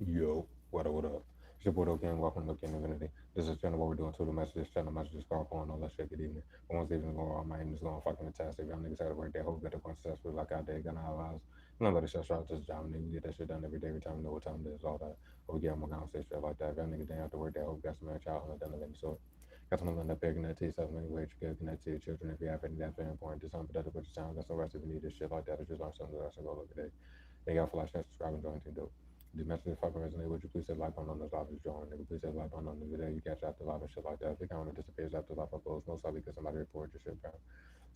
Yo, what up? It's your boy again, welcome to King Infinity. This is channel what we're doing to the messages, channel messages, call phone, all that shit, good evening. But once evening going on, my aim is going fucking fantastic. Y'all niggas had a great day, hope that everyone's successful, like out there, got our lives. None of that shit, shout out to this job, nigga. We get that shit done every day, every time we know what time it is, all that. But we get more conversation, shit like that. If y'all niggas didn't have to work that, hope you got some marriage out and done of any sort. Got someone in that big connect to yourself, many ways you can connect to your children if you have any that's very important. Do something productive with your time, got some rest if you need this shit like that, or just learn something that's gonna go look at it. Thank y'all for like, share, subscribe, and join team dope. The message fucking resonate with you. Please say like on this live is drawing, nigga. Please say like on the video. You catch after live and shit like that. If your comment disappears after live uploads, most likely because somebody reported your shit, bro.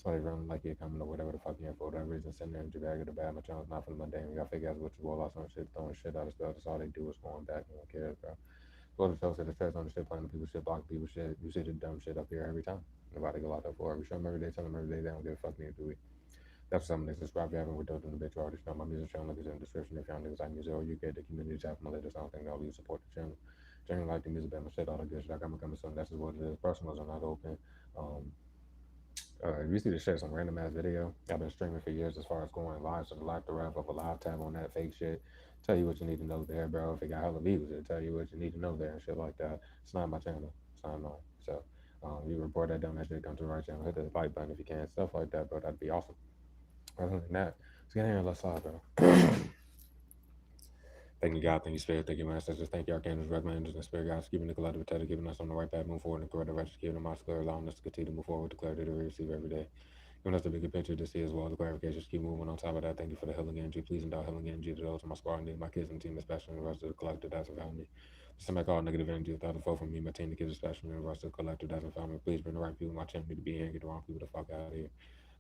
Somebody running like you coming or whatever the fuck you in for whatever reason, sitting there in your bag of the bad. My channel's not for the mundane. We got fake ass with your wall out on shit, throwing shit out of stuff. That's all they do is going back. No one cares, bro. Go to the show, the stress on the shit, playing the people shit, blocking people shit. You see the dumb shit up here every time. Nobody go out there for every show them every day, tell them every day they don't give a fuck neither do we. That's something they subscribe if you haven't. We're doing the bitch already know my music channel. Link is in the description. If y'all niggas like music or you get the community tab from my latest, I don't think they'll support the channel. Generally like the music band, my shit, all the good shit. I got my coming soon. That's just what it is. Personals are not open. Um, if you see the shit, some random ass video, I've been streaming for years as far as going live. So the live to wrap up a live tab on that fake shit. Tell you what you need to know there, bro. If it got hella views, it'll tell you what you need to know there and shit like that. It's not my channel. It's not mine. So you report that down, that shit come to the right channel. Hit the like button if you can. Stuff like that, bro. That'd be awesome. Other than that, let's get here and let's slide, bro. Thank you, God. Thank you, Spirit. Thank you, my ancestors. Thank you, Archangels, recommenders, and Spirit guides, keeping the collective together, keeping us on the right path, move forward in the correct direction, keeping our clear, allowing us to continue to move forward with the clarity that we receive every day. Giving us the bigger picture to see as well, the clarifications, keep moving on top of that. Thank you for the healing energy. Please endow healing energy to those in my squad and my kids and team, especially in the rest of the collective that's around me. Just to make all negative energy without the flow from me, my team, the kids, especially in the rest of the collective that's around me. Please bring the right people in my channel to be here and get the wrong people the fuck out of here.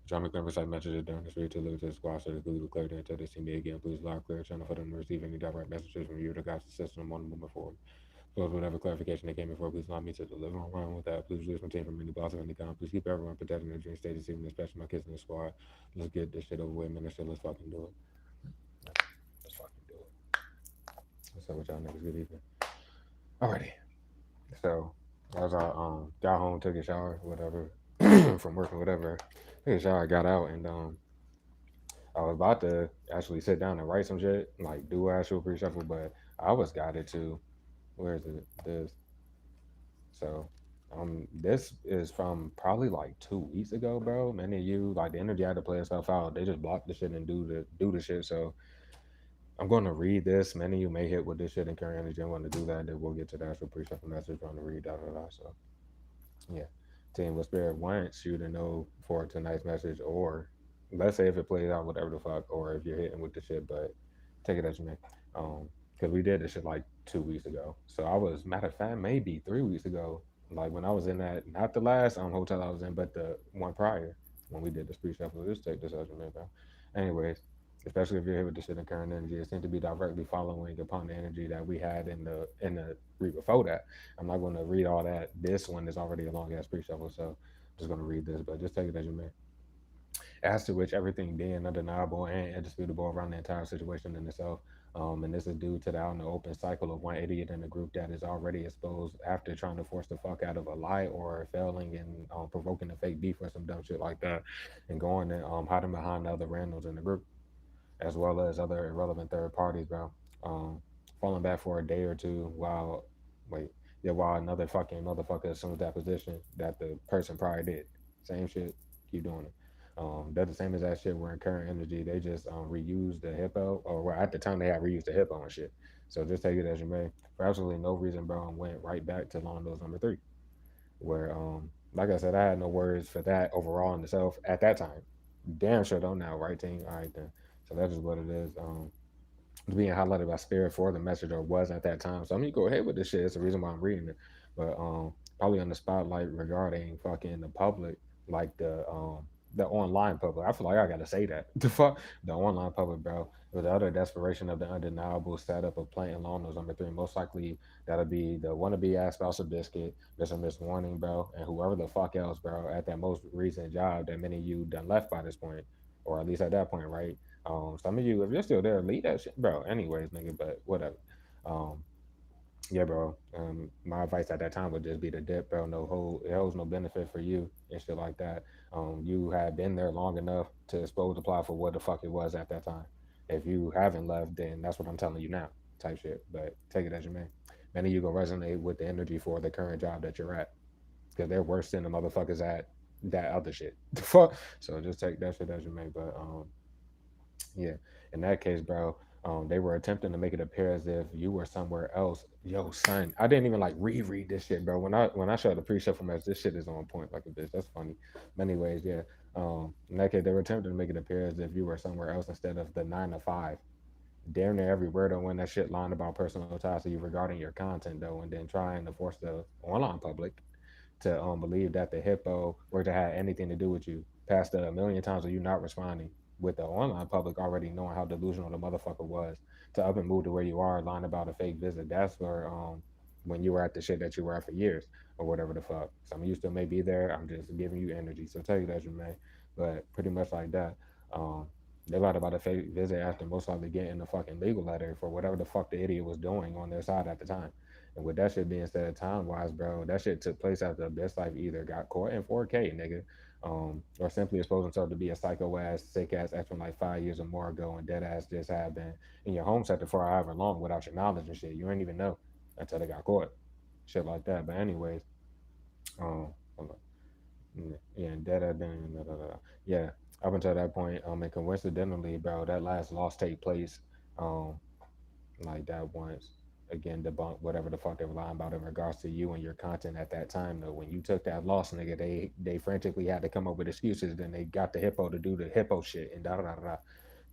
John McNever side messages during this read to live to the squad so they could leave clarity until they see me again. Please allow clear channel for them to receive any direct messages from you to guide the system on moving forward. So whatever clarification they came in for, please allow me to deliver on around with that. Please release my team from any boss of any kind. Please keep everyone protected in the dream state this evening, especially my kids in the squad. Let's get this shit over with, man. Let's fucking do it. Let's fucking do it. What's up with y'all niggas? Good evening. Alrighty. So as I got home, took a shower, whatever, from working, whatever. Took a shower, got out, and I was about to actually sit down and write some shit, like do actual pre-shuffle, but I was guided to where is it? This. So this is from probably like 2 weeks ago, bro. Many of you like the energy had to play itself out. They just block the shit and do the shit. So I'm gonna read this. Many of you may hit with this shit and carry energy. I'm gonna do that, and then we'll get to the actual pre-shuffle message. I'm gonna read da. So yeah. Team, what spirit wants you to know for tonight's message, or let's say if it plays out, whatever the fuck, or if you're hitting with the shit, but take it as you may. Because we did this shit like 2 weeks ago. So I was, matter of fact, maybe 3 weeks ago, like when I was in that, not the last hotel I was in, but the one prior when we did this pre shuffle. Just take this as you may, bro. Anyways, especially if you're here with the shit in current energy, it seems to be directly following upon the energy that we had in the read before that. I'm not going to read all that. This one is already a long ass pre shuffle, so I'm just going to read this, but just take it as you may. As to which everything being undeniable and indisputable around the entire situation in itself. And this is due to the out in the open cycle of one idiot in a group that is already exposed after trying to force the fuck out of a lie or failing and provoking a fake beef or some dumb shit like that, and going and hiding behind the other randoms in the group, as well as other irrelevant third parties, bro. Um, Falling back for a day or two while, wait, yeah, while another fucking motherfucker assumes that position that the person prior did. Same shit, keep doing it. They're the same as that shit. We're in current energy. They just reused the hippo, or well, at the time they had reused the hippo and shit. So just take it as you may. For absolutely no reason, bro, and went right back to Long Nose number three, where like I said, I had no words for that overall in itself at that time. Damn sure don't now, right team? All right then. So that is what it is. It's being highlighted by spirit for the message or was at that time. So I'm gonna go ahead with this shit. It's the reason why I'm reading it. But probably on the spotlight regarding fucking the public, like the online public. I feel like I gotta say that. The fuck the online public, bro. With the utter desperation of the undeniable setup of playing long nose number three, most likely that'll be the wannabe ass spouse of biscuit, Mr. Miss Warning, bro, and whoever the fuck else, bro, at that most recent job that many of you done left by this point, or at least at that point, right? Some of you, if you're still there, leave that shit, bro. Anyways, nigga, but whatever. Um, yeah, bro. My advice at that time would just be to dip, bro. No hold, it holds no benefit for you and shit like that. You have been there long enough to expose the plot for what the fuck it was at that time. If you haven't left, then that's what I'm telling you now. type shit. But take it as you may. Many of you gonna resonate with the energy for the current job that you're at because they're worse than the motherfuckers at that other shit. The fuck. So just take that shit as you may. But yeah, in that case, bro, they were attempting to make it appear as if you were somewhere else. Yo, son, I didn't even like reread this shit, bro. When I showed the pre-shuffle mess, this shit is on point like a bitch. That's funny. Many ways, yeah. In that case, they were attempting to make it appear as if you were somewhere else instead of the 9 to 5. Damn near every word on when that shit line about personal ties to you regarding your content though, and then trying to force the online public to believe that the hippo were to have anything to do with you. Past a million times of you not responding, with the online public already knowing how delusional the motherfucker was, to up and move to where you are, lying about a fake visit. That's where when you were at the shit that you were at for years or whatever the fuck. Some of you still may be there. I'm just giving you energy. So tell you that you may. But pretty much like that. Um they lied about a fake visit after most likely getting the fucking legal letter for whatever the fuck the idiot was doing on their side at the time. And with that shit being said, time wise, bro, that shit took place after the best life either got caught in 4K, nigga, or simply exposed himself to be a psycho ass, sick ass ex from like 5 years or more ago, and dead ass just have been in your home sector for however long without your knowledge and shit. You ain't even know until they got caught, shit like that. But anyways, hold on. Yeah, and dead ass been yeah. Up until that point, and coincidentally, bro, that last loss take place, um, like that once again debunk whatever the fuck they were lying about in regards to you and your content at that time though. When you took that loss, nigga, they frantically had to come up with excuses, then they got the hippo to do the hippo shit and da da da da.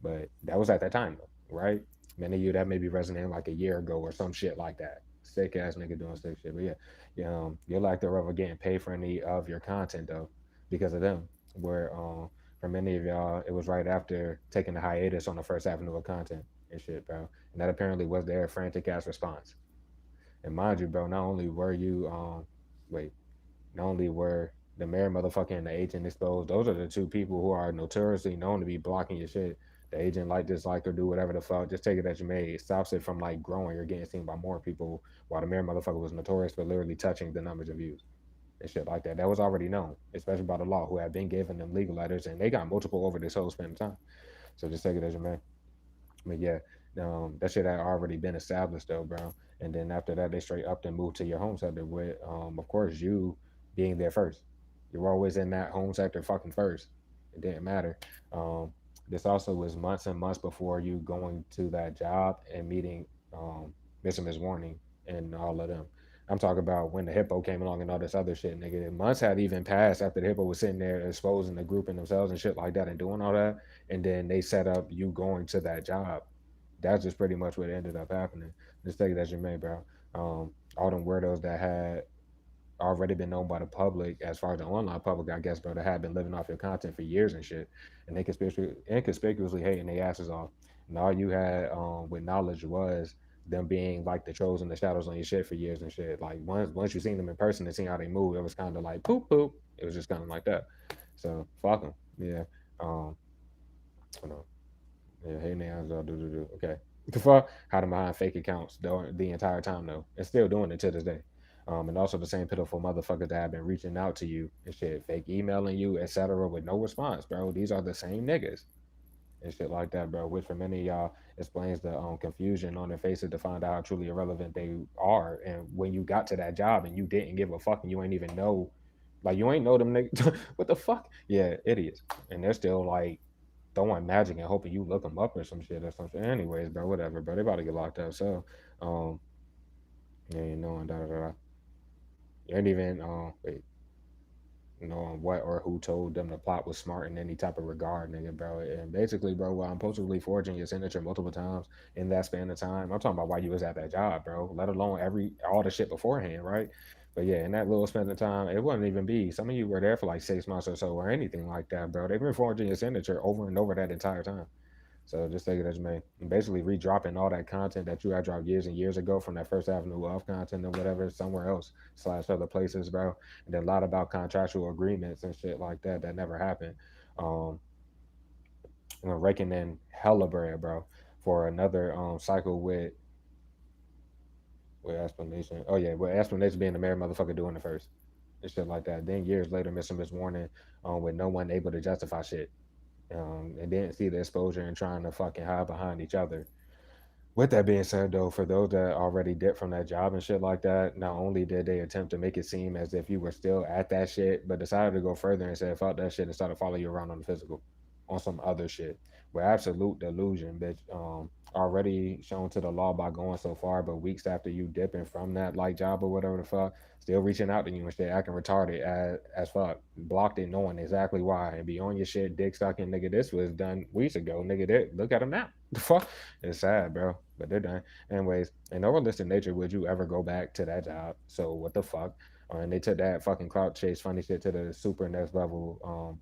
But that was at that time though, right? Many of you that may be resonating like a year ago or some shit like that. Sick ass nigga doing sick shit. But yeah, you're like the rubber getting paid for any of your content though, because of them. Where for many of y'all, it was right after taking the hiatus on the first avenue of content and shit, bro. And that apparently was their frantic ass response. And mind you, bro, not only were you wait, not only were the mayor motherfucker and the agent exposed, those are the two people who are notoriously known to be blocking your shit. The agent like dislike or do whatever the fuck, just take it as you may. It stops it from like growing or getting seen by more people, while the mayor motherfucker was notorious for literally touching the numbers of views and shit like that. That was already known, especially by the law, who had been giving them legal letters, and they got multiple over this whole span of time. So just take it as you may. But yeah, that shit had already been established though, bro. And then after that, they straight up and moved to your home sector with, of course, you being there first. You were always in that home sector fucking first. It didn't matter. Um, this also was months and months before you going to that job and meeting Mr. Miss Warning and all of them. I'm talking about when the hippo came along and all this other shit, nigga. Months had even passed after the hippo was sitting there exposing the group and themselves and shit like that and doing all that, and then they set up you going to that job. That's just pretty much what ended up happening. Just take it as you may, bro. All them weirdos that had already been known by the public, as far as the online public, I guess, bro, that had been living off your content for years and shit, and they inconspicuously hating their asses off. And all you had with knowledge was them being like the trolls in the shadows on your shit for years and shit. Like once you seen them in person and seen how they move, it was kind of like poop poop. It was just kind of like that. So fuck them. Yeah. Hold on. Yeah, hey now, do. Okay. The fuck? Hiding behind fake accounts the entire time though. And still doing it to this day. And also the same pitiful motherfuckers that have been reaching out to you and shit, fake emailing you, etc. with no response, bro. These are the same niggas and shit like that, bro. Which for many of y'all explains the confusion on their faces to find out how truly irrelevant they are. And when you got to that job and you didn't give a fuck and you ain't even know, like you ain't know them niggas. What the fuck? Yeah, idiots. And they're still like throwing magic and hoping you look them up or some shit or something. Anyways, bro, whatever, bro. They about to get locked up. So, um, yeah, you know, and da da da. You ain't even wait, knowing what or who told them the plot was smart in any type of regard, nigga, bro. And basically, bro, while I'm supposedly forging your signature multiple times in that span of time, I'm talking about why you was at that job, bro. Let alone all the shit beforehand, right? But yeah, in that little span of time, it wouldn't even be. Some of you were there for like 6 months or so, or anything like that, bro. They've been forging your signature over and over that entire time. So just take it as you may. And basically redropping all that content that you had dropped years and years ago from that first avenue of content or whatever somewhere else slash other places, bro. And then a lot about contractual agreements and shit like that that never happened. Um, raking in hella bread, bro, for another cycle with explanation. Oh yeah, with explanation being the married motherfucker doing it first and shit like that. Then years later, Mr. Miss Warning, with no one able to justify shit, and didn't see the exposure and trying to fucking hide behind each other. With that being said, though, for those that already dipped from that job and shit like that, not only did they attempt to make it seem as if you were still at that shit, but decided to go further and said, fuck that shit and started following you around on the physical, on some other shit. With absolute delusion, bitch. Already shown to the law by going so far, but weeks after you dipping from that like job or whatever the fuck, still reaching out to you and shit, acting retarded as fuck. Blocked it knowing exactly why. And be on your shit, dick sucking, nigga. This was done weeks ago, nigga. Look at him now. The fuck? It's sad, bro, but they're done. Anyways, in no realistic nature would you ever go back to that job. So what the fuck? And they took that fucking clout chase funny shit to the super next level.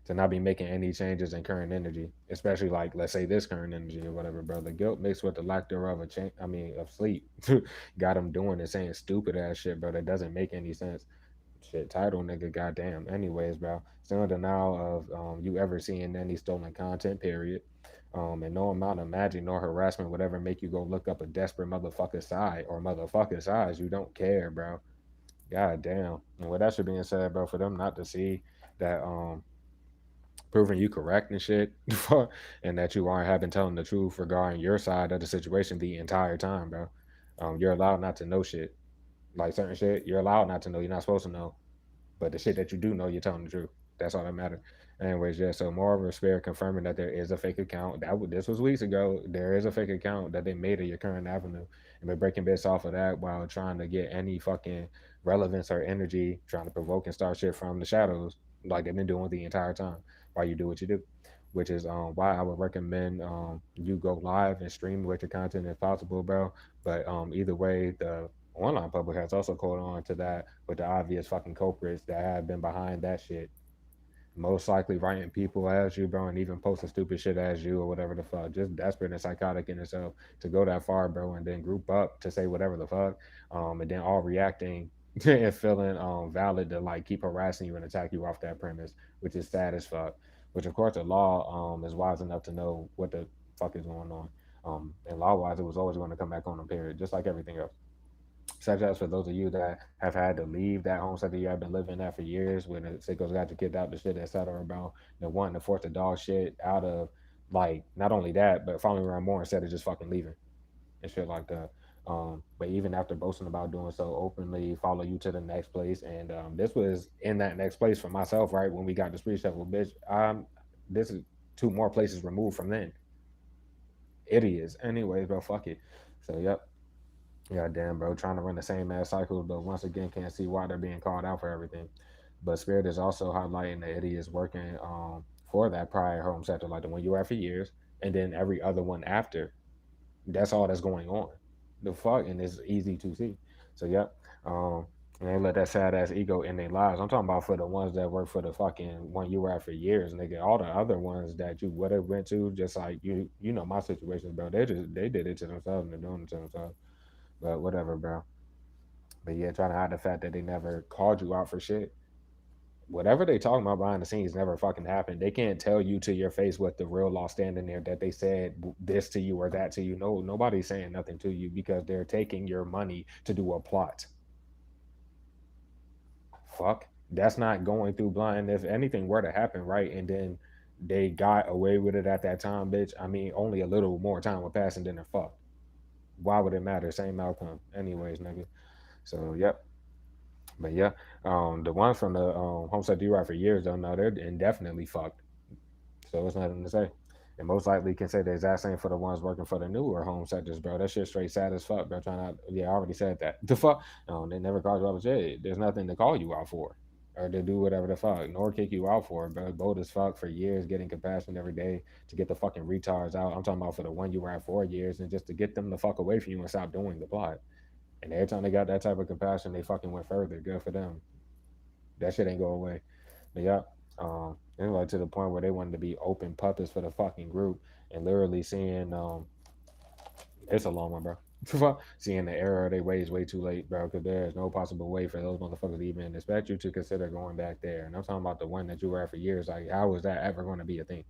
To not be making any changes in current energy, especially like let's say this current energy or whatever, bro. The guilt mixed with the lack thereof of change. I mean, of sleep, got them doing and saying stupid ass shit, bro. That doesn't make any sense. Shit, title nigga, goddamn. Anyways, bro, still in denial of you ever seeing any stolen content, period. And no amount of magic nor harassment would ever make you go look up a desperate motherfucker side or motherfucker size. You don't care, bro. God damn. And with that shit being said, bro, for them not to see that proving you correct and shit, and that you aren't have been telling the truth regarding your side of the situation the entire time, bro. You're allowed not to know shit. Like certain shit, you're allowed not to know. You're not supposed to know. But the shit that you do know, you're telling the truth. That's all that matters. Anyways, yeah. So more of a spirit confirming that there is a fake account. This was weeks ago. There is a fake account that they made of your current avenue, and they're breaking bits off of that while trying to get any fucking relevance or energy, trying to provoke and start shit from the shadows, like they've been doing the entire time. While you do what you do, which is why I would recommend you go live and stream with your content if possible, bro. But either way, the online public has also caught on to that with the obvious fucking culprits that have been behind that shit. Most likely writing people as you, bro, and even posting stupid shit as you or whatever the fuck. Just desperate and psychotic in itself to go that far, bro, and then group up to say whatever the fuck, and then all reacting and feeling valid to like keep harassing you and attack you off that premise, which is sad as fuck. Which of course the law is wise enough to know what the fuck is going on. And law wise, it was always going to come back on them, period, just like everything else. Such as for those of you that have had to leave that homestead that you have been living at for years, when the sickos got you kicked out, the shit, etc. About wanting to force the dog shit out of, like, not only that, but following around more instead of just fucking leaving and shit like that. But even after boasting about doing so openly, follow you to the next place, and this was in that next place for myself, right? When we got the street shuffle, bitch. This is two more places removed from then. Idiots. Anyways, bro, fuck it. So yep, yeah, damn, bro, trying to run the same ass cycles, but once again, can't see why they're being called out for everything. But Spirit is also highlighting that Eddie is working for that prior home sector, like the one you were at for years, and then every other one after. That's all that's going on. The fuck, and it's easy to see. So, yep. And they let that sad ass ego in their lives. I'm talking about for the ones that work for the fucking one you were at for years, nigga. All the other ones that you would have went to, just like you know my situation, bro. They did it to themselves and they're doing it to themselves. But whatever, bro. But yeah, trying to hide the fact that they never called you out for shit. Whatever they talking about behind the scenes never fucking happened. They can't tell you to your face what the real law standing there that they said this to you or that to you. No, nobody's saying nothing to you because they're taking your money to do a plot. Fuck. That's not going through blind. If anything were to happen, right, and then they got away with it at that time, bitch. I mean, only a little more time would pass and then they're fucked. Why would it matter? Same outcome. Anyways, nigga. So yep. But yeah, the ones from the Homestead D for years don't know they're indefinitely fucked. So it's nothing to say. And most likely can say the exact same for the ones working for the newer home sectors, bro. That shit straight sad as fuck, bro. Trying to, yeah, I already said that. The fuck, they never called you out of jail. There's nothing to call you out for, or to do whatever the fuck, nor kick you out for, bro. Bold as fuck for years, getting compassion every day to get the fucking retards out. I'm talking about for the one you were at 4 years, and just to get them the fuck away from you and stop doing the plot. And every time they got that type of compassion, they fucking went further. Good for them. That shit ain't go away. But yeah, and like to the point where they wanted to be open puppets for the fucking group and literally seeing it's a long one, bro. Seeing the error of their ways way too late, bro, because there's no possible way for those motherfuckers to even expect you to consider going back there. And I'm talking about the one that you were at for years. Like, how is that ever going to be a thing?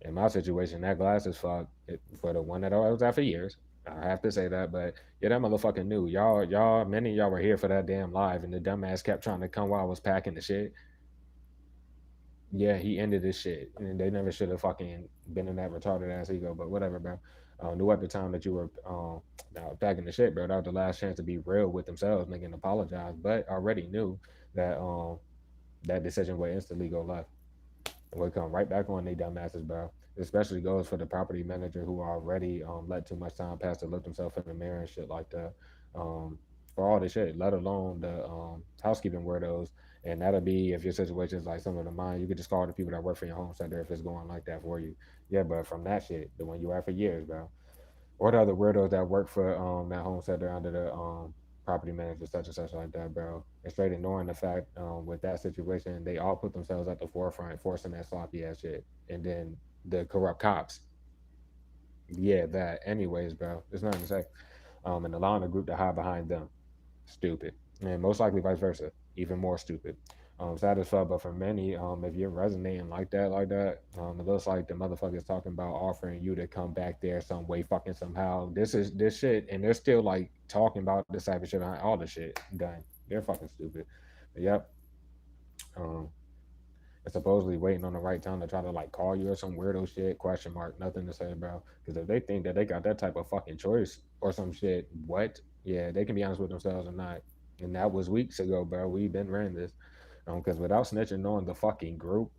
In my situation, that glass is fucked. For the one that I was at for years, I have to say that. But yeah, that motherfucker knew. Many of y'all were here for that damn live, and the dumbass kept trying to come while I was packing the shit. Yeah, he ended this shit, and they never should have fucking been in that retarded ass ego. But whatever, bro. Knew at the time that you were packing the shit, bro. That was the last chance to be real with themselves, nigga, and apologize. But already knew that that decision would instantly go left. Would come right back on they dumbasses, bro. Especially goes for the property manager who already let too much time pass to look himself in the mirror and shit like that. Um, for all this shit, let alone the housekeeping weirdos. And that'll be if your situation is like some of the mine, you could just call the people that work for your home center if it's going like that for you. Yeah, but from that shit, the one you had for years, bro, or the other weirdos that work for that home center under the property manager such and such like that, bro. And straight ignoring the fact with that situation, they all put themselves at the forefront, forcing that sloppy ass shit, and then the corrupt cops. Yeah, that. Anyways, bro, there's nothing to say. And allowing the group to hide behind them, stupid, and most likely vice versa, even more stupid. Sad as fuck, but for many, if you're resonating like that, it looks like the motherfuckers talking about offering you to come back there some way, fucking somehow. This shit, and they're still like talking about this type of shit behind all the shit done. They're fucking stupid. But yep. Um, and supposedly waiting on the right time to try to like call you or some weirdo shit. Question mark. Nothing to say, bro. Because if they think that they got that type of fucking choice or some shit, what? Yeah, they can be honest with themselves or not. And that was weeks ago, bro. We've been running this. Because without snitching, knowing the fucking group,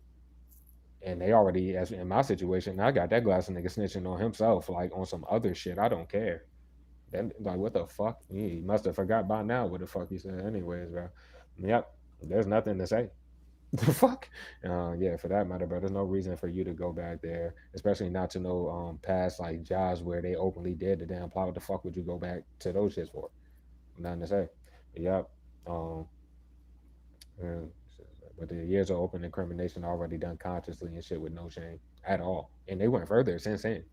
and they already, as in my situation, I got that glass of nigga snitching on himself, like on some other shit. I don't care. Then, like, what the fuck? He must have forgot by now what the fuck he said, anyways, bro. Yep. There's nothing to say. The fuck? Yeah, for that matter, bro. There's no reason for you to go back there, especially not to know past like jobs where they openly did the damn plot. What the fuck would you go back to those shits for? Nothing to say. Yep. Um, and, but the years of open incrimination already done consciously and shit with no shame at all, and they went further since then.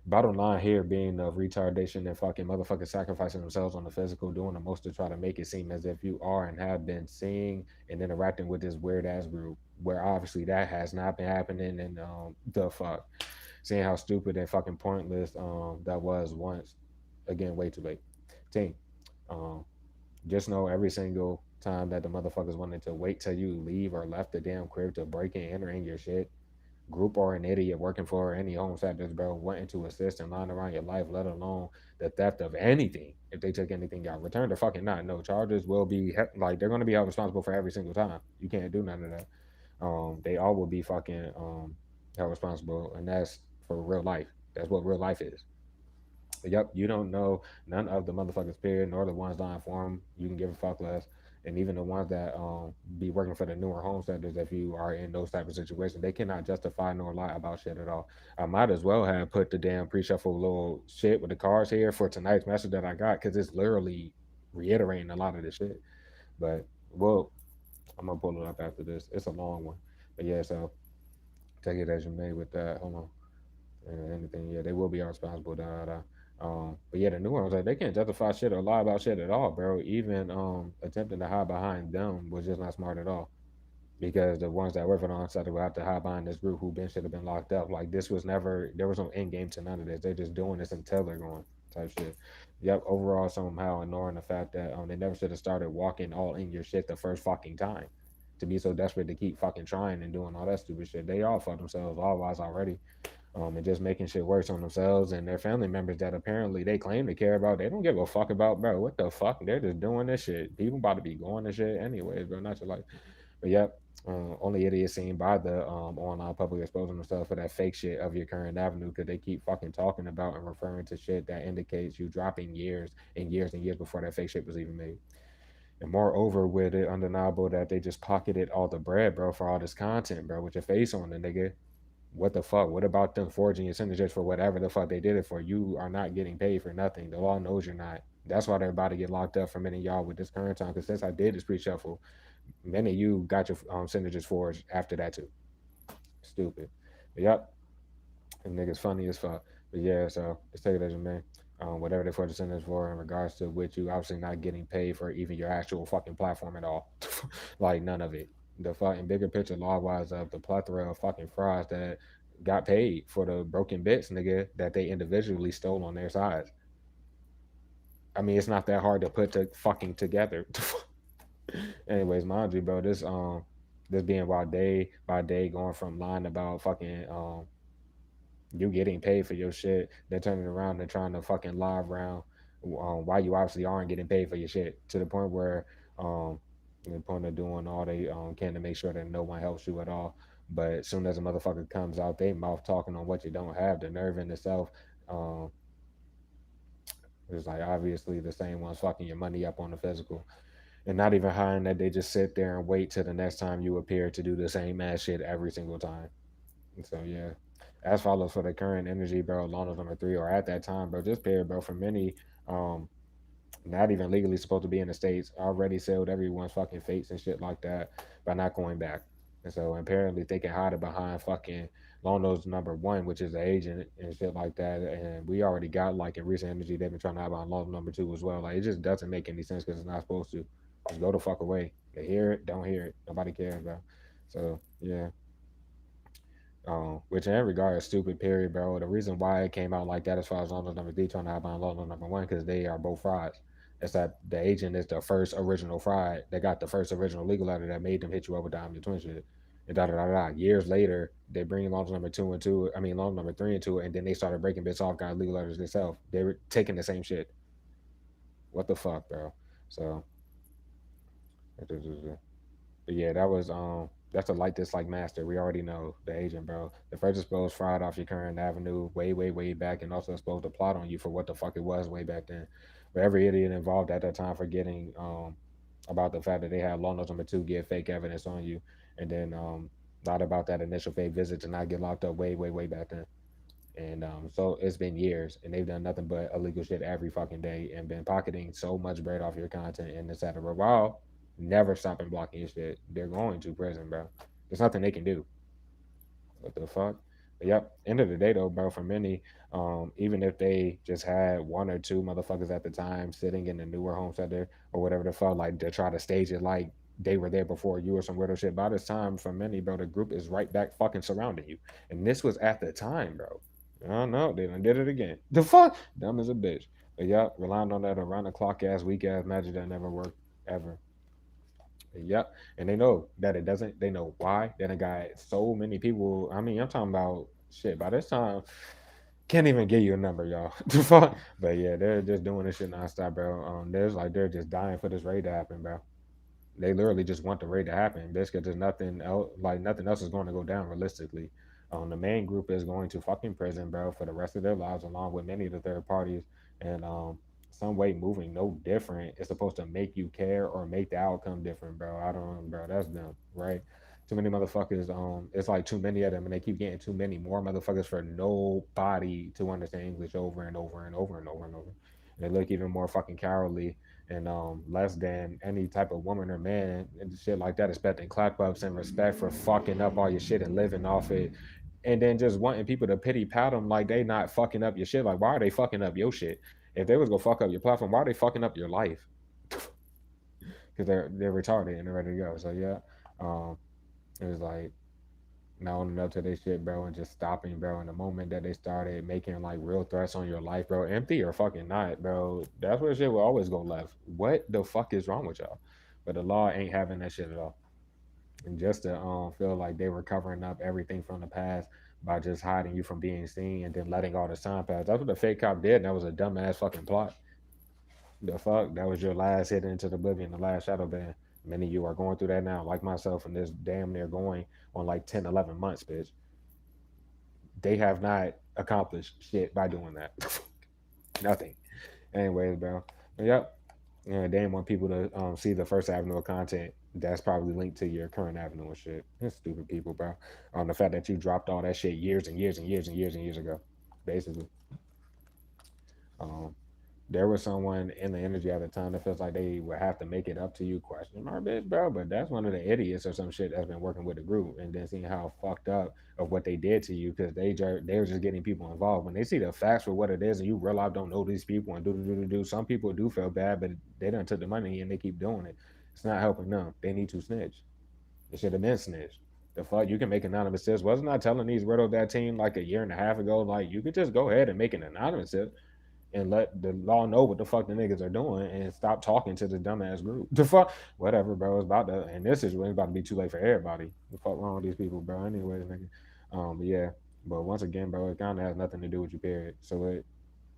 Bottom line here being of retardation and fucking motherfuckers sacrificing themselves on the physical, doing the most to try to make it seem as if you are and have been seeing and interacting with this weird ass group, where obviously that has not been happening. And the fuck, seeing how stupid and fucking pointless that was once. Again, way too late. Team, um, just know every single time that the motherfuckers wanted to wait till you leave or left the damn crib to break and enter in your shit, group or an idiot working for any home sectors, bro, wanting to assist and line around your life, let alone the theft of anything. If they took anything out, return to fucking not. No charges will be like they're gonna be held responsible for every single time. You can't do none of that. They all will be fucking held responsible, and that's for real life. That's what real life is. Yep, you don't know none of the motherfuckers, period, nor the ones lying for them. You can give a fuck less. And even the ones that be working for the newer home centers, if you are in those type of situations, they cannot justify nor lie about shit at all. I might as well have put the damn pre-shuffle little shit with the cards here for tonight's message that I got because it's literally reiterating a lot of this shit. But well, I'm gonna pull it up after this. It's a long one, but yeah. So take it as you may with that. Hold on. Anything. Yeah, they will be responsible. Da, da, da. But yeah, the new ones like they can't justify shit or lie about shit at all, bro. Even attempting to hide behind them was just not smart at all. Because the ones that work for the onset will have to hide behind this group who been should have been locked up. Like this was never there was no end game to none of this. They're just doing this until they're going type shit. Yep. Overall, somehow ignoring the fact that they never should have started walking all in your shit the first fucking time. To be so desperate to keep fucking trying and doing all that stupid shit, they all fucked themselves all wise already, and just making shit worse on themselves and their family members that apparently they claim to care about. They don't give a fuck about, bro. What the fuck? They're just doing this shit. People about to be going to shit anyways, bro. Not your life. But yep, only idiots seen by the online public exposing themselves for that fake shit of your current avenue because they keep fucking talking about and referring to shit that indicates you dropping years and years and years before that fake shit was even made. And moreover, with it undeniable that they just pocketed all the bread, bro, for all this content, bro, with your face on it, nigga. What the fuck? What about them forging your signatures for whatever the fuck they did it for? You are not getting paid for nothing. The law knows you're not. That's why they're about to get locked up for many of y'all with this current time. Because since I did this pre-shuffle, many of you got your signatures forged after that too. Stupid. But yep, and niggas funny as fuck. But yeah, so just take it as a man. Whatever they forged the signatures for in regards to which you obviously not getting paid for even your actual fucking platform at all. Like none of it. The fucking bigger picture law wise of the plethora of fucking frauds that got paid for the broken bits, nigga, that they individually stole on their sides. I mean, it's not that hard to put to fucking together. Anyways, mind you, bro, this being by day going from lying about fucking You getting paid for your shit, they're turning around and trying to fucking lie around why you obviously aren't getting paid for your shit to the point where um the point of doing all they can to make sure that no one helps you at all. But as soon as a motherfucker comes out they mouth talking on what you don't have, the nerve in itself, um is like obviously the same ones fucking your money up on the physical. And not even hiring that, they just sit there and wait till the next time you appear to do the same ass shit every single time. And so yeah. As follows for the current energy, bro, Lonos number three, or at that time, bro, just period, bro. For many, um, not even legally supposed to be in the states, already sealed everyone's fucking fates and shit like that by not going back. And so apparently they can hide it behind fucking Lonos number one, which is the agent and shit like that. And we already got like in recent energy, they've been trying to hide behind Lonos number two as well. Like it just doesn't make any sense because it's not supposed to. Just go the fuck away. They hear it, don't hear it. Nobody cares, bro. So yeah. Which in that regard is stupid, period, bro. The reason why it came out like that as far as London number three trying to have on London number one, because they are both frauds. It's that the agent is the first original fraud. They got the first original legal letter that made them hit you up with the Omni Twin shit. And da da da da. Years later, they bring London number two into it. I mean, London number three into it, and then they started breaking bits off, got legal letters themselves. They were taking the same shit. What the fuck, bro? So, but yeah, that was that's a like dislike master. We already know the agent, bro. The first exposed fraud off your current avenue way back, and also exposed the plot on you for what the fuck it was way back then. But every idiot involved at that time forgetting about the fact that they had law notes number two get fake evidence on you, and then not about that initial fake visit to not get locked up way back then. And so it's been years, and they've done nothing but illegal shit every fucking day, and been pocketing so much bread off your content and etc. While never stopping blocking your shit, they're going to prison, bro. There's nothing they can do. What the fuck? But yep. End of the day, though, bro. For many, even if they just had one or two motherfuckers at the time sitting in the newer home center or whatever the fuck, like to try to stage it like they were there before you or some weirdo shit. By this time, for many, bro, the group is right back fucking surrounding you, and this was at the time, bro. I don't know. They done did it again. The fuck? Dumb as a bitch. But yeah, relying on that around the clock ass, weak ass magic that never worked ever. Yep. And they know that it doesn't. They know why. Then it got so many people. I mean, I'm talking about shit. By this time, can't even give you a number, y'all. The fuck? But yeah, they're just doing this shit nonstop, bro. There's like they're just dying for this raid to happen, bro. They literally just want the raid to happen. Basically, there's nothing else. Like nothing else is going to go down realistically. The main group is going to fucking prison, bro, for the rest of their lives, along with many of the third parties. And some way moving no different is supposed to make you care or make the outcome different, bro. I don't, bro. That's dumb, right? Too many motherfuckers. It's like too many of them, and they keep getting too many more motherfuckers for nobody to understand English over and over and over and over and over. And they look even more fucking cowardly and less than any type of woman or man and shit like that, expecting clap ups and respect for fucking up all your shit and living off it, and then just wanting people to pity pat them like they not fucking up your shit. Like, why are they fucking up your shit? If they was gonna fuck up your platform, why are they fucking up your life? Because they're retarded and they're ready to go. So yeah, um, it was like not owning up to their shit, bro, and just stopping, bro. In the moment that they started making like real threats on your life, bro, empty or fucking not, bro, that's where shit will always go left. What the fuck is wrong with y'all? But the law ain't having that shit at all. And just to feel like they were covering up everything from the past by just hiding you from being seen and then letting all the time pass. That's what the fake cop did. And that was a dumbass fucking plot. The fuck? That was your last hit into the oblivion, the last shadow ban. Many of you are going through that now, like myself, and this damn near going on like 10, 11 months, bitch. They have not accomplished shit by doing that. Nothing. Anyways, bro. But yep. Yeah, they didn't want people to see the first avenue of content that's probably linked to your current avenue and shit. It's stupid people, bro. The fact that you dropped all that shit years and years and years and years and years ago, basically. Um, there was someone in the energy at the time that feels like they would have to make it up to you, question mark, bitch, bro. But that's one of the idiots or some shit that's been working with the group and then seeing how fucked up of what they did to you because they were just getting people involved. When they see the facts for what it is and you realize don't know these people and do. Some people do feel bad, but they done took the money and they keep doing it. It's not helping them. They need to snitch. They should have been snitched. The fuck, you can make anonymous tips. Wasn't I telling these riddle that team like a year and a half ago? Like you could just go ahead and make an anonymous tip and let the law know what the fuck the niggas are doing and stop talking to the dumbass group. The fuck, whatever, bro. It's about to, and this is when it's about to be too late for everybody. The fuck wrong with these people, bro? Anyway, nigga. But yeah. But once again, bro, it kind of has nothing to do with you, period. So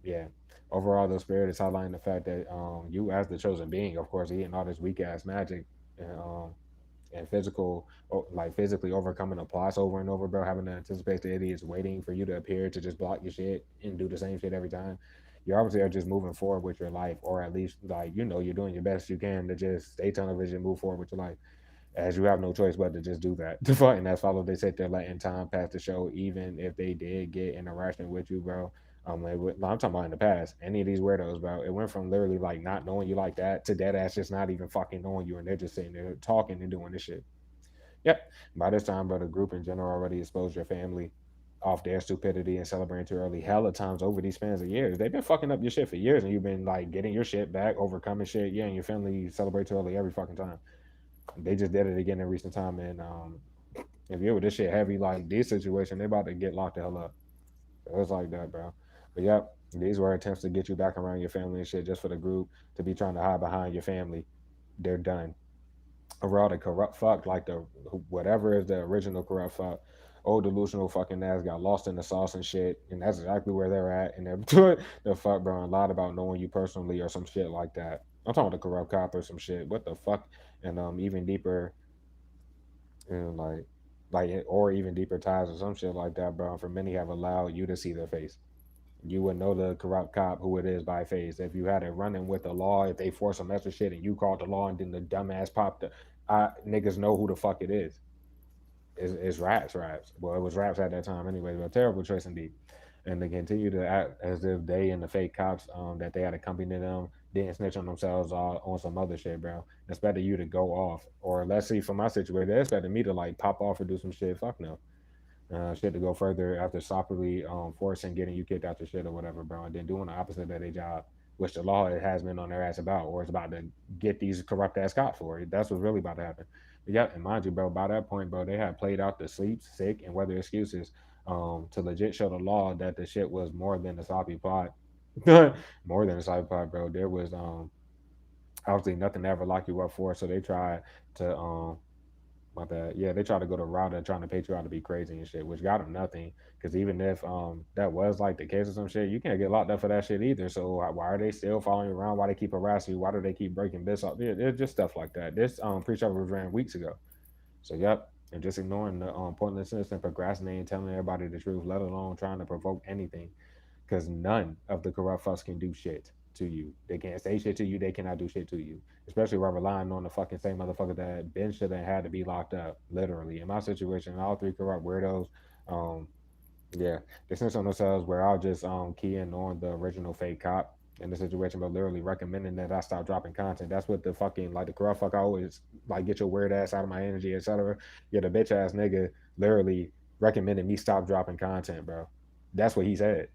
yeah. Overall, the spirit is highlighting the fact that you, as the chosen being, of course, eating all this weak ass magic, and physical, like physically overcoming the plots over and over, bro. Having to anticipate the idiots waiting for you to appear to just block your shit and do the same shit every time. You obviously are just moving forward with your life, or at least like you're doing your best you can to just stay tunnel vision, move forward with your life, as you have no choice but to just do that. And that's follow they sit there letting time pass the show, even if they did get interaction with you, bro. I'm talking about in the past. Any of these weirdos, bro, it went from literally like not knowing you like that to dead ass just not even fucking knowing you, and they're just sitting there talking and doing this shit. Yep. By this time, bro, the group in general already exposed your family off their stupidity and celebrating too early hella times over these spans of years. They've been fucking up your shit for years, and you've been like getting your shit back, overcoming shit. Yeah, and your family celebrate too early every fucking time. They just did it again in recent time, and if you with this shit heavy like this situation, they about to get locked the hell up. So it's like that, bro. But yep, these were attempts to get you back around your family and shit just for the group to be trying to hide behind your family. They're done. Overall, the corrupt fuck, like the whatever is the original corrupt fuck, old delusional fucking ass got lost in the sauce and shit, and that's exactly where they're at. And they're doing the fuck, bro, and lied about knowing you personally or some shit like that. I'm talking about the corrupt cop or some shit. What the fuck? And even deeper, and or even deeper ties or some shit like that, bro. For many have allowed you to see their face. You would know the corrupt cop who it is by face. If you had it running with the law, if they force some extra shit and you called the law and then the dumbass popped, niggas know who the fuck it is. It's raps. Well, it was raps at that time anyway. But a terrible choice indeed. And they continue to act as if they and the fake cops that they had accompanied them didn't snitch on themselves on some other shit, bro. Expected you to go off, or let's see, for my situation, they expected me to like pop off or do some shit. Fuck no. Shit to go further after softly forcing getting you kicked out your shit or whatever, bro, and then doing the opposite of their job, which the law has been on their ass about, or it's about to get these corrupt ass cops for it. That's what's really about to happen. But yeah, and mind you, bro, by that point, bro, they had played out the sleep, sick, and weather excuses to legit show the law that the shit was more than a sloppy plot. More than a sloppy plot, bro. There was obviously nothing to ever lock you up for, so they tried to my bad. Yeah, they try to go the route of trying to pay you out to be crazy and shit, which got them nothing. Because even if that was like the case or some shit, you can't get locked up for that shit either. So why are they still following you around? Why they keep harassing you? Why do they keep breaking bits off? Yeah, it's just stuff like that. This pre-show was ran weeks ago. So yep, and just ignoring the pointlessness and procrastinating, telling everybody the truth, let alone trying to provoke anything, because none of the corrupt fucks can do shit to you. They can't say shit to you. They cannot do shit to you. Especially while relying on the fucking same motherfucker that been should have had to be locked up. Literally, in my situation, all three corrupt weirdos. Um, yeah, they snitch on themselves. Where I'll just key in on the original fake cop in the situation, but literally recommending that I stop dropping content. That's what the fucking like the corrupt fuck I always like get your weird ass out of my energy, etc. Yeah, the bitch ass nigga literally recommended me stop dropping content, bro. That's what he said.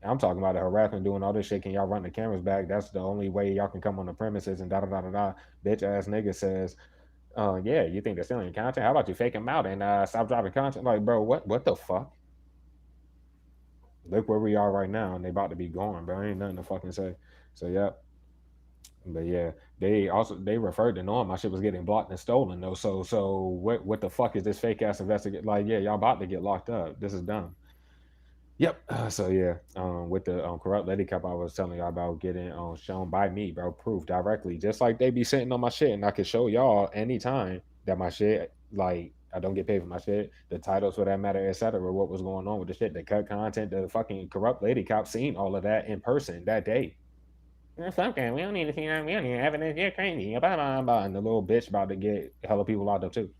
I'm talking about the harassment, doing all this shit. Can y'all run the cameras back? That's the only way y'all can come on the premises and da da da da da. Bitch ass nigga says, yeah, you think they're stealing content? How about you fake them out and stop dropping content? Like, bro, what the fuck? Look where we are right now, and they about to be gone, bro. Ain't nothing to fucking say. So yeah, but yeah, they referred to knowing my shit was getting blocked and stolen though. So what the fuck is this fake ass investigate? Like, yeah, y'all about to get locked up. This is dumb. Yep. So yeah, with the corrupt lady cup I was telling y'all about getting shown by me, bro, proof directly, just like they be sitting on my shit, and I can show y'all anytime that my shit, like I don't get paid for my shit, the titles for that matter, etc. What was going on with the shit, the cut content, the fucking corrupt lady cop seen all of that in person that day. Fuck that. We don't need to see that. We don't need evidence. You're crazy. Blah, blah, blah. And the little bitch about to get hella people locked up too.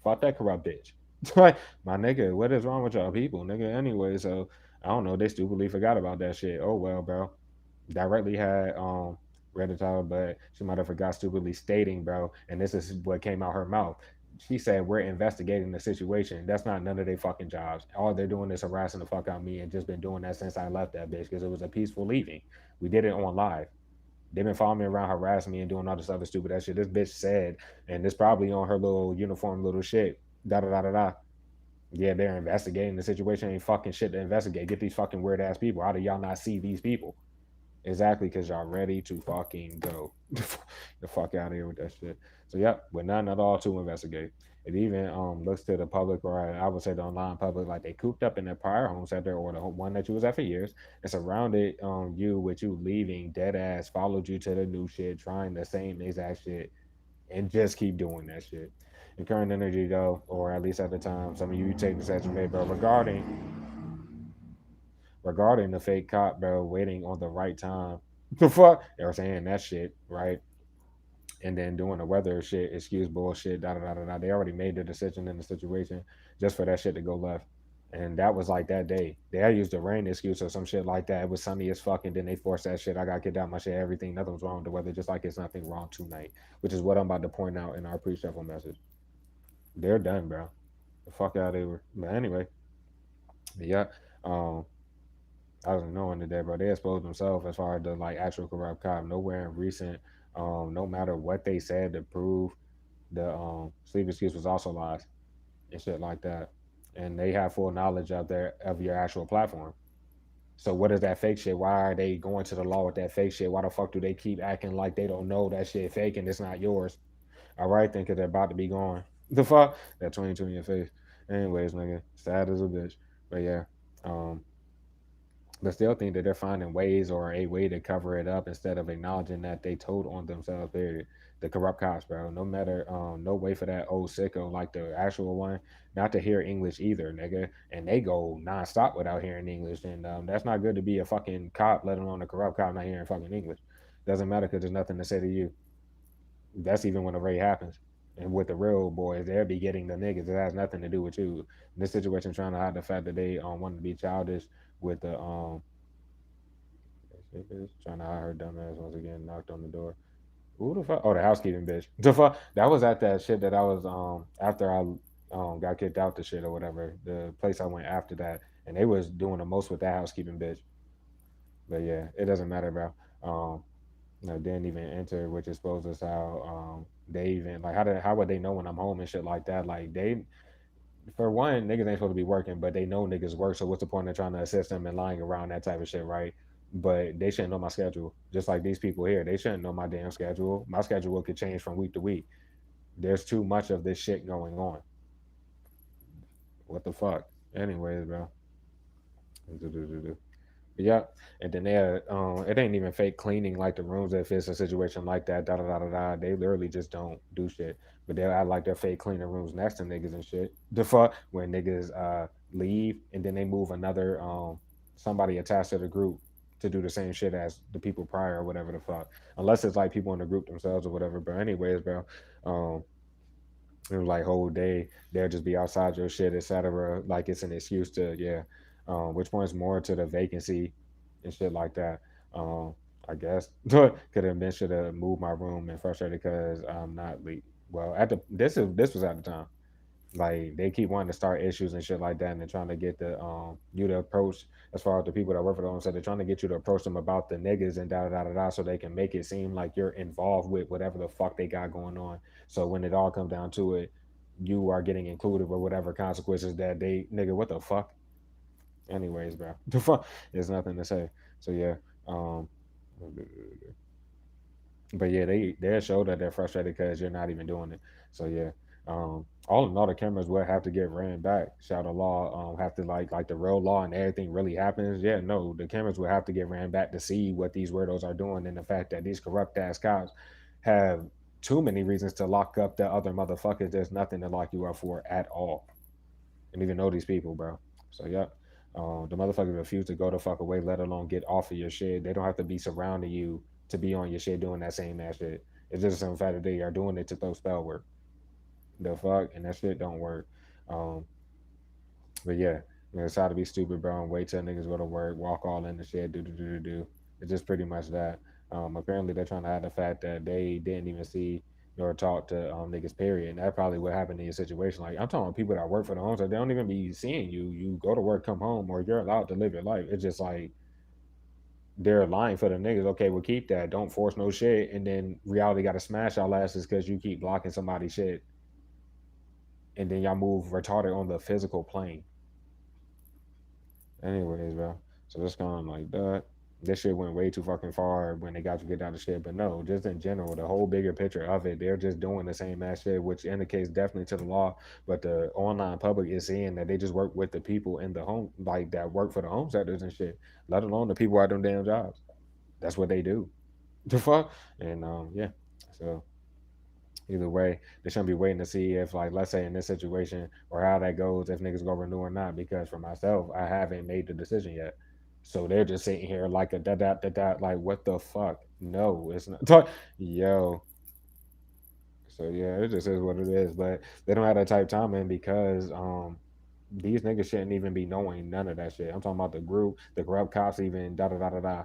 Fuck that corrupt bitch. Like, my nigga, what is wrong with y'all people, nigga? Anyway, so I don't know. They stupidly forgot about that shit. Oh well, bro. Directly had read the title, but she might have forgot stupidly stating, bro. And this is what came out her mouth. She said we're investigating the situation. That's not none of their fucking jobs. All they're doing is harassing the fuck out of me, and just been doing that since I left that bitch because it was a peaceful leaving. We did it on live. They've been following me around, harassing me, and doing all this other stupid ass shit. This bitch said, and this probably on her little uniform, little shit. Da da da da da. Yeah, they're investigating the situation. Ain't fucking shit to investigate. Get these fucking weird ass people. How do y'all not see these people? Exactly, because y'all ready to fucking go the fuck out of here with that shit. So, yep, with none at all to investigate. It even looks to the public, or I would say the online public, like they cooped up in their prior home center or the one that you was at for years, and surrounded you with you leaving dead ass, followed you to the new shit, trying the same exact shit, and just keep doing that shit. In current energy though, or at least at the time, some of you take this as you may, bro. Regarding the fake cop, bro, waiting on the right time. The fuck? They were saying that shit, right? And then doing the weather shit, excuse bullshit, da da da da da. They already made the decision in the situation just for that shit to go left. And that was like that day. They had used the rain excuse or some shit like that. It was sunny as fuck, and then they forced that shit. I got kicked out my shit, everything. Nothing was wrong with the weather, just like it's nothing wrong tonight, which is what I'm about to point out in our pre shuffle message. They're done, bro. The fuck out they were. But anyway, yeah. Um, I was knowing today, bro. They exposed themselves as far as the like actual corrupt cop. Nowhere in recent, no matter what they said to prove the sleep excuse was also lies and shit like that. And they have full knowledge of their of your actual platform. So what is that fake shit? Why are they going to the law with that fake shit? Why the fuck do they keep acting like they don't know that shit fake and it's not yours? All right, then, because they're about to be gone. The fuck? That 2020 in your face. Anyways, nigga, sad as a bitch. But yeah, um, but still think that they're finding ways or a way to cover it up instead of acknowledging that they told on themselves. Period. The corrupt cops, bro. No matter, no way for that old sicko like the actual one not to hear English either, nigga. And they go nonstop without hearing English, and that's not good to be a fucking cop, let alone a corrupt cop not hearing fucking English. Doesn't matter because there's nothing to say to you. That's even when the raid happens. And with the real boys, they'll be getting the niggas. It has nothing to do with you. In this situation, trying to hide the fact that they wanted to be childish with the trying to hide her dumb ass once again. Knocked on the door. Who the fuck? Oh, the housekeeping bitch. The fuck? That was at that shit that I was after I got kicked out the shit or whatever. The place I went after that, and they was doing the most with that housekeeping bitch. But yeah, it doesn't matter, bro. No, didn't even enter, which exposes how they even like how would they know when I'm home and shit like that? Like they for one, niggas ain't supposed to be working, but they know niggas work. So what's the point of trying to assist them and lying around that type of shit, right? But they shouldn't know my schedule. Just like these people here, they shouldn't know my damn schedule. My schedule could change from week to week. There's too much of this shit going on. What the fuck? Anyways, bro. Yeah, and then it ain't even fake cleaning like the rooms if it's a situation like that. Da da da da da. They literally just don't do shit, but they'll act like they're fake cleaning rooms next to niggas and shit. The fuck when niggas leave and then they move another somebody attached to the group to do the same shit as the people prior or whatever the fuck. Unless it's like people in the group themselves or whatever. But anyways, bro, um, it was like whole day they'll just be outside your shit, etc. Like it's an excuse to yeah, which points more to the vacancy and shit like that. I guess could have been should have moved my room and frustrated because I'm not well at the this was at the time. Like they keep wanting to start issues and shit like that, and they're trying to get the you to approach as far as the people that work for them. So they're trying to get you to approach them about the niggas and da da da da, so they can make it seem like you're involved with whatever the fuck they got going on. So when it all comes down to it, you are getting included with whatever consequences that they nigga. What the fuck? Anyways, bro, the fuck. There's nothing to say. So yeah, um, but yeah, they show that they're frustrated because you're not even doing it. So yeah, all in all, the cameras will have to get ran back. Shall the law have to like the real law and everything really happens? Yeah, no, the cameras will have to get ran back to see what these weirdos are doing, and the fact that these corrupt ass cops have too many reasons to lock up the other motherfuckers. There's nothing to lock you up for at all, and even know these people, bro. So yeah. The motherfuckers refuse to go the fuck away, let alone get off of your shit. They don't have to be surrounding you to be on your shit doing that same ass shit. It's just some fact that they are doing it to throw spell work. The fuck, and that shit don't work. Um, but yeah, it's how to be stupid, bro, and wait till niggas go to work, walk all in the shit, do. It's just pretty much that. Apparently they're trying to hide the fact that they didn't even see nor talk to niggas, period. And that probably what happened in your situation. Like I'm talking about people that work for the homes, that they don't even be seeing you. You go to work, come home, or you're allowed to live your life. It's just like they're lying for the niggas. Okay, we'll keep that. Don't force no shit. And then reality got to smash y'all asses because you keep blocking somebody's shit. And then y'all move retarded on the physical plane. Anyways, bro. So just going like that. This shit went way too fucking far when they got to get out of shit. But no, just in general, the whole bigger picture of it, they're just doing the same ass shit, which indicates definitely to the law. But the online public is seeing that they just work with the people in the home, like that work for the home sectors and shit, let alone the people at them damn jobs. That's what they do. The fuck? And yeah. So either way, they shouldn't be waiting to see if, like, let's say in this situation or how that goes, if niggas gonna renew or not. Because for myself, I haven't made the decision yet. So they're just sitting here like a that like what the fuck? No, it's not. Yo, so yeah, it just is what it is. But they don't have that type timing because these niggas shouldn't even be knowing none of that shit. I'm talking about the group, the corrupt cops, even da da da da da.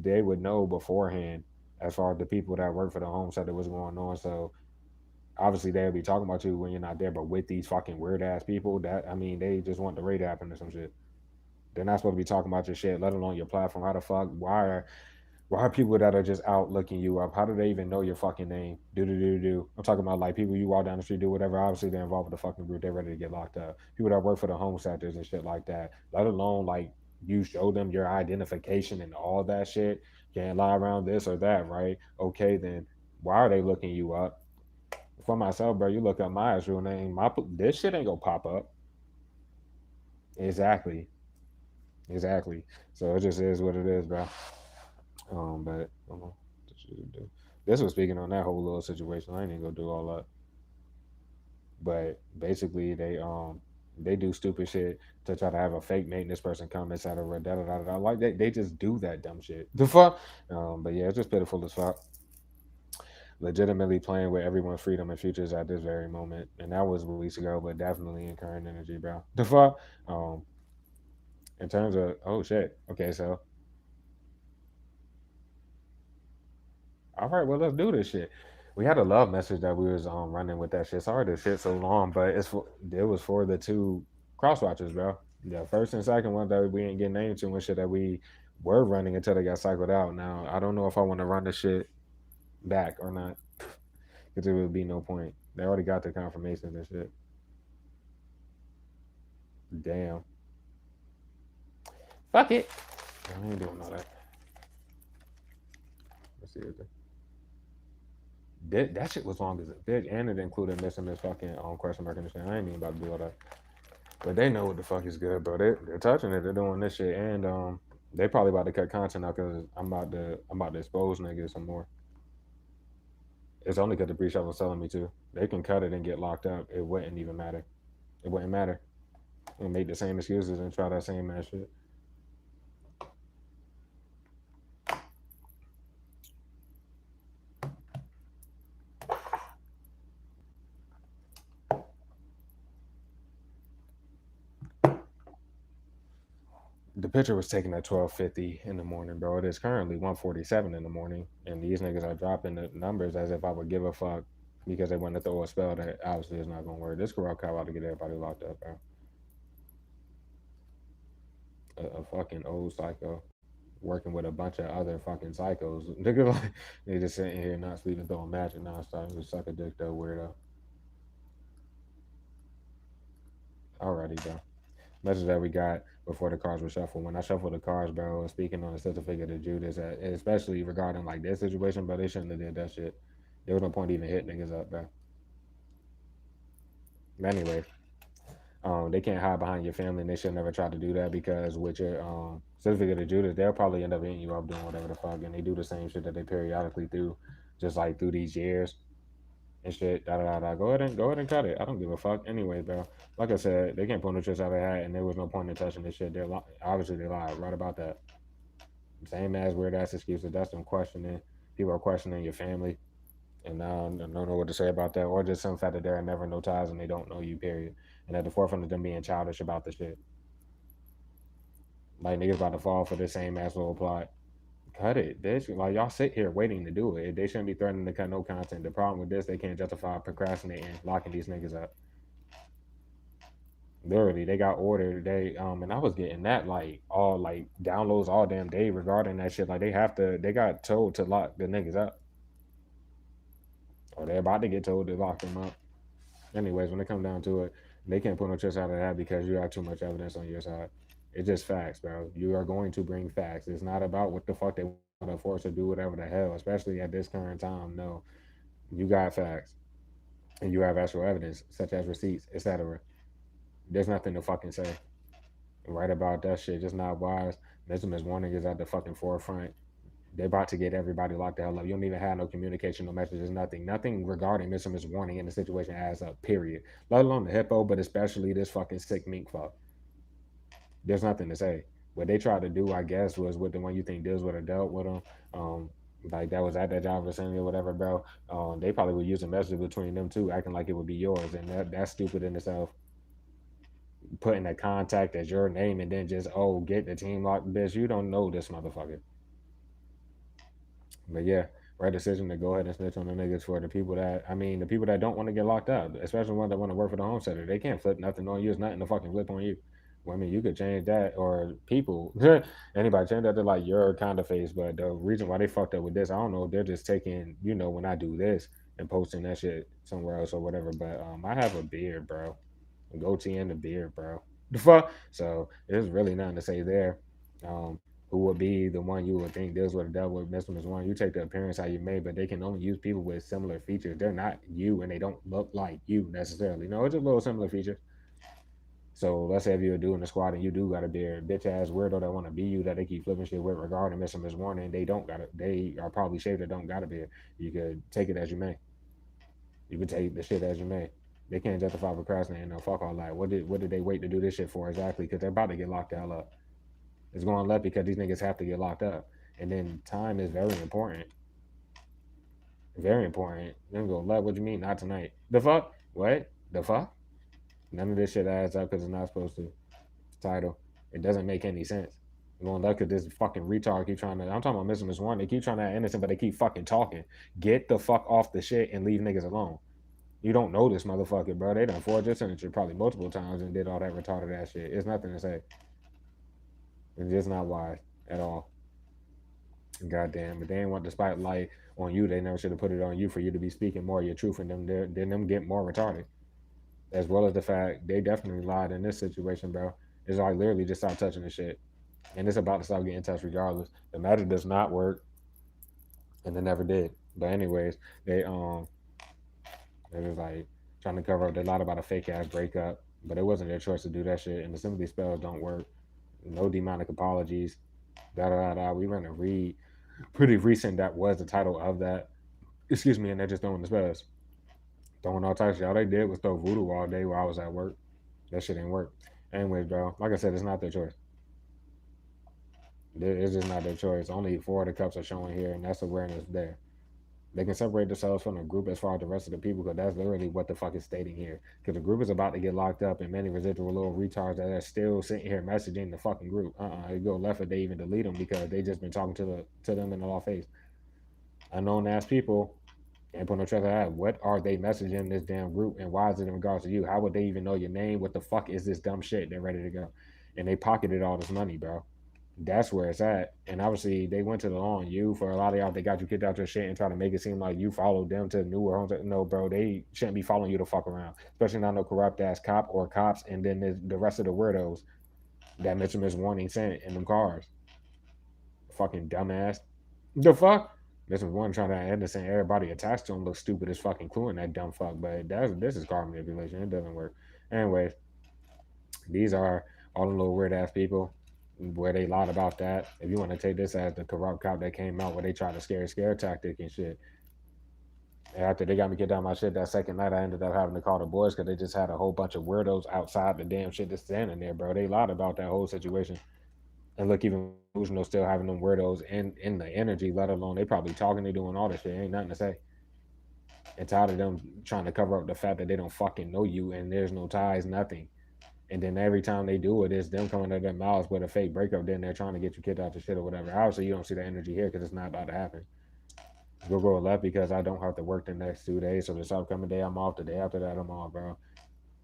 They would know beforehand as far as the people that work for the home said what's going on. So obviously they'll be talking about you when you're not there, but with these fucking weird ass people, that I mean, they just want the raid to happen or some shit. They're not supposed to be talking about your shit, let alone your platform. How the fuck? Why are people that are just out looking you up? How do they even know your fucking name? Do. I'm talking about like people you walk down the street, do whatever. Obviously, they're involved with the fucking group. They're ready to get locked up. People that work for the home sectors and shit like that. Let alone like you show them your identification and all that shit. Can't lie around this or that, right? Okay, then why are they looking you up? For myself, bro, you look up my actual name, this shit ain't gonna pop up. Exactly, exactly. So it just is what it is, bro. But this was speaking on that whole little situation. I ain't even gonna do all that. But basically, they do stupid shit to try to have a fake maintenance person come inside of da da da da. Like they just do that dumb shit. The fuck. But yeah, it's just pitiful as fuck. Legitimately playing with everyone's freedom and futures at this very moment, and that was weeks ago, but definitely in current energy, bro. The fuck. Um, in terms of oh shit. Okay, so all right, well let's do this shit. We had a love message that we was running with that shit. Sorry this shit so long, but it was for the two cross watchers, bro. The first and second one that we ain't getting named to and shit that we were running until they got cycled out. Now I don't know if I want to run this shit back or not, because there would be no point. They already got the confirmation and shit. Damn. Fuck it. I ain't doing all that. Let's see it. That shit was long as a bitch, and it included missing this fucking question mark and shit. I ain't even about to do all that. But they know what the fuck is good, bro. They're touching it. They're doing this shit, and they probably about to cut content out because I'm about to expose niggas some more. It's only because the pre-shop was telling me to. They can cut it and get locked up. It wouldn't even matter. It wouldn't matter. And make the same excuses and try that same ass shit. The picture was taken at 12:50 in the morning, bro. It is currently 1:47 in the morning, and these niggas are dropping the numbers as if I would give a fuck because they want to throw a spell that obviously is not gonna work. This corrupt cop out to get everybody locked up, bro. A fucking old psycho working with a bunch of other fucking psychos. Nigga, like, they just sitting here not sleeping, throwing magic nonstop. Just suck a dick though, weirdo. Alrighty, bro. Message that we got before the cars were shuffled. When I shuffled the cars, bro, speaking on the certificate of Judas, especially regarding like this situation, bro, they shouldn't have did that shit. There was no point even hitting niggas up, bro. But anyway, they can't hide behind your family, and they should never try to do that because with your certificate of Judas, they'll probably end up hitting you up doing whatever the fuck, and they do the same shit that they periodically do, just like through these years and shit. Da da da da. Go ahead and cut it. I don't give a fuck. Anyway, bro. Like I said, they can't pull no tricks out of their hat, and there was no point in touching this shit. Obviously they lied right about that. Same as weird ass excuses. That's them questioning. People are questioning your family, and now I don't know what to say about that, or just some fact that there are never no ties and they don't know you. Period. And at the forefront of them being childish about the shit, like niggas about to fall for the same ass little plot. Cut it, bitch. Like y'all sit here waiting to do it. They shouldn't be threatening to cut no content. The problem with this, they can't justify procrastinating, locking these niggas up. Literally, they got ordered. And I was getting that like all like downloads all damn day regarding that shit. Like they got told to lock the niggas up, or they're about to get told to lock them up. Anyways, when it comes down to it, they can't put no tricks out of that because you have too much evidence on your side. It's just facts, bro. You are going to bring facts. It's not about what the fuck they want to force or do whatever the hell, especially at this current time. No, you got facts and you have actual evidence, such as receipts, etc. There's nothing to fucking say. Right about that shit, just not wise. Mr. Warning is at the fucking forefront. They're about to get everybody locked the hell up. You don't even have no communication, no messages, nothing. Nothing regarding Mr. Warning in the situation adds up, period. Let alone the hippo, but especially this fucking sick mink fuck. There's nothing to say. What they tried to do, I guess, was with the one you think deals with or dealt with them. Um, like that was at that job vicinity or whatever, bro. They probably would use a message between them two, acting like it would be yours, and that's stupid in itself. Putting a contact as your name and then just get the team locked, bitch. You don't know this motherfucker. But yeah, right decision to go ahead and snitch on the niggas for the people that the people that don't want to get locked up, especially ones that want to work for the home center. They can't flip nothing on you. It's nothing to fucking flip on you. Well, you could change that or people anybody change that to like your kind of face. But the reason why they fucked up with this, I don't know. They're just taking, when I do this and posting that shit somewhere else or whatever. But I have a beard, bro. A goatee and a beard, bro. The fuck. So there's really nothing to say there. Um, who would be the one you would think deals with the devil with Mr. One? You take the appearance how you made, but they can only use people with similar features. They're not you, and they don't look like you necessarily. No, it's just little similar features. So let's say if you're a dude in the squad and you do got a beard, bitch ass weirdo that want to be you that they keep flipping shit with regarding Mr. Warning, they don't got it. They are probably shaved or don't got a beard. You could take it as you may. You could take the shit as you may. They can't justify procrastinating. No, fuck all that. What did they wait to do this shit for exactly? Because they're about to get locked the hell up. It's going left because these niggas have to get locked up. And then time is very important. Very important. Then go left. What you mean? Not tonight. The fuck? What? The fuck? None of this shit adds up because it's not supposed to. Title. It doesn't make any sense. Going left because this fucking retard keep trying to. I'm talking about Mr. Miss One. They keep trying to act innocent, but they keep fucking talking. Get the fuck off the shit and leave niggas alone. You don't know this motherfucker, bro. They done forged your signature probably multiple times and did all that retarded ass shit. It's nothing to say. It's just not wise at all. Goddamn, but they ain't want the spotlight on you. They never should have put it on you for you to be speaking more of your truth and then them get more retarded. As well as the fact they definitely lied in this situation, bro. It's like literally just stop touching the shit. And it's about to stop getting touched regardless. The magic does not work, and it never did. But anyways, they was like trying to cover up. They lied about a fake ass breakup, but it wasn't their choice to do that shit. And the sympathy spells don't work. No demonic apologies. Da da da da. We ran a read pretty recent. That was the title of that. Excuse me, and they're just throwing the spells, throwing all types of shit. All they did was throw voodoo all day while I was at work. That shit ain't work. Anyways, bro, like I said, it's not their choice. It's just not their choice. Only four of the cups are showing here, and that's awareness there. They can separate themselves from the group as far as the rest of the people, because that's literally what the fuck is stating here. Because the group is about to get locked up, and many residual little retards that are still sitting here messaging the fucking group. They go left if they even delete them because they just been talking to them in the law face. Unknown ass people and put no trust in that. What are they messaging in this damn group, and why is it in regards to you? How would they even know your name? What the fuck is this dumb shit? They're ready to go, and they pocketed all this money, bro. That's where it's at. And obviously, they went to the law on you. For a lot of y'all, they got you kicked out your shit and try to make it seem like you followed them to newer homes. No, bro, they shouldn't be following you to fuck around, especially not no corrupt ass cop or cops. And then the rest of the weirdos that Mr. Warning sent in them cars. Fucking dumbass. The fuck? Mr. Warning trying to innocent everybody attached to him looks stupid as fucking clue in that dumb fuck. But this is car manipulation. It doesn't work. Anyways, these are all the little weird ass people where they lied about that. If you want to take this as the corrupt cop that came out where they tried to scare tactic and shit. And after they got me kicked out my shit that second night, I ended up having to call the boys because they just had a whole bunch of weirdos outside the damn shit just standing there, bro. They lied about that whole situation. And look, even delusional still having them weirdos in the energy, let alone they probably talking, they doing all this shit. Ain't nothing to say. And tired of them trying to cover up the fact that they don't fucking know you and there's no ties, nothing. And then every time they do it, it's them coming out of their mouths with a fake breakup. Then they're trying to get you kicked out the shit or whatever. Obviously, you don't see the energy here because it's not about to happen. Go left because I don't have to work the next 2 days. So this upcoming day, I'm off. The day after that, I'm off, bro.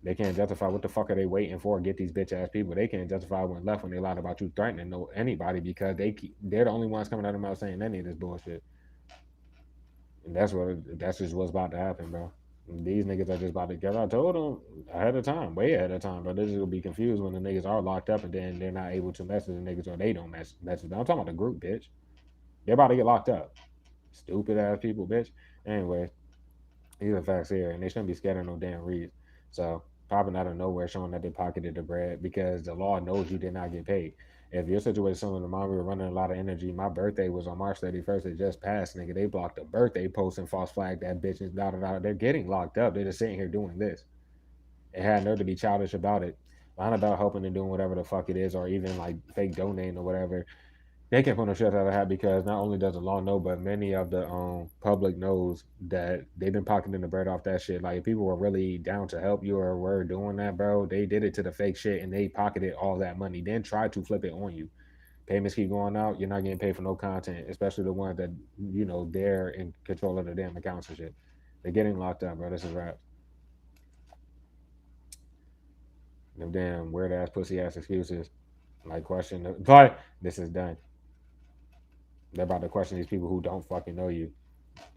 They can't justify what the fuck are they waiting for? Get these bitch ass people. They can't justify when left when they lied about you threatening anybody because they're the only ones coming out of their mouth saying any of this bullshit. And that's just what's about to happen, bro. These niggas are just about to get. I told them ahead of time, way ahead of time, but they're just gonna be confused when the niggas are locked up and then they're not able to message the niggas or they don't message them. I'm talking about the group, bitch. They're about to get locked up. Stupid ass people, bitch. Anyway, these are facts here, and they shouldn't be scared of no damn reads. So popping out of nowhere, showing that they pocketed the bread because the law knows you did not get paid. If your situation is similar to mine, we were running a lot of energy. My birthday was on March 31st. It just passed, nigga. They blocked the birthday post and false flag that bitch is da da da. They're getting locked up. They're just sitting here doing this. It had nerve to be childish about it. Lying about helping and doing whatever the fuck it is, or even like fake donating or whatever. They can't put no shit out of that because not only does the law know, but many of the public knows that they've been pocketing the bread off that shit. Like if people were really down to help you or were doing that, bro, they did it to the fake shit and they pocketed all that money. Then tried to flip it on you. Payments keep going out. You're not getting paid for no content, especially the ones that they're in control of the damn accounts and shit. They're getting locked up, bro. This is rap. Them damn weird ass pussy ass excuses. Like question, but this is done. They're about to question these people who don't fucking know you.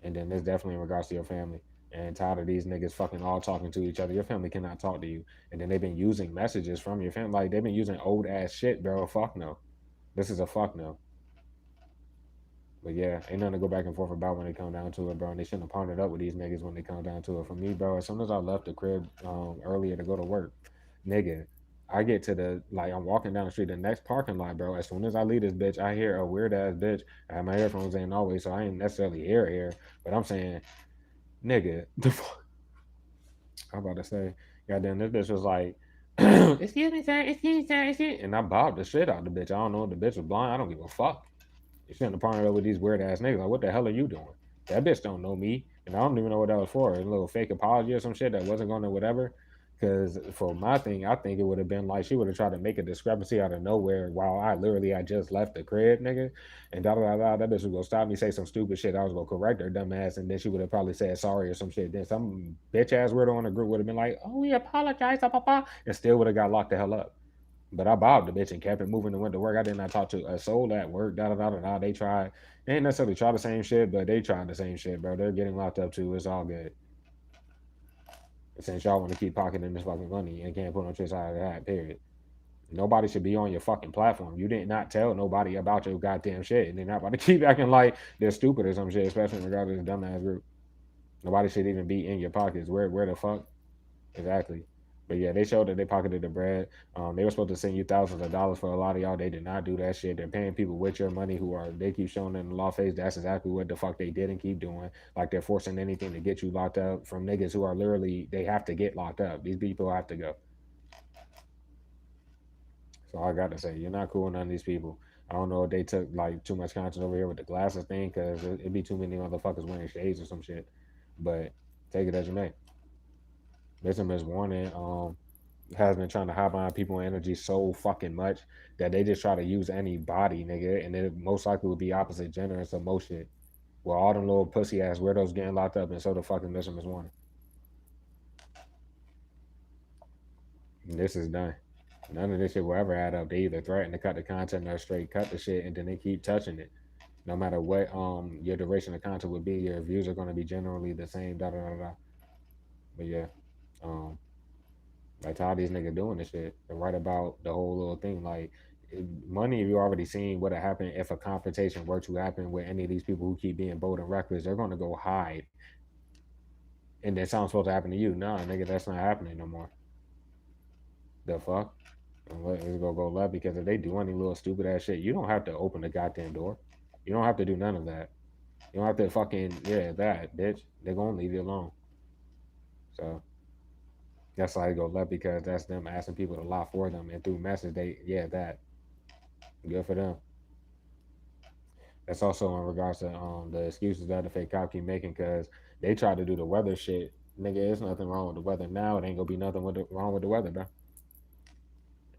And then there's definitely in regards to your family. And tired of these niggas fucking all talking to each other. Your family cannot talk to you. And then they've been using messages from your family. Like they've been using old ass shit, bro. Fuck no. This is a fuck no. But yeah, ain't nothing to go back and forth about when they come down to it, bro. And they shouldn't have partnered up with these niggas when they come down to it. For me, bro, as soon as I left the crib earlier to go to work, nigga, I get to the like I'm walking down the street, the next parking lot, bro. As soon as I leave this bitch, I hear a weird ass bitch. I have my earphones in always, so I ain't necessarily here, but I'm saying, nigga, the fuck I'm about to say, goddamn, this bitch was like, excuse me, sir, excuse me, sir, excuse me. And I bobbed the shit out of the bitch. I don't know if the bitch was blind. I don't give a fuck. You shouldn't have partnered up with these weird ass niggas. Like, what the hell are you doing? That bitch don't know me, and I don't even know what that was for. A little fake apology or some shit that wasn't going to whatever. Because for my thing, I think it would have been like she would have tried to make a discrepancy out of nowhere while I just left the crib, nigga, and da da da da. That bitch was gonna stop me, say some stupid shit. I was gonna correct her dumb ass, and then she would have probably said sorry or some shit. Then some bitch ass weirdo in the group would have been like, "Oh, we apologize, papa," and still would have got locked the hell up. But I bobbed the bitch and kept it moving and went to work. I did not talk to a soul at work. Da da da da da. They tried. They ain't necessarily try the same shit, but they tried the same shit, bro. They're getting locked up too. It's all good. Since y'all want to keep pocketing this fucking money and can't put no tricks out of that, period. Nobody should be on your fucking platform. You did not tell nobody about your goddamn shit, and they're not about to keep acting like they're stupid or some shit, especially in regard to this dumbass group. Nobody should even be in your pockets. Where the fuck? Exactly. But yeah, they showed that they pocketed the bread. They were supposed to send you thousands of dollars for a lot of y'all. They did not do that shit. They're paying people with your money who are they keep showing in the law face. That's exactly what the fuck they did and keep doing. Like they're forcing anything to get you locked up from niggas who are literally they have to get locked up. These people have to go. So I got to say, you're not cool with none of these people. I don't know if they took like too much content over here with the glasses thing because it'd be too many motherfuckers wearing shades or some shit. But take it as you may. Listen, Miss Warning. Has been trying to hide behind people and energy so fucking much that they just try to use any body, nigga, and it most likely would be opposite gender and some more shit. Well, all them little pussy ass weirdos getting locked up, and so the fucking mission is one. And this is done. None of this shit will ever add up. They either threaten to cut the content or straight cut the shit, and then they keep touching it. No matter what your duration of content would be, your views are going to be generally the same. Da da da da. But yeah, um, like how these niggas doing this shit. They're right about the whole little thing. Like money, you already seen what would happen if a confrontation were to happen with any of these people who keep being bold and reckless. They're gonna go hide, and then something's supposed to happen to you. Nah, nigga, that's not happening no more. The fuck? And it's gonna go left because if they do any little stupid ass shit, you don't have to open the goddamn door. You don't have to do none of that. You don't have to fucking that bitch. They're gonna leave you alone. So that's why they go left because that's them asking people to lie for them and through message they that good for them. That's also in regards to the excuses that the fake cop keep making because they try to do the weather shit. Nigga, there's nothing wrong with the weather now. It ain't gonna be nothing wrong with the weather, bro.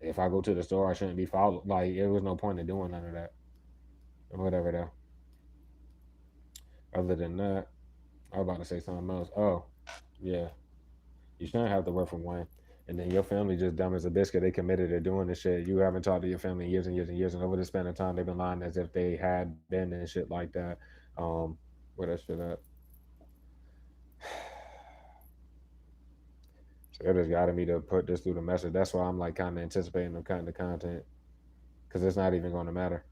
If I go to the store, I shouldn't be followed. Like, there was no point in doing none of that. Or whatever, though. Other than that, I was about to say something else. Oh, yeah. You shouldn't have to work for one. And then your family just dumb as a biscuit. They committed to doing this shit. You haven't talked to your family in years and years and years. And over the span of time, they've been lying as if they had been and shit like that. Where that shit at? It just got me to put this through the message. That's why I'm like kind of anticipating the kind of content because it's not even going to matter.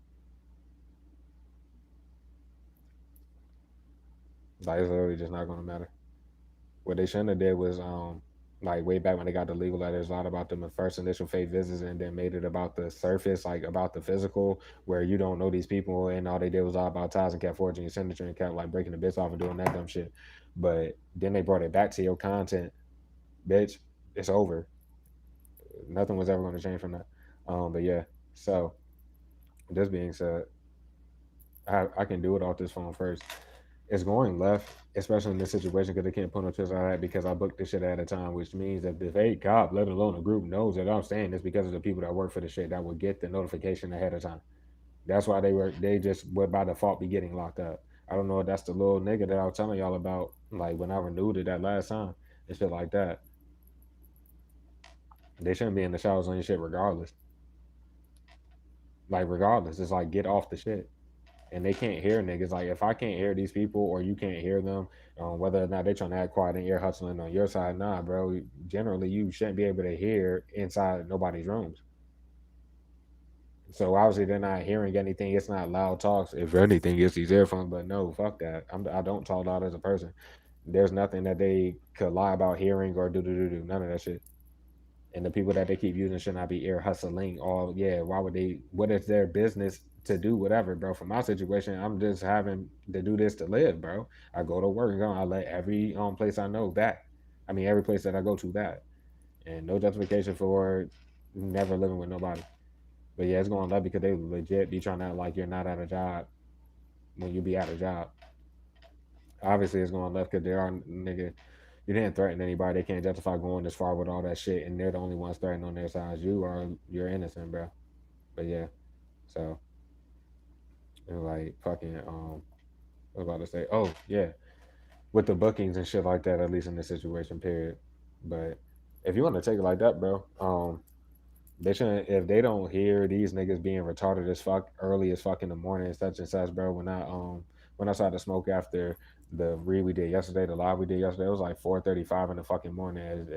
Like it's literally just not going to matter. What they shouldn't have did was like way back when they got the legal letters, a lot about them first initial fake visits, and then made it about the surface, like about the physical, where you don't know these people, and all they did was all about ties and kept forging your signature and kept like breaking the bits off and doing that dumb shit. But then they brought it back to your content, bitch. It's over. Nothing was ever going to change from that. But yeah. So this being said, I can do it off this phone first. It's going left, especially in this situation because they can't put no twist on that because I booked this shit at a time, which means that if a cop, let alone a group, knows that I'm saying this because of the people that work for the shit that would get the notification ahead of time. That's why they just would by default be getting locked up. I don't know if that's the little nigga that I was telling y'all about, like when I renewed it that last time and shit like that. They shouldn't be in the showers on your shit regardless. Like regardless, it's like get off the shit. And they can't hear niggas. Like if I can't hear these people or you can't hear them, whether or not they're trying to act quiet and ear hustling on your side, nah, bro. Generally, you shouldn't be able to hear inside nobody's rooms. So obviously they're not hearing anything. It's not loud talks. If anything, it's these earphones. But no, fuck that. I don't talk loud as a person. There's nothing that they could lie about hearing or do. None of that shit. And the people that they keep using should not be ear hustling. All yeah, why would they? What is their business to do whatever, bro? For my situation, I'm just having to do this to live, bro. I go to work and go. I let every place I know that. I mean, every place that I go to that, and no justification for never living with nobody. But yeah, it's going left because they legit be trying to act like you're not at a job when you be at a job. Obviously, it's going left because there are nigga. You didn't threaten anybody. They can't justify going this far with all that shit, and they're the only ones threatening on their side. You are you're innocent, bro. But yeah, so and like fucking I was about to say, oh yeah, with the bookings and shit like that, at least in this situation, period. But if you want to take it like that, bro, they shouldn't if they don't hear these niggas being retarded as fuck early as fuck in the morning, such and such, bro. When I started to smoke after the read we did yesterday, the live we did yesterday, it was like 4:35 in the fucking morning.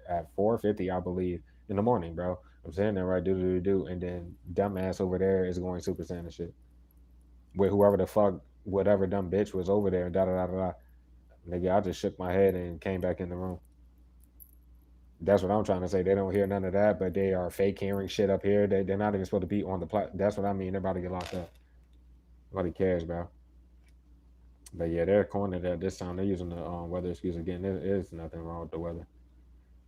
At 4:50, I believe, in the morning, bro. I'm sitting there right, do, and then dumbass over there is going Super Saiyan shit with whoever the fuck, whatever dumb bitch was over there, da da da da da. Nigga, I just shook my head and came back in the room. That's what I'm trying to say. They don't hear none of that, but they are fake hearing shit up here. They're not even supposed to be on the plat. That's what I mean. They're about to get locked up. Nobody cares, bro. But yeah, they're cornered at this time. They're using the weather excuse again. There is nothing wrong with the weather.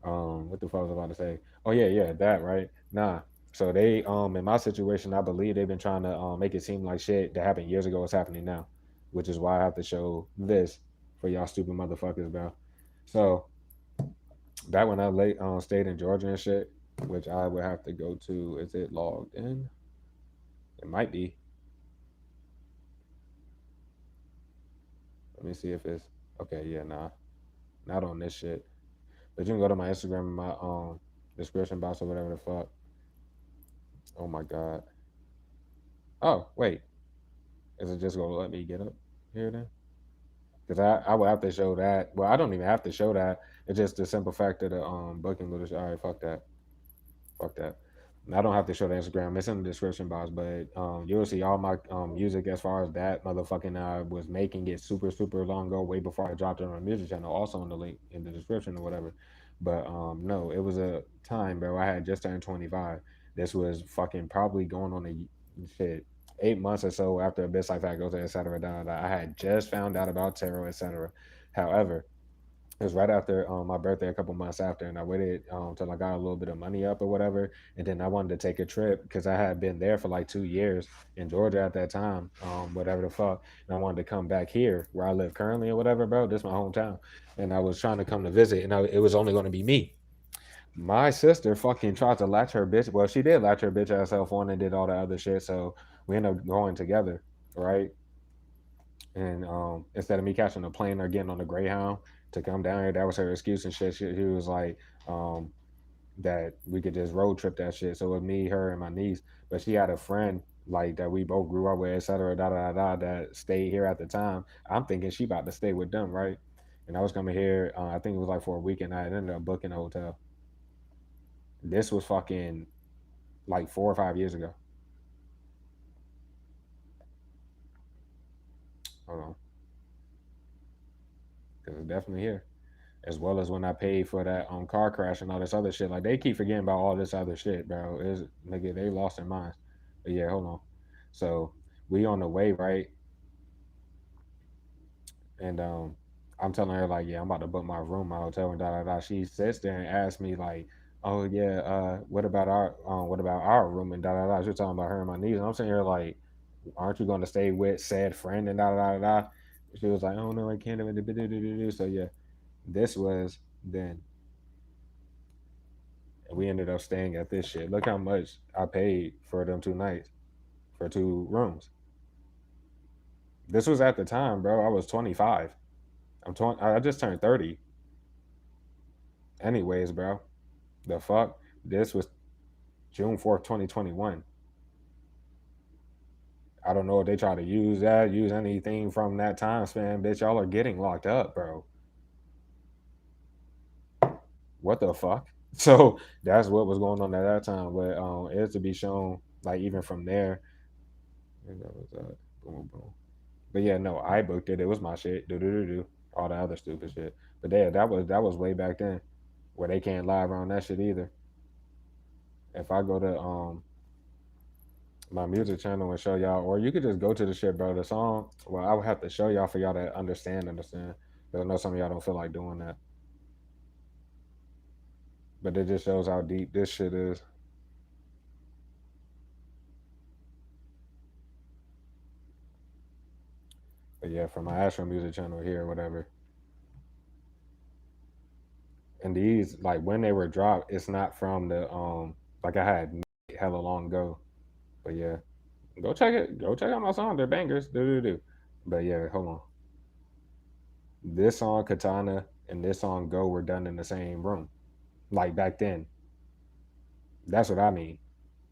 What the fuck was I about to say? Oh yeah, that right. Nah. So they in my situation, I believe they've been trying to make it seem like shit that happened years ago is happening now, which is why I have to show this for y'all stupid motherfuckers, bro. So back when I stayed in Georgia and shit, which I would have to go to. Is it logged in? It might be. Let me see if it's okay. Yeah, nah, not on this shit. But you can go to my Instagram and my description box or whatever the fuck. Oh my god. Oh wait, is it just gonna let me get up here then? Because I would have to show that. Well, I don't even have to show that. It's just the simple fact that the booking literature. All right, fuck that. Fuck that. I don't have to show the Instagram. It's in the description box, but you'll see all my music as far as that motherfucking I was making it super long ago, way before I dropped it on my music channel. Also in the link in the description or whatever. But no, it was a time, bro. I had just turned 25. This was fucking probably going on a shit 8 months or so after Abyss Life Hack goes, etc. I had just found out about tarot, etc. However, it was right after my birthday, a couple months after, and I waited till I got a little bit of money up or whatever, and then I wanted to take a trip because I had been there for like 2 years in Georgia at that time, whatever the fuck, and I wanted to come back here where I live currently or whatever, bro. This is my hometown, and I was trying to come to visit, and it was only going to be me. My sister fucking tried to latch her bitch. Well, she did latch her bitch herself on and did all that other shit, so we ended up going together, right? And instead of me catching a plane or getting on the Greyhound to come down here, that was her excuse and shit. She was like, that we could just road trip that shit. So with me, her, and my niece. But she had a friend like that we both grew up with, et cetera, da da da da, that stayed here at the time. I'm thinking she about to stay with them, right? and I was coming here. I think it was like for a weekend. I ended up booking a hotel. This was fucking like 4 or 5 years ago. Hold on, because it's definitely here. As well as when I paid for that car crash and all this other shit. Like they keep forgetting about all this other shit, bro. Is nigga they lost their minds. But yeah, hold on. So we on the way, right? And I'm telling her like, yeah, I'm about to book my room, my hotel, and da da da. She sits there and asks me like, oh yeah, what about our room and da da da. She's talking about her and my niece, and I'm sitting here like, aren't you going to stay with said friend and da da da da. She was like, oh no, I can't. So yeah, this was then, and we ended up staying at this shit. Look how much I paid for them 2 nights for 2 rooms. This was at the time, bro. I was 25. I'm 20. I just turned 30. Anyways, bro. The fuck? This was June 4th, 2021. I don't know if they try to use anything from that time span. Bitch, y'all are getting locked up, bro. What the fuck? So that's what was going on at that time. But it's to be shown, like even from there. And that was boom boom. But yeah, no, I booked it. It was my shit. Do do do do. All the other stupid shit. But yeah, that was way back then, where they can't lie around that shit either. If I go to my music channel and show y'all, or you could just go to the shit, bro. The song, well, I would have to show y'all for y'all to understand. Because I know some of y'all don't feel like doing that, but it just shows how deep this shit is. But yeah, for my actual music channel here, or whatever. And these, like when they were dropped, it's not from the like I had hella long ago. But yeah, go check it. Go check out my song. They're bangers. Do do do. But yeah, hold on. This song Katana and this song Go were done in the same room. Like back then. That's what I mean.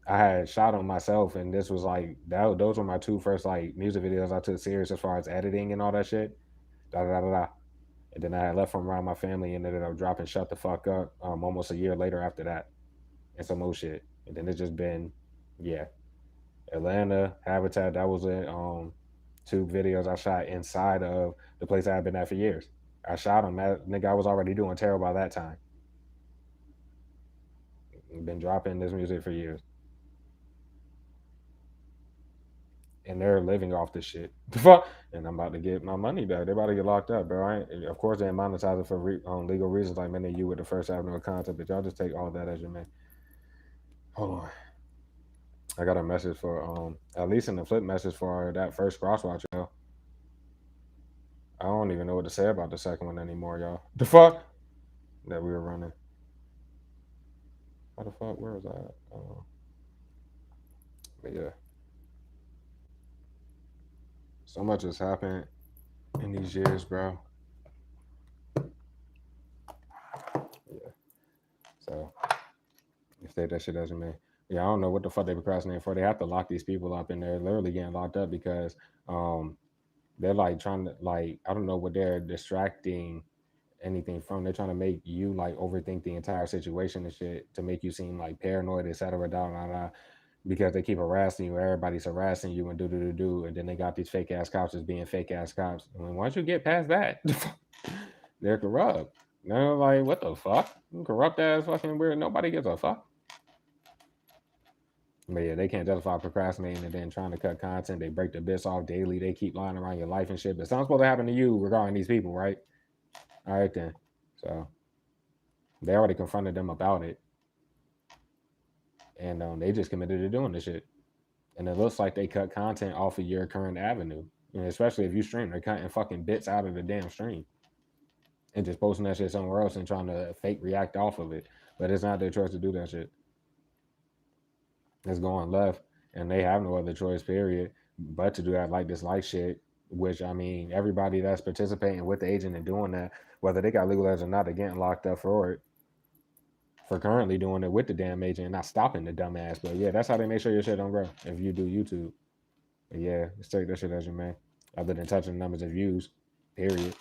I had shot on myself, and this was like that. Those were my two first like music videos I took serious as far as editing and all that shit. Da da da da. And then I had left from around my family and ended up dropping "Shut the Fuck Up" almost a year later after that, and some more shit. And then it's just been, yeah, Atlanta Habitat. That was it. Two videos I shot inside of the place I had been at for years. I shot them. That nigga, I was already doing terrible by that time. Been dropping this music for years. And they're living off this shit. Fuck. And I'm about to get my money back. They're about to get locked up, bro. Of course, they monetize it for legal reasons, like many of you with the first avenue of content. But y'all just take all that as your man. Hold on, I got a message for at least in the flip message for that first crosswatch, y'all. I don't even know what to say about the second one anymore, y'all. The fuck that we were running. How the fuck? Where was that? But yeah, so much has happened in these years, bro. Yeah. So if they that shit doesn't mean, yeah, I don't know what the fuck they procrastinating for. They have to lock these people up, and they're literally getting locked up because um they're like trying to like I don't know what they're distracting anything from. They're trying to make you like overthink the entire situation and shit to make you seem like paranoid, etc. Da da da. Because they keep harassing you, everybody's harassing you and do do do do, and then they got these fake ass cops as being fake ass cops. And once you get past that, they're corrupt. They're like, what the fuck? Corrupt ass fucking weird. Nobody gives a fuck. But yeah, they can't justify procrastinating and then trying to cut content. They break the bits off daily. They keep lying around your life and shit. But something's supposed to happen to you regarding these people, right? All right then. So they already confronted them about it, and they just committed to doing this shit. And it looks like they cut content off of your current avenue, and especially if you stream, they're cutting fucking bits out of the damn stream and just posting that shit somewhere else and trying to fake react off of it. But it's not their choice to do that shit. It's going left, and they have no other choice, period, but to do that like this like shit. Which I mean, everybody that's participating with the agent and doing that, whether they got legal ads or not, they're getting locked up for it. For currently doing it with the damn agent and not stopping the dumbass. But yeah, that's how they make sure your shit don't grow if you do YouTube. But yeah, just take that shit as your man. Other than touching the numbers of views, period.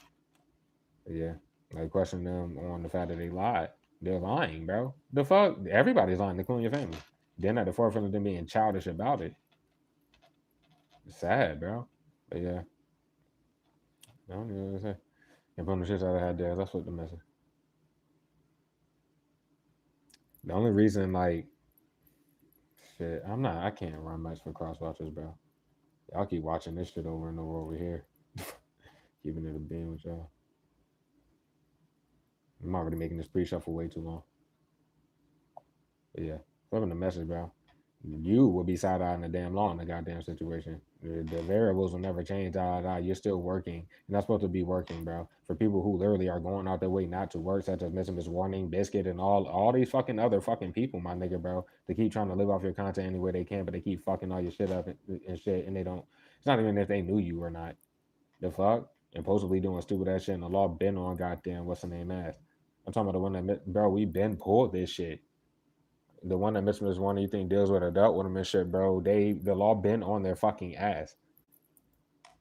Yeah. Like question them on the fact that they lied. They're lying, bro. The fuck? Everybody's lying, including your family. Then at the forefront of them being childish about it. It's sad, bro. But yeah, I don't know what to say. And put the shit out of had there. That's what the message. The only reason, like, shit, I can't run much for cross watchers, bro. Y'all keep watching this shit over and over here. Keeping it a being with y'all. I'm already making this pre shuffle way too long. But yeah, flipping the message, bro. You will be side eyeing the damn law in the goddamn situation. The variables will never change. You're still working. You're not supposed to be working, bro. For people who literally are going out their way not to work, such as Missing Miss Warning, Biscuit, and all these fucking other fucking people, my nigga, bro. They keep trying to live off your content any way they can, but they keep fucking all your shit up and shit, and they don't. It's not even if they knew you or not. The fuck? Impulsively doing stupid ass shit, and the law been on goddamn what's the name ass. I'm talking about the one bro, we been pulled this shit. The one that Miss One you think deals with adult with them and shit, bro. The law been on their fucking ass.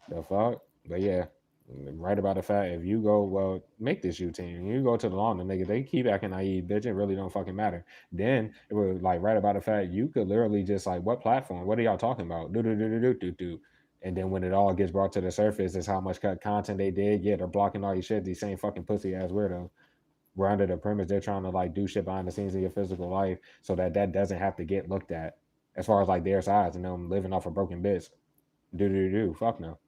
The fuck? But yeah, right about the fact if you go, well, make this you team. You go to the law and the nigga, they keep acting naive, bitch. It really don't fucking matter. Then it was like right about the fact you could literally just like what platform? What are y'all talking about? Do. And then when it all gets brought to the surface, is how much cut content they did. Yeah, they're blocking all your shit. These same fucking pussy ass weirdos. We're under the premise they're trying to like do shit behind the scenes of your physical life so that doesn't have to get looked at as far as like their sides and them living off of broken bits. Do. Fuck no.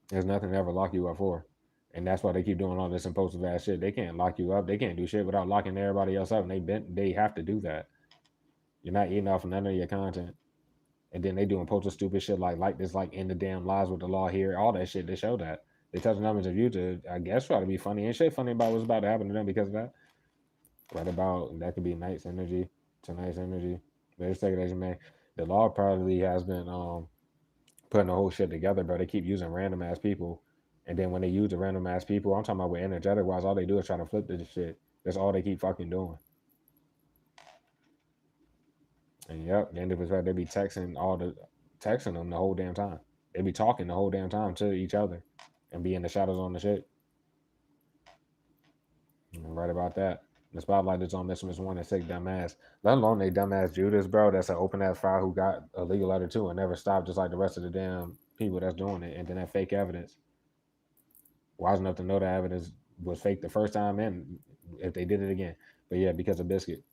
There's nothing to ever lock you up for. And that's why they keep doing all this impulsive ass shit. They can't lock you up. They can't do shit without locking everybody else up. And they have to do that. You're not eating off of none of your content. And then they doing postal stupid shit like this, like in the damn lies with the law here, all that shit. They show that. They touch the numbers of you to, I guess, try to be funny and shit funny about what's about to happen to them because of that. Right about that could be night's energy, tonight's energy. But it's taking as you may. The law probably has been putting the whole shit together, but they keep using random ass people. And then when they use the random ass people, I'm talking about with energetic wise, all they do is try to flip this shit. That's all they keep fucking doing. And yep, the end of it, they be texting them the whole damn time. They be talking the whole damn time to each other and be in the shadows on the shit. And right about that. The spotlight is on Miss One and sick dumbass. Let alone they dumbass Judas, bro. That's an open ass file who got a legal letter too and never stopped, just like the rest of the damn people that's doing it. And then that fake evidence. Wise enough to know that evidence was fake the first time and if they did it again. But yeah, because of Biscuit.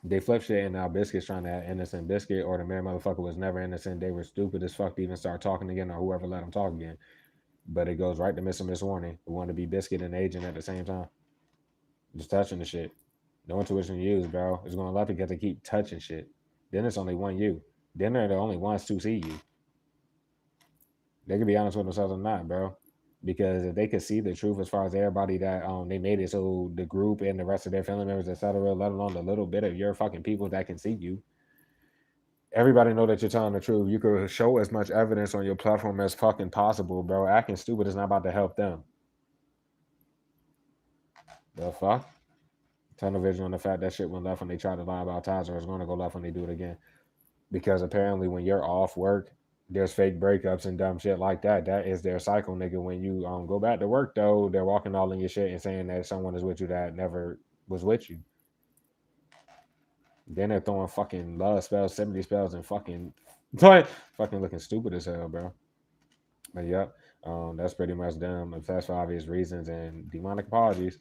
They flip shit and now Biscuit's trying to add innocent Biscuit or the mere motherfucker was never innocent. They were stupid as fuck to even start talking again or whoever let them talk again. But it goes right to Miss Warning, who want to be Biscuit and Agent at the same time. Just touching the shit. No intuition used, bro. It's going to left because they keep touching shit. Then it's only one you. Then they're the only ones to see you. They can be honest with themselves or not, bro. Because if they could see the truth as far as everybody that they made it so the group and the rest of their family members, etc., let alone the little bit of your fucking people that can see you, everybody know that you're telling the truth. You could show as much evidence on your platform as fucking possible, bro. Acting stupid is not about to help them. The fuck? Tunnel vision on the fact that shit went left when they tried to lie about ties, or it's going to go left when they do it again. Because apparently, when you're off work, there's fake breakups and dumb shit like that. That is their cycle, nigga. When you go back to work, though, they're walking all in your shit and saying that someone is with you that never was with you. Then they're throwing fucking love spells, 70 spells, and fucking fucking looking stupid as hell, bro. But yep, that's pretty much them. Obsessed for obvious reasons and demonic apologies.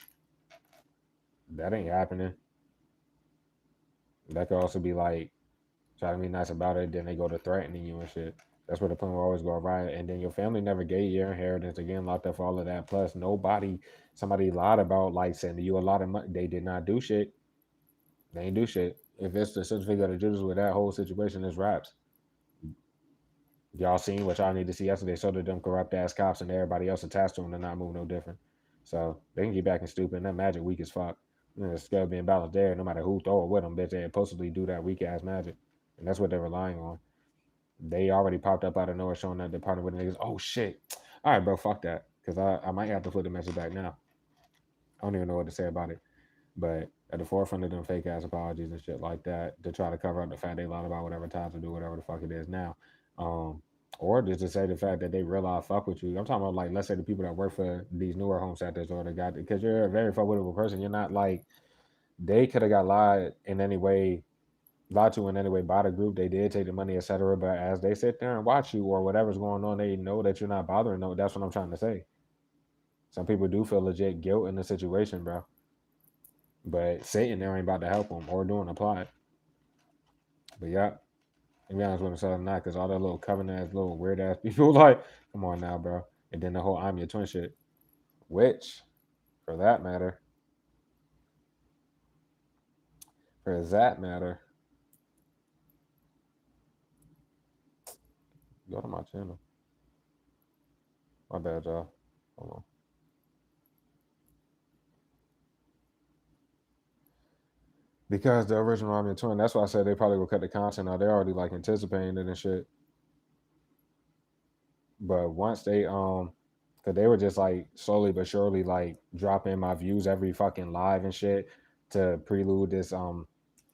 That ain't happening. That could also be like trying to be nice about it, then they go to threatening you and shit. That's where the plan will always go right. And then your family never gave your inheritance again, locked up for all of that. Plus, somebody lied about like sending you a lot of money. They did not do shit. They ain't do shit. If it's the certificate of Judas with that whole situation, it's raps. Y'all seen what y'all need to see yesterday, so did them corrupt ass cops and everybody else attached to them to not move no different. So they can get back in stupid. And that magic weak as fuck. And the scale being balanced there, no matter who throw it with them, bitch, they supposedly do that weak ass magic. And that's what they're relying on. They already popped up out of nowhere showing that they're partnering with the niggas. Oh shit. All right, bro, fuck that. Because I might have to flip the message back now. I don't even know what to say about it. But at the forefront of them fake ass apologies and shit like that to try to cover up the fact they lied about whatever times to do whatever the fuck it is now. Or just to say the fact that they realize fuck with you. I'm talking about like let's say the people that work for these newer home centers or the guy because you're a very formidable person. You're not like they could have got lied to in any way by the group. They did take the money, etc. But as they sit there and watch you or whatever's going on, they know that you're not bothering them. That's what I'm trying to say. Some people do feel legit guilt in the situation, bro. But sitting there ain't about to help them or doing a plot. But yeah, to be honest with myself, not because all that little covenant ass, little weird ass people, like, come on now, bro. And then the whole I'm your twin shit, which, for that matter, for that matter, go to my channel. My bad, y'all. Hold on. Because the original I'm your twin, that's why I said they probably will cut the content out. They're already like anticipating it and shit. But once cause they were just like slowly but surely like dropping my views every fucking live and shit to prelude this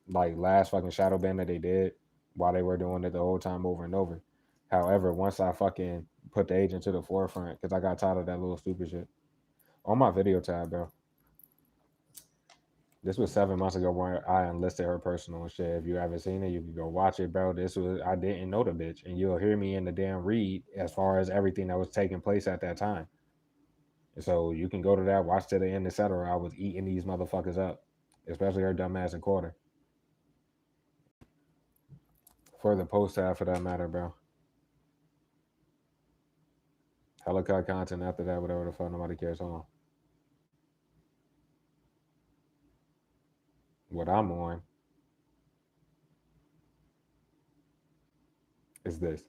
like last fucking shadow ban that they did while they were doing it the whole time over and over. However, once I fucking put the agent to the forefront, because I got tired of that little stupid shit. On my video tab, bro. This was 7 months ago where I enlisted her personal and shit. If you haven't seen it, you can go watch it, bro. This was I didn't know the bitch, and you'll hear me in the damn read as far as everything that was taking place at that time. So you can go to that, watch to the end, etc. I was eating these motherfuckers up, especially her dumb ass and quarter. For the post tab, for that matter, bro. Hella cut content after that, whatever the fuck, nobody cares. Hold on. What I'm on is this.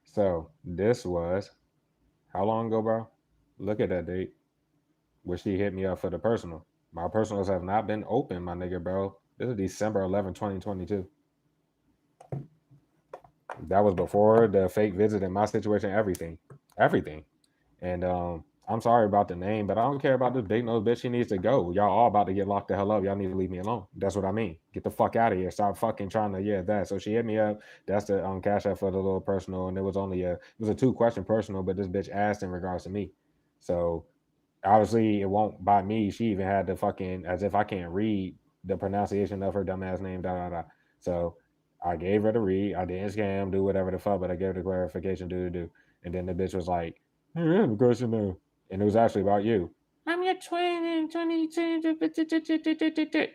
So this was how long ago, bro? Look at that date. Where she hit me up for the personal. My personals have not been open, my nigga, bro. This is December 11, 2022. That was before the fake visit in my situation, everything. Everything. And I'm sorry about the name, but I don't care about this big nose bitch. She needs to go. Y'all all about to get locked the hell up. Y'all need to leave me alone. That's what I mean. Get the fuck out of here. Stop fucking trying to that. So she hit me up. That's the cash app for the little personal, and it was only it was a 2-question personal, but this bitch asked in regards to me. So obviously it won't by me. She even had the fucking as if I can't read the pronunciation of her dumbass name. Da da da. So I gave her the read. I didn't scam, do whatever the fuck, but I gave her the clarification, do. And then the bitch was like, "Hey, I have a question now," and it was actually about you. I'm your twin in 2010.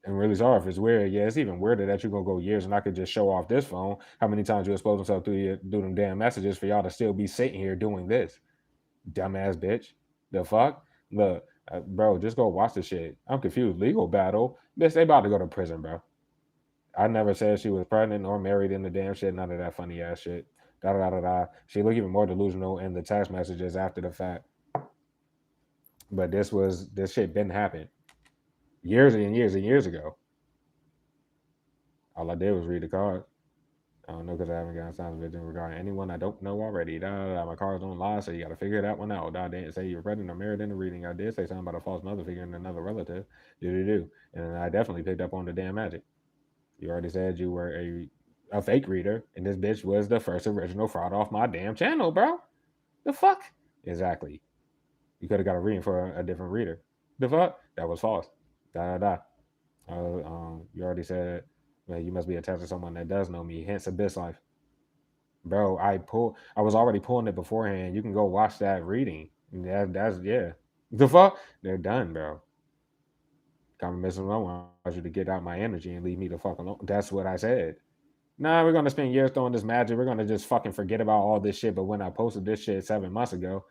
And really sorry if it's weird. Yeah, it's even weirder that you're gonna go years and I could just show off this phone. How many times you expose yourself through them damn messages for y'all to still be sitting here doing this? Dumbass bitch. The fuck? Look, bro, just go watch the shit. I'm confused. Legal battle? Bitch, they about to go to prison, bro. I never said she was pregnant or married in the damn shit. None of that funny ass shit. Da da da da. She looked even more delusional in the text messages after the fact. But this shit didn't happen years and years and years ago. All I did was read the card. I don't know because I haven't gotten signs of it regarding anyone I don't know already. Da, da, da. My cards don't lie, so you got to figure that one out. I didn't say you're pregnant or married in the reading. I did say something about a false mother figure and another relative. Do. And I definitely picked up on the damn magic. You already said you were a fake reader, and this bitch was the first original fraud off my damn channel, bro. The fuck? Exactly. You could have got a reading for a different reader. The fuck? That was false. Da da da. You already said, well, you must be attached to someone that does know me. Hence abyss life, bro. I was already pulling it beforehand. You can go watch that reading. That's yeah. The fuck? They're done, bro. Come missing alone. I want you to get out my energy and leave me the fuck alone. That's what I said. Nah, we're gonna spend years throwing this magic. We're gonna just fucking forget about all this shit. But when I posted this shit 7 months ago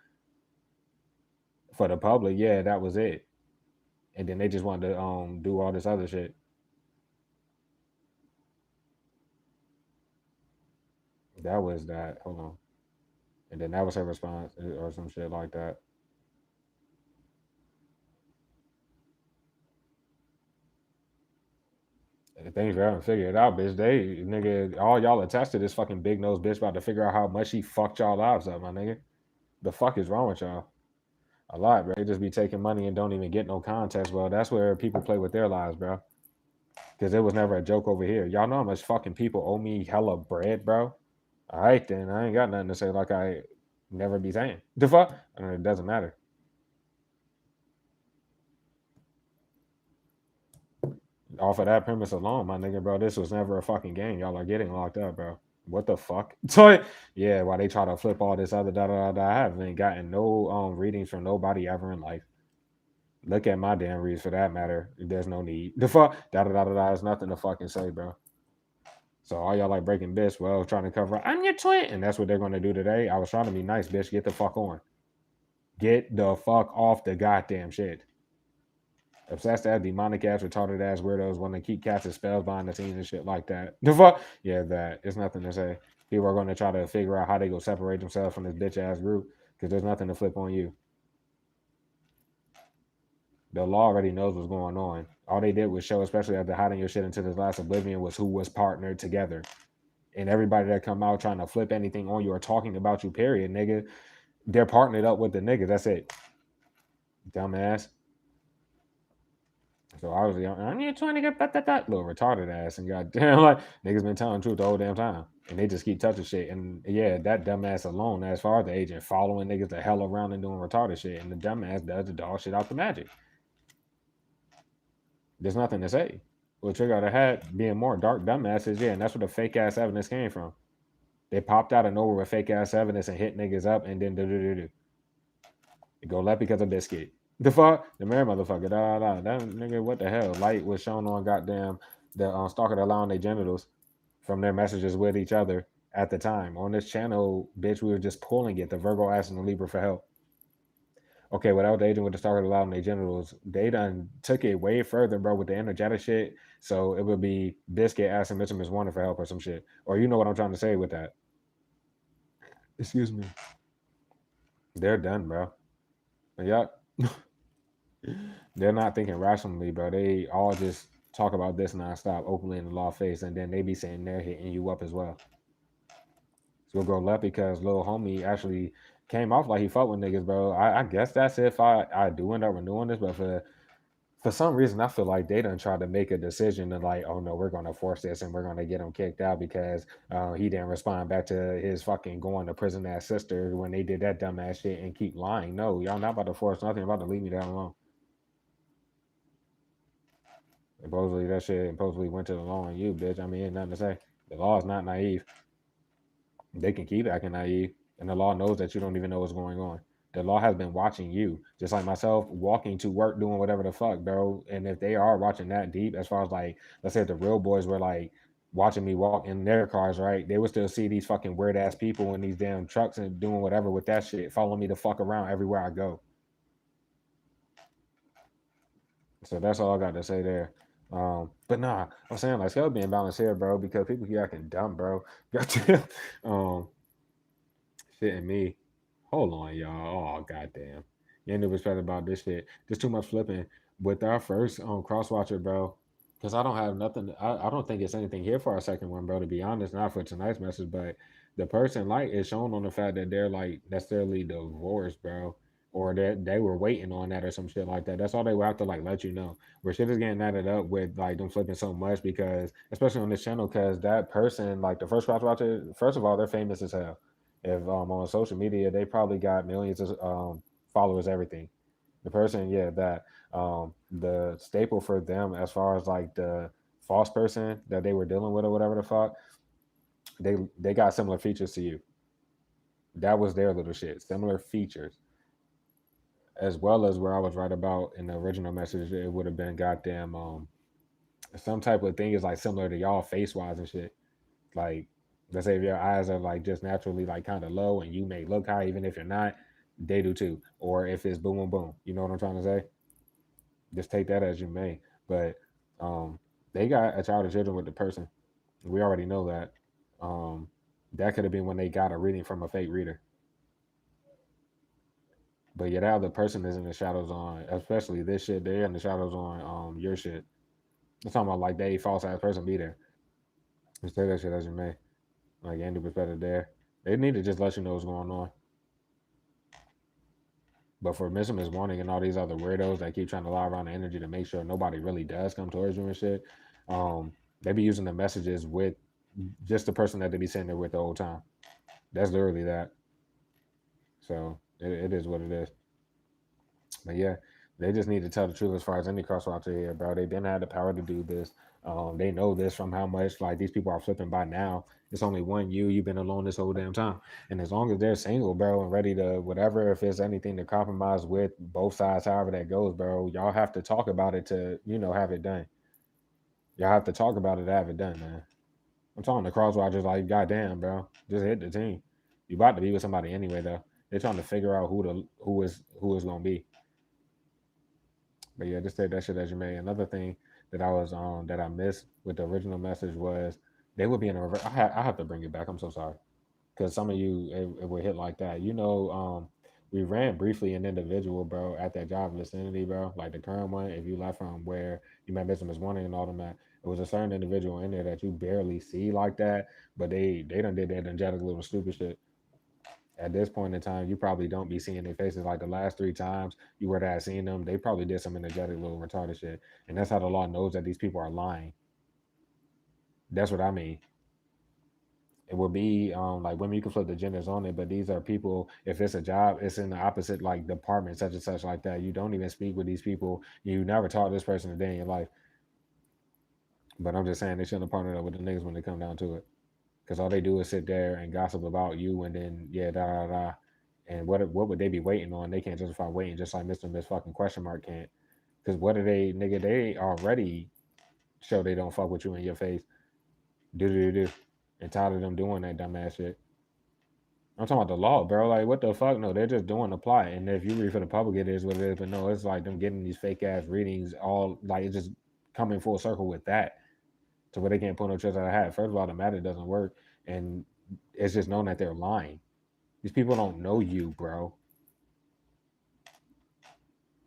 for the public, yeah, that was it. And then they just wanted to do all this other shit. That was that. Hold on. And then that was her response or some shit like that. Things you haven't figured out, bitch. They nigga, all y'all attached to this fucking big nose bitch about to figure out how much she fucked y'all lives up, my nigga. The fuck is wrong with y'all? A lot, bro. They just be taking money and don't even get no context. Well, that's where people play with their lives, bro. Because it was never a joke over here. Y'all know how much fucking people owe me hella bread, bro. All right, then I ain't got nothing to say like I never be saying. The fuck? It doesn't matter. Off of that premise alone, my nigga, bro, this was never a fucking game. Y'all are getting locked up, bro. What the fuck? So yeah, while they try to flip all this other da da da, da I haven't gotten no readings from nobody ever in life. Look at my damn reads for that matter. There's no need. The fuck da da da da da. There's nothing to fucking say, bro. So all y'all like breaking bitch, well, trying to cover up, I'm your twin, and that's what they're gonna do today. I was trying to be nice, bitch. Get the fuck on. Get the fuck off the goddamn shit. Obsessed ass, demonic ass, retarded ass weirdos want to keep casting spells behind the scenes and shit like that. The fuck? Yeah, that. It's nothing to say. People are going to try to figure out how they go separate themselves from this bitch ass group because there's nothing to flip on you. The law already knows what's going on. All they did was show, especially after hiding your shit into this last oblivion, was who was partnered together. And everybody that come out trying to flip anything on you or talking about you, period, nigga, they're partnered up with the niggas. That's it. Dumbass. So I was young. I'm here trying to get that little retarded ass, and goddamn, like niggas been telling the truth the whole damn time, and they just keep touching shit. And yeah, that dumbass alone, as far as the agent following niggas the hell around and doing retarded shit, and the dumbass does the dog shit out the magic. There's nothing to say. Well, trigger the hat being more dark dumbasses, yeah, and that's where the fake ass evidence came from. They popped out of nowhere with fake ass evidence and hit niggas up, and then do. Go left because of biscuit. The fuck? The married motherfucker. That nigga, what the hell? Light was shown on goddamn the stalker allowing their genitals from their messages with each other at the time. On this channel, bitch, we were just pulling it. The Virgo asking the Libra for help. Okay, without the agent with the stalker allowing their genitals, they done took it way further, bro, with the energetic shit. So it would be Biscuit asking Mr. Miss Warner for help or some shit. Or you know what I'm trying to say with that. Excuse me. They're done, bro. Yep. They're not thinking rationally, bro. They all just talk about this nonstop, openly in the law face, and then they be saying they're hitting you up as well. So we'll go left because little homie actually came off like he fought with niggas, bro. I guess that's if I do end up renewing this, but for some reason I feel like they done tried to make a decision to like, oh no, we're gonna force this and we're gonna get him kicked out because he didn't respond back to his fucking going to prison ass sister when they did that dumbass shit and keep lying. No, y'all not about to force nothing, about to leave me that alone. Supposedly that shit supposedly went to the law on you, bitch. I mean, ain't nothing to say. The law is not naive. They can keep acting naive, and the law knows that you don't even know what's going on. The law has been watching you, just like myself, walking to work, doing whatever the fuck, bro. And if they are watching that deep, as far as like, let's say if the real boys were like watching me walk in their cars, right? They would still see these fucking weird ass people in these damn trucks and doing whatever with that shit, following me the fuck around everywhere I go. So that's all I got to say there. But nah, I'm saying like scale being balanced here, bro, because people keep acting dumb, bro. Got shit in me. Hold on, y'all. Oh goddamn. You ain't never stressed about this shit. There's too much flipping. With our first crosswatcher, bro. Because I don't have nothing. I don't think it's anything here for our second one, bro. To be honest, not for tonight's message, but the person like is shown on the fact that they're like necessarily divorced, bro, or that they were waiting on that or some shit like that. That's all they would have to like let you know. Where shit is getting added up with like them flipping so much because, especially on this channel, because that person like the first crosswatcher, first of all, they're famous as hell. If on social media, they probably got millions of followers, everything. The person, yeah, that the staple for them as far as like the false person that they were dealing with or whatever the fuck, they got similar features to you. That was their little shit, similar features, as well as where I was right about in the original message. It would have been goddamn some type of thing is like similar to y'all face wise and shit. Like, let's say if your eyes are like just naturally like kind of low and you may look high even if you're not, they do too. Or if it's boom boom boom, you know what I'm trying to say? Just take that as you may. But they got a child or children with the person. We already know that. Um, that could have been when they got a reading from a fake reader. But yeah, that other person is in the shadows on, especially this shit. They're in the shadows on your shit. I'm talking about like they false ass person be there. Just take that shit as you may. Like Andy was better there. They need to just let you know what's going on. But for Mr. Miss Warning and all these other weirdos that keep trying to lie around the energy to make sure nobody really does come towards you and shit, they be using the messages with just the person that they be sitting there with the whole time. That's literally that. So it is what it is. But yeah, they just need to tell the truth as far as any crosswalk here, bro. They didn't have the power to do this. They know this from how much like these people are flipping by now. It's only one you. You've been alone this whole damn time. And as long as they're single, bro, and ready to whatever, if there's anything to compromise with both sides, however that goes, bro, y'all have to talk about it to have it done. Y'all have to talk about it to have it done, man. I'm talking to crosswatchers like, goddamn, bro, just hit the team. You about to be with somebody anyway, though. They're trying to figure out who is gonna be. But yeah, just take that shit as you may. Another thing that I was on that I missed with the original message was they would be in a reverse. I have to bring it back. I'm so sorry because some of you it would hit like that. We ran briefly an individual, bro, at that job vicinity, bro. Like the current one, if you left from where you met Mr. Miss Warning and all them that, it was a certain individual in there that you barely see like that, but they done did that angelic little stupid shit. At this point in time, you probably don't be seeing their faces. Like the last three times you were to have seen them, they probably did some energetic little retarded shit. And that's how the law knows that these people are lying. That's what I mean. It would be like women, you can flip the genders on it, but these are people. If it's a job, it's in the opposite like department, such and such like that. You don't even speak with these people. You never talk to this person a day in your life. But I'm just saying they shouldn't have partnered up with the niggas when they come down to it, because all they do is sit there and gossip about you, and then yeah, da da da. And what would they be waiting on? They can't justify waiting, just like Mister Miss fucking question mark can't. Because what are they, nigga? They already show they don't fuck with you in your face. Do do do do. And tired of them doing that dumbass shit. I'm talking about the law, bro. Like, what the fuck? No, they're just doing the plot. And if you read for the public, it is what it is. But no, it's like them getting these fake ass readings, all like it's just coming full circle with that, to where they can't pull no tricks out of the hat. First of all, the matter doesn't work, and it's just known that they're lying. These people don't know you, bro.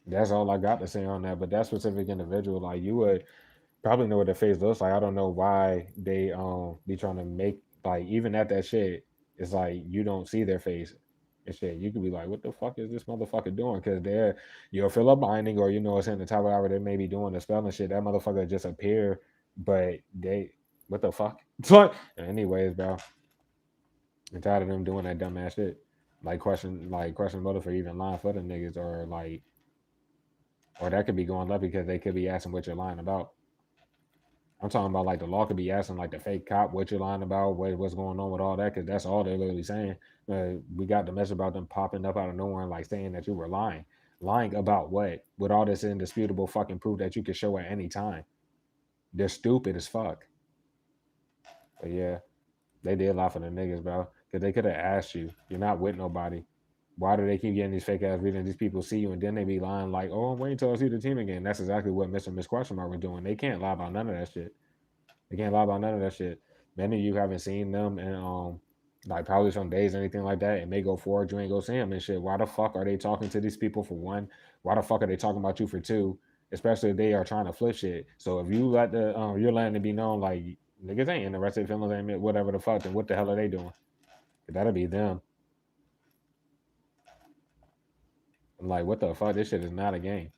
That's all I got to say on that. But that specific individual, like you would probably know what their face looks like. I don't know why they be trying to make like even at that shit, it's like you don't see their face and shit. You could be like, what the fuck is this motherfucker doing? Because they're you'll fill up binding or it's in the top of the hour they may be doing the spelling shit. That motherfucker just appear, but they what the fuck? Anyways, bro. I'm tired of them doing that dumbass shit. Like question motive for even lying for the niggas or that could be going left because they could be asking what you're lying about. I'm talking about like the law could be asking like the fake cop what you're lying about, what's going on with all that, because that's all they're literally saying. We got the mess about them popping up out of nowhere and like saying that you were lying. Lying about what? With all this indisputable fucking proof that you could show at any time. They're stupid as fuck. But yeah, they did lie for the niggas, bro. Because they could have asked you. You're not with nobody. Why do they keep getting these fake ass readings? These people see you and then they be lying like, oh, I'm waiting till I see the team again. That's exactly what Mr. Miss Question Mark was doing. They can't lie about none of that shit. They can't lie about none of that shit. Many of you haven't seen them and like probably some days or anything like that, and they go forward, you ain't go see them and shit. Why the fuck are they talking to these people for one? Why the fuck are they talking about you for two? Especially if they are trying to flip shit. So if you let you're letting it be known like niggas ain't interested, feelings ain't whatever the fuck, then what the hell are they doing? That'll be them. I'm like, what the fuck? This shit is not a game.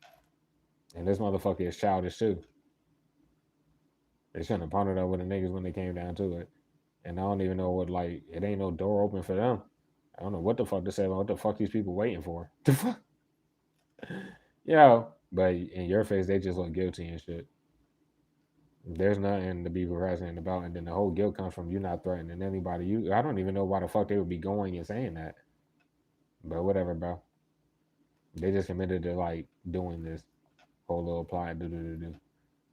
And this motherfucker is childish too. They shouldn't have partnered up with the niggas when they came down to it. And I don't even know what like it ain't no door open for them. I don't know what the fuck to say about what the fuck these people waiting for. The fuck, yo. But in your face, they just look guilty and shit. There's nothing to be procrastinating about, and then the whole guilt comes from you not threatening anybody. I don't even know why the fuck they would be going and saying that. But whatever, bro. They just committed to like doing this whole little plot. Do do do do.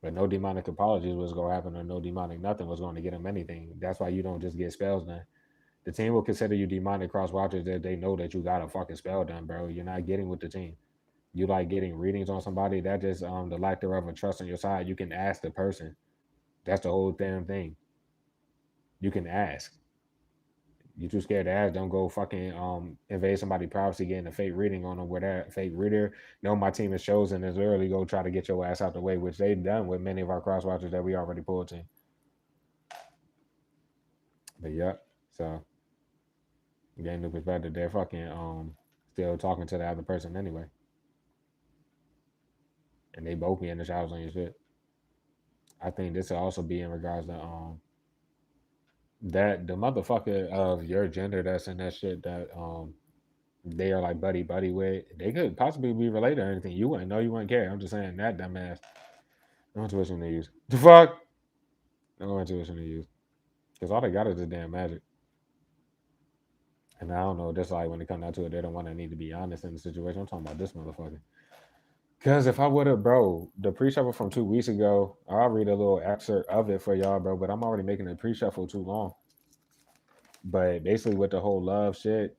But no demonic apologies was gonna happen, or no demonic nothing was going to get them anything. That's why you don't just get spells done. The team will consider you demonic cross watchers if they know that you got a fucking spell done, bro. You're not getting with the team. You like getting readings on somebody, that just the lack thereof of trust on your side. You can ask the person. That's the whole damn thing. You can ask. You too scared to ask, don't go fucking invade somebody's privacy getting a fake reading on them where that fake reader know my team is chosen is literally go try to get your ass out the way, which they've done with many of our cross watchers that we already pulled to. But yeah, so getting the perspective, they're fucking still talking to the other person anyway. And they both be in the showers on your shit. I think this will also be in regards to that the motherfucker of your gender that's in that shit that they are like buddy buddy with, they could possibly be related or anything. You wouldn't know, you wouldn't care. I'm just saying that dumbass. No intuition to use. The fuck? No intuition to use. Because all they got is this damn magic. And I don't know, just like when it comes down to it, they don't want to need to be honest in the situation. I'm talking about this motherfucker. Because if I would have, bro, the pre shuffle from 2 weeks ago, I'll read a little excerpt of it for y'all, bro. But I'm already making the pre shuffle too long. But basically, with the whole love shit,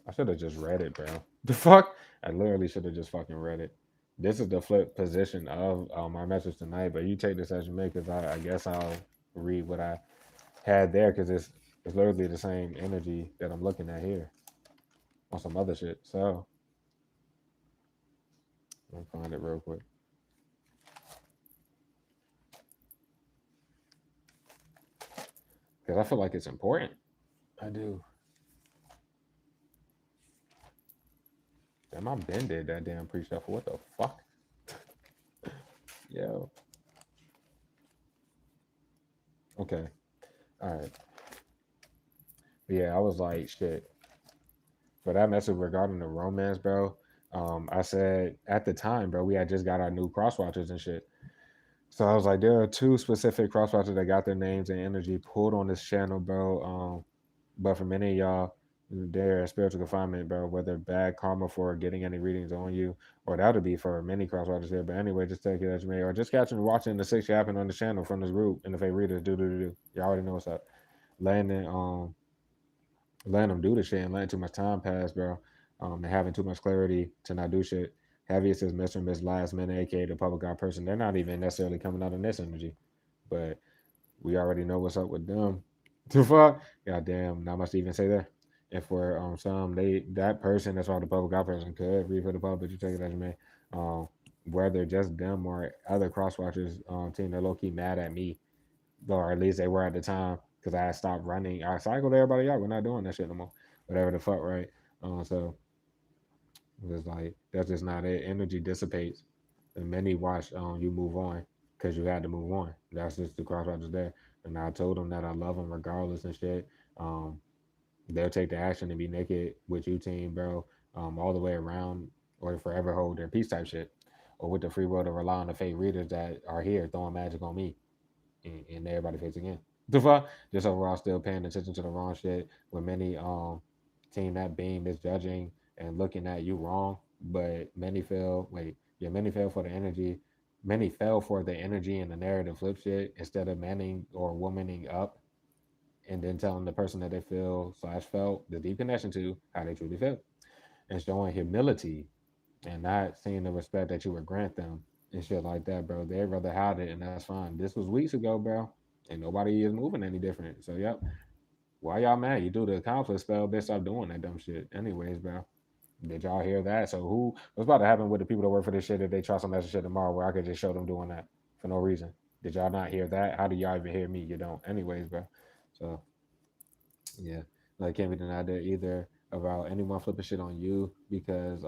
I should have just read it, bro. The fuck? I literally should have just fucking read it. This is the flip position of my message tonight, but you take this as you may, because I guess I'll read what I had there, because it's literally the same energy that I'm looking at here on some other shit. So, let me find it real quick. Because I feel like it's important. I do. Damn, I been did that damn pre shuffle. What the fuck? Yo. Okay. All right. Yeah, I was like, shit. For that message regarding the romance, bro, I said at the time, bro, we had just got our new cross watchers and shit. So I was like, there are two specific cross watchers that got their names and energy pulled on this channel, bro. But for many of y'all, they're in spiritual confinement, bro, whether bad karma for getting any readings on you, or that would be for many cross watchers here. But anyway, just take it as you may, or just catching watching the six happen on the channel from this group and the fake readers do. Y'all already know what's up. Landing letting them do the shit and letting too much time pass, bro. And having too much clarity to not do shit. Heaviest is Mr. and Miss Last Minute, aka the public eye person. They're not even necessarily coming out in this energy, but we already know what's up with them. Too far, goddamn, not much to even say there. And for some, they that person that's all the public eye person could read for the public. You take it as you may. Um, whether just them or other cross watchers team, they're low key mad at me, or at least they were at the time, because I had stopped running. I cycled everybody out. We're not doing that shit no more. Whatever the fuck, right? So it's like that's just not it. Energy dissipates, and many watch you move on because you had to move on. That's just the crossroads there. And I told them that I love them regardless and shit. Um, they'll take the action and be naked with you, team, bro, all the way around, or forever hold their peace type shit, or with the free will to rely on the fake readers that are here throwing magic on me and everybody face again. The fuck? Just overall still paying attention to the wrong shit. With many team that being misjudging and looking at you wrong, but many fell. Wait, yeah, many fell for the energy. Many fell for the energy and the narrative flip shit instead of manning or womaning up and then telling the person that they feel slash felt the deep connection to how they truly feel and showing humility and not seeing the respect that you would grant them and shit like that, bro. They'd rather hide it, and that's fine. This was weeks ago, bro, and nobody is moving any different. So, yep. Why y'all mad? You do the conflict spell, bitch. Stop doing that dumb shit. Anyways, bro. Did y'all hear that? So, what's about to happen with the people that work for this shit if they try some extra shit tomorrow where I could just show them doing that for no reason? Did y'all not hear that? How do y'all even hear me? You don't. Anyways, bro. So, yeah. Like, can't be denied there either about anyone flipping shit on you because,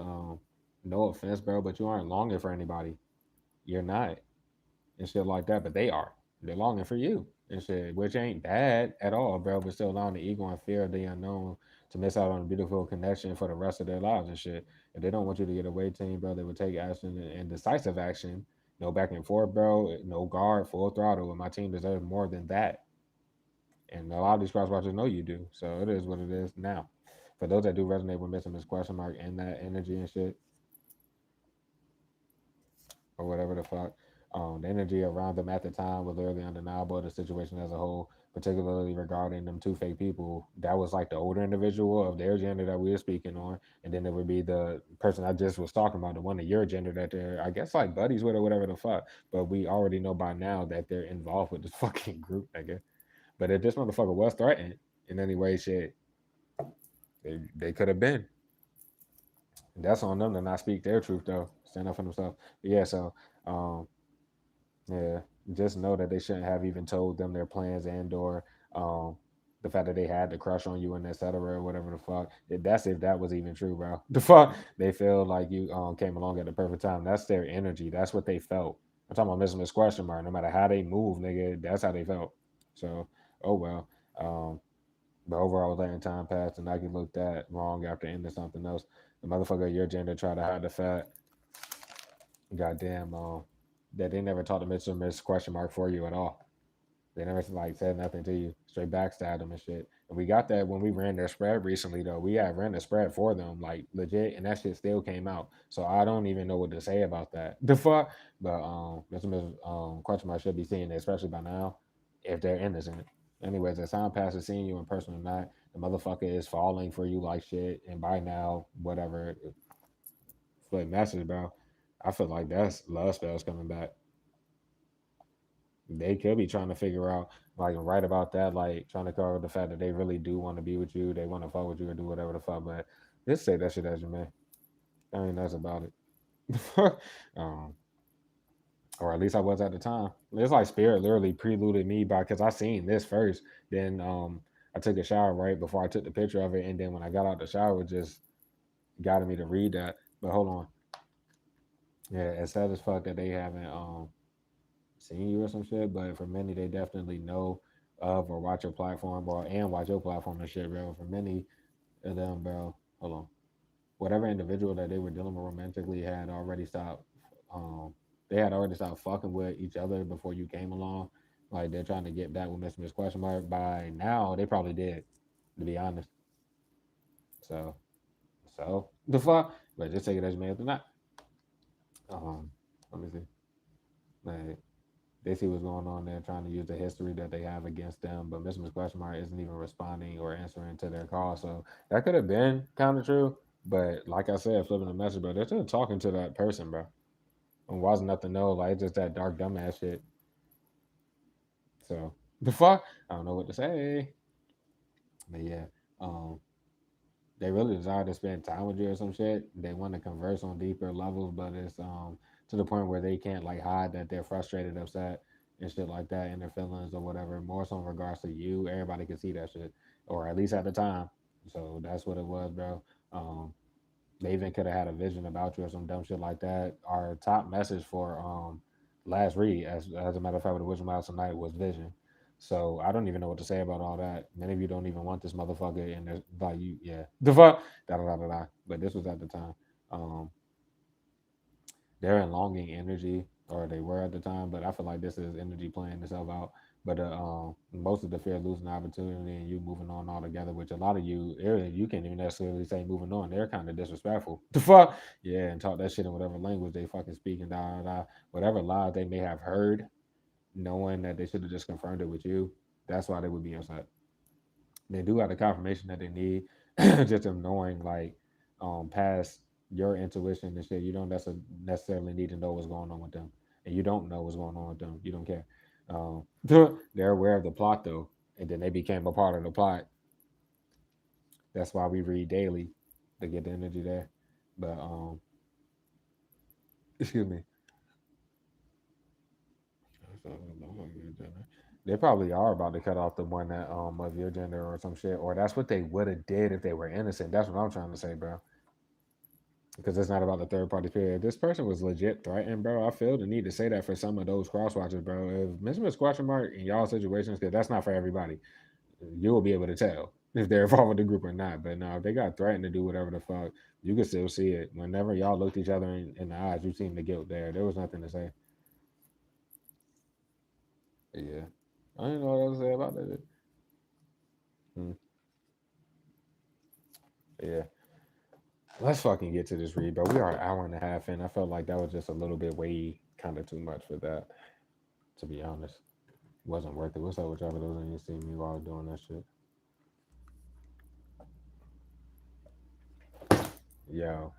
no offense, bro, but you aren't longing for anybody. You're not and shit like that, but they are. They're longing for you and shit, which ain't bad at all, bro. But still allowing the ego and fear of the unknown to miss out on a beautiful connection for the rest of their lives and shit. If they don't want you to get away, team, bro, they would take action and decisive action. No back and forth, bro. No guard, full throttle. And my team deserves more than that. And a lot of these cross watchers know you do. So it is what it is now. For those that do resonate with missing this question mark and that energy and shit, or whatever the fuck. The energy around them at the time was literally undeniable. The situation as a whole, particularly regarding them two fake people, that was like the older individual of their gender that we were speaking on, and then it would be the person I just was talking about, the one of your gender that they're, I guess, like buddies with or whatever the fuck. But we already know by now that they're involved with this fucking group, I guess. But if this motherfucker was threatened in any way, shit, they could have been. That's on them to not speak their truth though. Stand up for themselves. But yeah, so um, yeah, just know that they shouldn't have even told them their plans and or um the fact that they had the crush on you and etc. or whatever the fuck. That's if that was even true, bro. The fuck they feel like you came along at the perfect time. That's their energy. That's what they felt. I'm talking about missing this question mark. No matter how they move, nigga, that's how they felt. So oh well. Um, but overall, letting time pass and I get looked at wrong after ending something else. The motherfucker, your gender, try to hide the fact, goddamn, that they never taught the Mr. Miss question mark for you at all. They never like said nothing to you. Straight backstabbed them and shit. And we got that when we ran their spread recently though. We had ran the spread for them, like legit, and that shit still came out. So I don't even know what to say about that. The fuck? But Mr. Miss question mark should be seeing it, especially by now, if they're innocent. Anyways, as time passes, seeing you in person or not, the motherfucker is falling for you like shit. And by now, whatever, flip message, bro. I feel like that's love spells coming back. They could be trying to figure out, like, and write about that, like, trying to cover the fact that they really do want to be with you, they want to fuck with you or do whatever the fuck. But just say that shit as your man. I mean, that's about it. um, or at least I was at the time. It's like Spirit literally preluded me by because I seen this first. Then I took a shower right before I took the picture of it, and then when I got out the shower, it just got me to read that. But hold on, yeah, it's sad as fuck that they haven't seen you or some shit, but for many, they definitely know of or watch your platform or and watch your platform and shit, bro. For many of them, bro, hold on, whatever individual that they were dealing with romantically had already stopped. Um, they had already stopped fucking with each other before you came along. Like they're trying to get back with Miss question mark. By now, they probably did, to be honest. So, so the fuck, but just take it as you may have to not. Um, let me see. Like, they see what's going on there, trying to use the history that they have against them. But Miss Question Mark isn't even responding or answering to their call. So that could have been kind of true. But like I said, flipping the message, bro, they're still talking to that person, bro. And wasn't nothing no, like it's just that dark dumbass shit. So the fuck, I don't know what to say. But yeah, um, they really desire to spend time with you or some shit. They want to converse on deeper levels, but it's to the point where they can't like hide that they're frustrated, upset, and shit like that in their feelings or whatever. More so in regards to you, everybody can see that shit, or at least at the time. So that's what it was, bro. Um, they even could have had a vision about you or some dumb shit like that. Our top message for last read, as a matter of fact, with the Wisdom House tonight was vision. So I don't even know what to say about all that. Many of you don't even want this motherfucker, and there's like you, yeah, the fuck, da da da da da. But this was at the time. Um, they're in longing energy, or they were at the time. But I feel like this is energy playing itself out. But most of the fear of losing the opportunity and you moving on altogether, which a lot of you, you can't even necessarily say moving on. They're kind of disrespectful. The fuck, yeah, and talk that shit in whatever language they fucking speaking, da da da. Whatever lies they may have heard, knowing that they should have just confirmed it with you. That's why they would be upset. They do have the confirmation that they need, just them knowing like past your intuition and shit. You don't necessarily need to know what's going on with them, and you don't know what's going on with them. You don't care. They're aware of the plot though, and then they became a part of the plot. That's why we read daily to get the energy there. But excuse me. They probably are about to cut off the one that of your gender or some shit, or that's what they would have did if they were innocent. That's what I'm trying to say, bro. Because it's not about the third party period. This person was legit threatened, bro. I feel the need to say that for some of those cross watchers, bro. If Mr. Question mark in y'all situations, because that's not for everybody, you will be able to tell if they're involved with the group or not. But no, if they got threatened to do whatever the fuck, you can still see it. Whenever y'all looked each other in the eyes, you seen the guilt there. There was nothing to say. Yeah. I didn't know what else to say about that. Hmm. Yeah. Let's fucking get to this read, bro. We are an hour and a half in. I felt like that was just a little bit way kind of too much for that, to be honest. Wasn't worth it. What's up with y'all for those that you see me while doing that shit? Yo,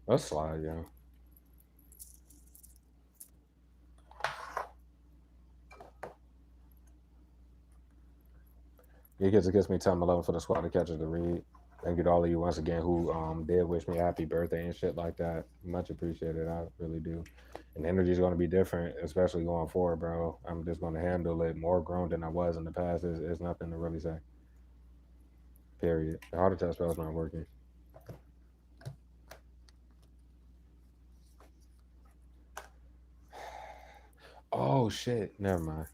let's slide, yo. It gets me time 11 for the squad to catch us to read. Thank you to all of you once again who did wish me a happy birthday and shit like that. Much appreciated. I really do. And energy is going to be different, especially going forward, bro. I'm just going to handle it more grown than I was in the past. It's nothing to really say. Period. The heart attack spell's not working. Oh shit. Never mind.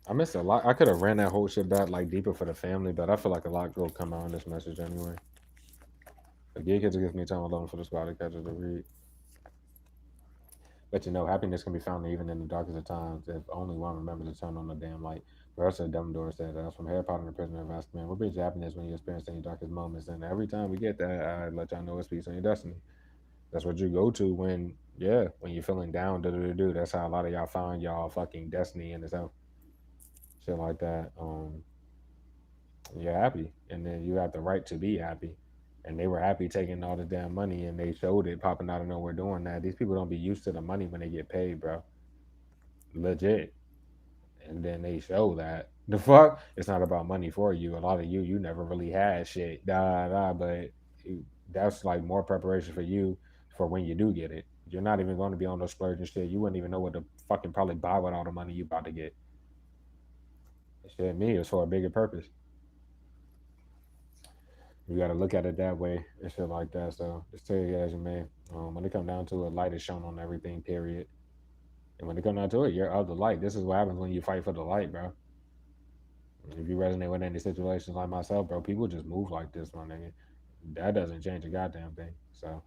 I missed a lot. I could have ran that whole shit back like deeper for the family, but I feel like a lot will come out in this message anyway. The gig kids gives me time alone for the spot catchers to read. But happiness can be found even in the darkest of times if only one remembers to turn on the damn light. Professor Dumbledore said that's from Harry Potter and the Prisoner of Azkaban. What brings you happiness when you experience in your darkest moments? And every time we get that, I let y'all know it's peace on your destiny. That's what you go to when you're feeling down. Do. That's how a lot of y'all find y'all fucking destiny in itself. Shit like that. You're happy, and then you have the right to be happy. And they were happy taking all the damn money, and they showed it popping out of nowhere doing that. These people don't be used to the money when they get paid, bro. Legit. And then they show that the fuck it's not about money for you. A lot of you never really had shit, but that's like more preparation for you for when you do get it. You're not even going to be on those splurge and shit. You wouldn't even know what to fucking probably buy with all the money you about to get. Shit, me is for a bigger purpose. You got to look at it that way and shit like that. So just tell you as you may. When it come down to it, light is shown on everything. Period. And when it come down to it, you're of the light. This is what happens when you fight for the light, bro. If you resonate with any situations like myself, bro, people just move like this, my nigga. That doesn't change a goddamn thing. So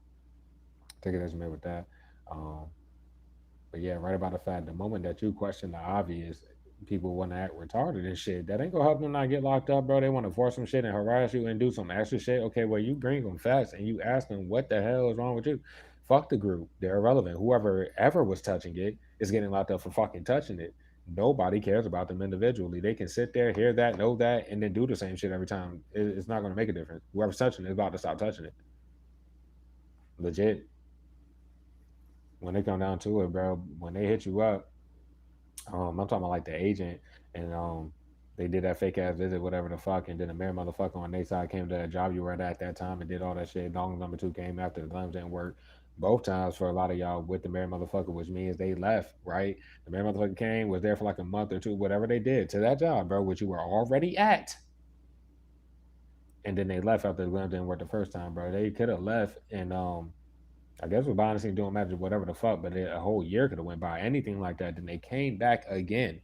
take it as you may with that. Um, but yeah, right about the fact, the moment that you question the obvious, people want to act retarded and shit. That ain't gonna help them not get locked up, bro. They want to force some shit and harass you and do some extra shit. Okay, well, you bring them facts and you ask them what the hell is wrong with you. Fuck the group. They're irrelevant. Whoever ever was touching it is getting locked up for fucking touching it. Nobody cares about them individually. They can sit there, hear that, know that, and then do the same shit every time. It's not going to make a difference. Whoever's touching it is about to stop touching it. Legit. When they come down to it, bro, when they hit you up, I'm talking about like the agent, and they did that fake ass visit, whatever the fuck, and then the mayor motherfucker on their side came to that job you were at that time and did all that shit. Long number two came after the claims didn't work. Both times for a lot of y'all with the mayor motherfucker, which means they left, right? The mayor motherfucker came, was there for like a month or two, whatever they did to that job, bro, which you were already at. And then they left after the claims didn't work the first time, bro. They could have left and I guess with honestly doing magic, whatever the fuck, but a whole year could have went by. Anything like that. Then they came back again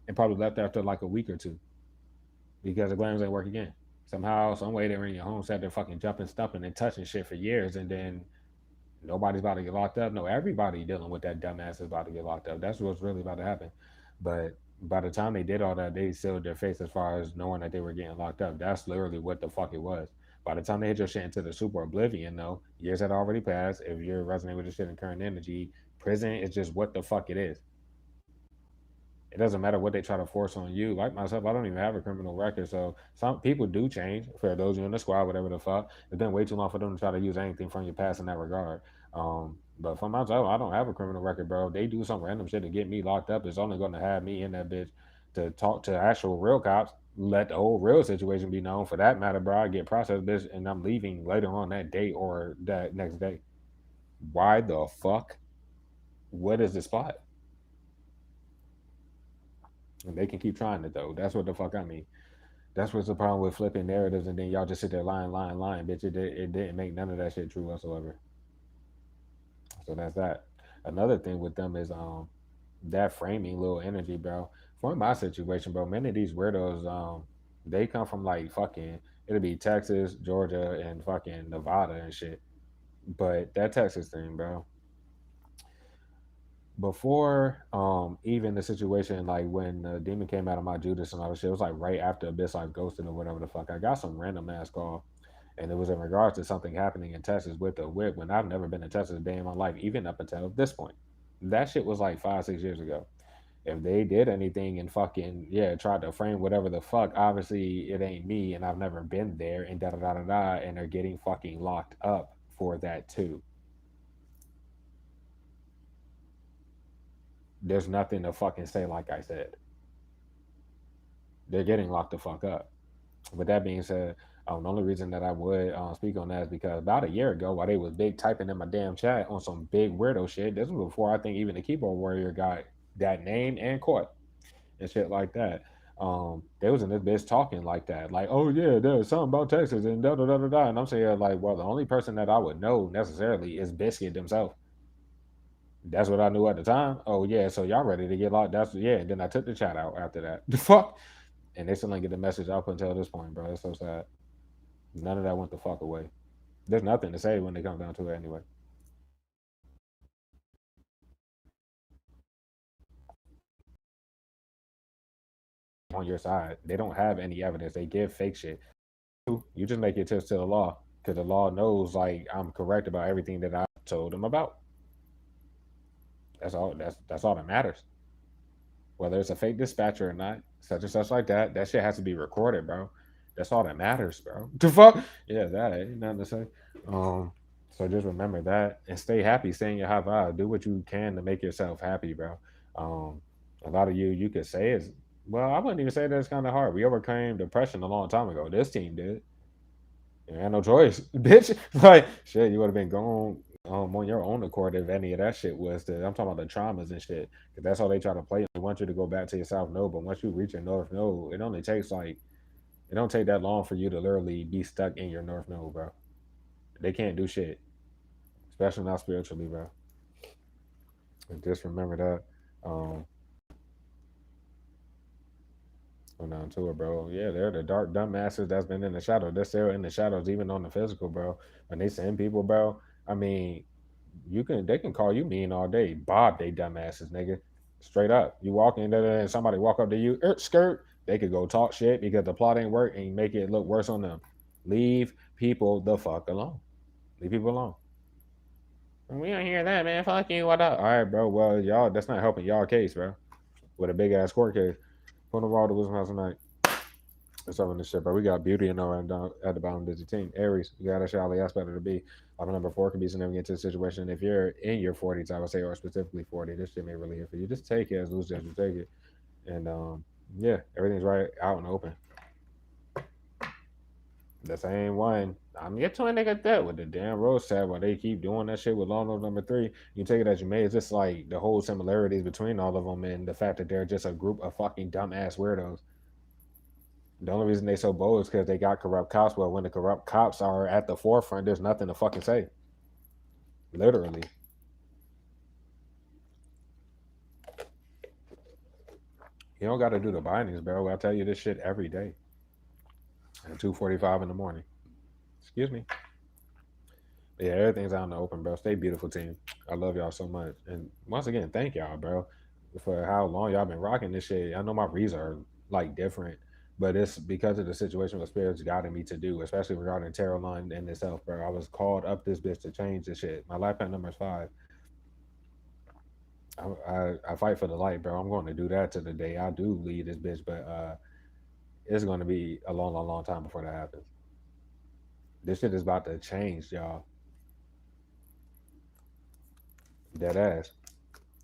and probably left after like a week or two because the glands ain't work again. Somehow, some way they were in your home, sat there fucking jumping, stumping, and touching shit for years, and then nobody's about to get locked up. No, everybody dealing with that dumbass is about to get locked up. That's what's really about to happen. But by the time they did all that, they sealed their face as far as knowing that they were getting locked up. That's literally what the fuck it was. By the time they hit your shit into the super oblivion, though, years had already passed. If you're resonating with the shit in current energy, prison is just what the fuck it is. It doesn't matter what they try to force on you. Like myself, I don't even have a criminal record, so some people do change. For those of you in the squad, whatever the fuck, it's been way too long for them to try to use anything from your past in that regard. But for myself, I don't have a criminal record, bro. If they do some random shit to get me locked up, it's only going to have me in that bitch to talk to actual real cops. Let the whole real situation be known. For that matter, bro, I get processed, bitch, and I'm leaving later on that day or that next day. Why the fuck? What is the spot? And they can keep trying it though. That's what the fuck I mean. That's what's the problem with flipping narratives, and then y'all just sit there lying, bitch. It didn't make none of that shit true whatsoever. So that's that. Another thing with them is that framing little energy, bro. For my situation, bro, many of these weirdos, they come from like fucking it'll be Texas, Georgia, and fucking Nevada and shit. But that Texas thing, bro. Before even the situation like when the demon came out of my Judas and all that shit, it was like right after Abyss like ghosted or whatever the fuck. I got some random ass call, and it was in regards to something happening in Texas with the whip when I've never been to Texas a day in my life, even up until this point. That shit was like 5, 6 years ago. If they did anything and fucking yeah, tried to frame whatever the fuck, obviously it ain't me and I've never been there and da da da da da, and they're getting fucking locked up for that too. There's nothing to fucking say like I said. They're getting locked the fuck up. With that being said, the only reason that I would speak on that is because about a year ago, while they was big typing in my damn chat on some big weirdo shit, this was before I think even the keyboard warrior got that name and caught and shit like that. They was in this bitch talking like that, like, oh yeah, there's something about Texas and da da da da da. And I'm saying like, well, the only person that I would know necessarily is Biscuit themselves. That's what I knew at the time. Oh yeah, so y'all ready to get locked? That's yeah. And then I took the chat out after that. The fuck, and they still didn't get the message up until this point, bro. It's so sad. None of that went the fuck away. There's nothing to say when they come down to it anyway. On your side, they don't have any evidence. They give fake shit. You just make it to the law because the law knows like I'm correct about everything that I told them about. That's all. That's all that matters. Whether it's a fake dispatcher or not, such and such like that. That shit has to be recorded, bro. That's all that matters, bro. The fuck? Yeah, that ain't nothing to say. Um, so just remember that and stay happy. Stay in your high vibe. Do what you can to make yourself happy, bro. Um, a lot of you could say is well, I wouldn't even say that it's kind of hard. We overcame depression a long time ago. This team did. You had no choice, bitch. Like shit, you would have been gone on your own accord if any of that shit was. I'm talking about the traumas and shit. Cause that's all they try to play. They want you to go back to your south node, but once you reach your north node, it only takes like it don't take that long for you to literally be stuck in your north node, bro. They can't do shit, especially not spiritually, bro. And just remember that. Um, Went on to it, bro. Yeah, they're the dark dumbasses that's been in the shadow. They're still in the shadows, even on the physical, bro. When they send people, bro, I mean, they can call you mean all day. Bob, they dumbasses, nigga. Straight up. You walk in there and somebody walk up to you, skirt, they could go talk shit because the plot ain't work and make it look worse on them. Leave people the fuck alone. Leave people alone. We don't hear that, man. Fuck you. What up? All right, bro. Well, y'all, that's not helping y'all case, bro. With a big ass court case. Put them all to Wisdom House tonight. What's up in this shit, bro? We got beauty in our down at the bottom of the team. Aries, you got that shit all the aspect of the B. Number four could be significant to the situation. If you're in your 40s, I would say, or specifically 40, this shit may really hit for you. Just take it as loose as you take it. And yeah, everything's right out and open. The same one. I'm yet to a nigga that with the damn road set while they keep doing that shit with Law Note number three. You take it as you may. It's just like the whole similarities between all of them and the fact that they're just a group of fucking dumbass weirdos. The only reason they so bold is because they got corrupt cops. Well, when the corrupt cops are at the forefront, there's nothing to fucking say. Literally. You don't got to do the bindings, bro. I tell you this shit every day at 2:45 in the morning. Excuse me. But yeah, everything's out in the open, bro. Stay beautiful, team. I love y'all so much. And once again, thank y'all, bro, for how long y'all been rocking this shit. I know my reads are like different, but it's because of the situation what spirits guided me to do, especially regarding tarot line and itself, bro. I was called up this bitch to change this shit. My life path number is 5. I fight for the light, bro. I'm going to do that to the day I do leave this bitch, but it's going to be a long, long, long time before that happens. This shit is about to change, y'all. Dead ass.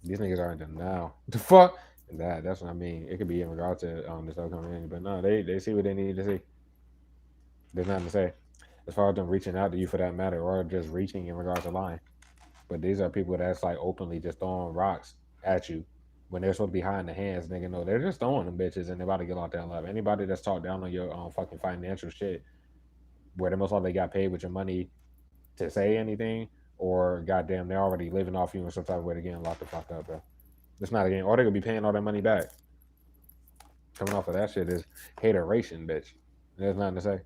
These niggas are in them now. The fuck? That's what I mean. It could be in regard to this upcoming ending, but no, they see what they need to see. There's nothing to say. As far as them reaching out to you for that matter, or just reaching in regards to lying. But these are people that's like openly just throwing rocks at you when they're supposed to be hiding the hands. Nigga, no, they're just throwing them bitches and they're about to get locked down live. Anybody that's talked down on your fucking financial shit, where they most likely got paid with your money to say anything, or goddamn, they're already living off you in some type of way to get locked the fuck up, bro. It's not a game. Or they're gonna be paying all that money back. Coming off of that shit is hateration, bitch. There's nothing to say.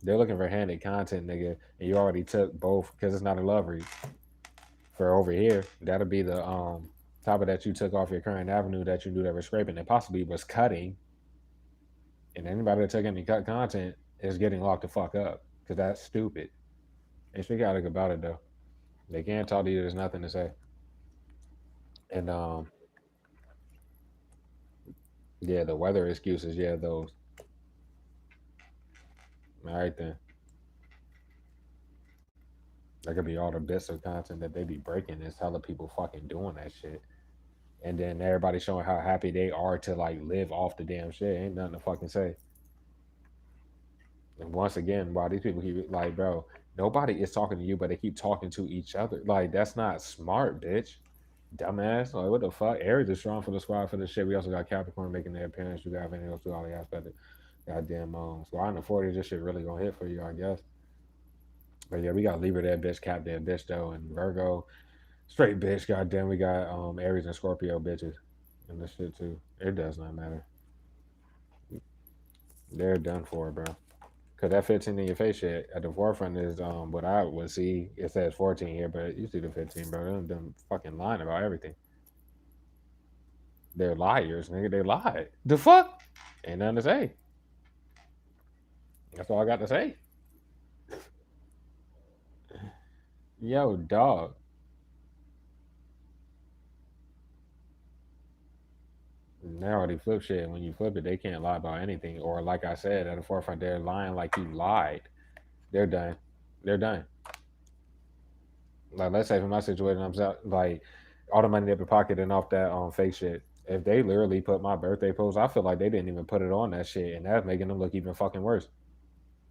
They're looking for handed content, nigga, and you already took both because it's not a love read. For over here, that'll be the top of that you took off your current avenue that you knew that was scraping and possibly was cutting. And anybody that took any cut content is getting locked the fuck up because that's stupid. And speak out about it though. They can't talk to you. There's nothing to say. And yeah, the weather excuses. Yeah, those. All right then. That could be all the bits of content that they be breaking is hella people fucking doing that shit. And then everybody showing how happy they are to like live off the damn shit. Ain't nothing to fucking say. And once again, why these people keep like, bro, nobody is talking to you, but they keep talking to each other. Like, that's not smart, bitch. Dumbass. Like, what the fuck? Aries is strong for the squad for the shit. We also got Capricorn making their appearance. You got everything else through all the aspects. Goddamn, so I in the 40s, this shit really gonna hit for you, I guess. But yeah, we got Libra that bitch, Cap that bitch though, and Virgo. Straight bitch, goddamn, we got Aries and Scorpio bitches and this shit too. It does not matter. They're done for, bro. Cause that 15 in your face shit at the forefront is what I would see. It says 14 here, but you see the 15, bro. Them fucking lying about everything. They're liars, nigga. They lied. The fuck? Ain't nothing to say. That's all I got to say. Yo, dog. They already flip shit. When you flip it, they can't lie about anything. Or like I said, at the forefront, they're lying like you lied. They're done. They're done. Like let's say for my situation, like all the money they've been pocketing off that fake shit. If they literally put my birthday post, I feel like they didn't even put it on that shit, and that's making them look even fucking worse.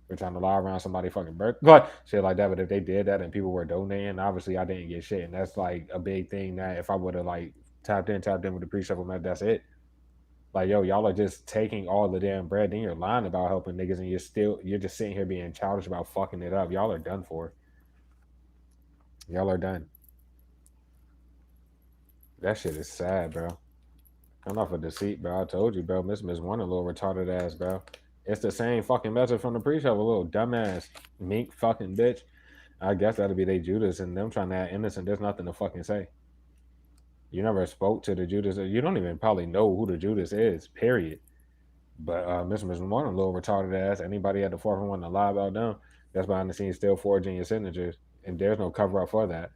They're trying to lie around somebody's fucking birthday, like shit like that. But if they did that and people were donating, obviously I didn't get shit, and that's like a big thing. That if I would have like tapped in with the pre-shuffle, man, that's it. Like yo, y'all are just taking all the damn bread, then you're lying about helping niggas, and you're just sitting here being childish about fucking it up. Y'all are done for. Y'all are done. That shit is sad, bro. I'm off of deceit, bro. I told you, bro. Miss One, a little retarded ass, bro. It's the same fucking message from the pre-show. A little dumbass mink fucking bitch. I guess that'll be they Judas and them trying to act innocent. There's nothing to fucking say. You never spoke to the Judas. You don't even probably know who the Judas is. Period. But Miss One, a little retarded ass. Anybody at the forefront wanting to lie about them? That's behind the scenes still forging your signatures, and there's no cover up for that.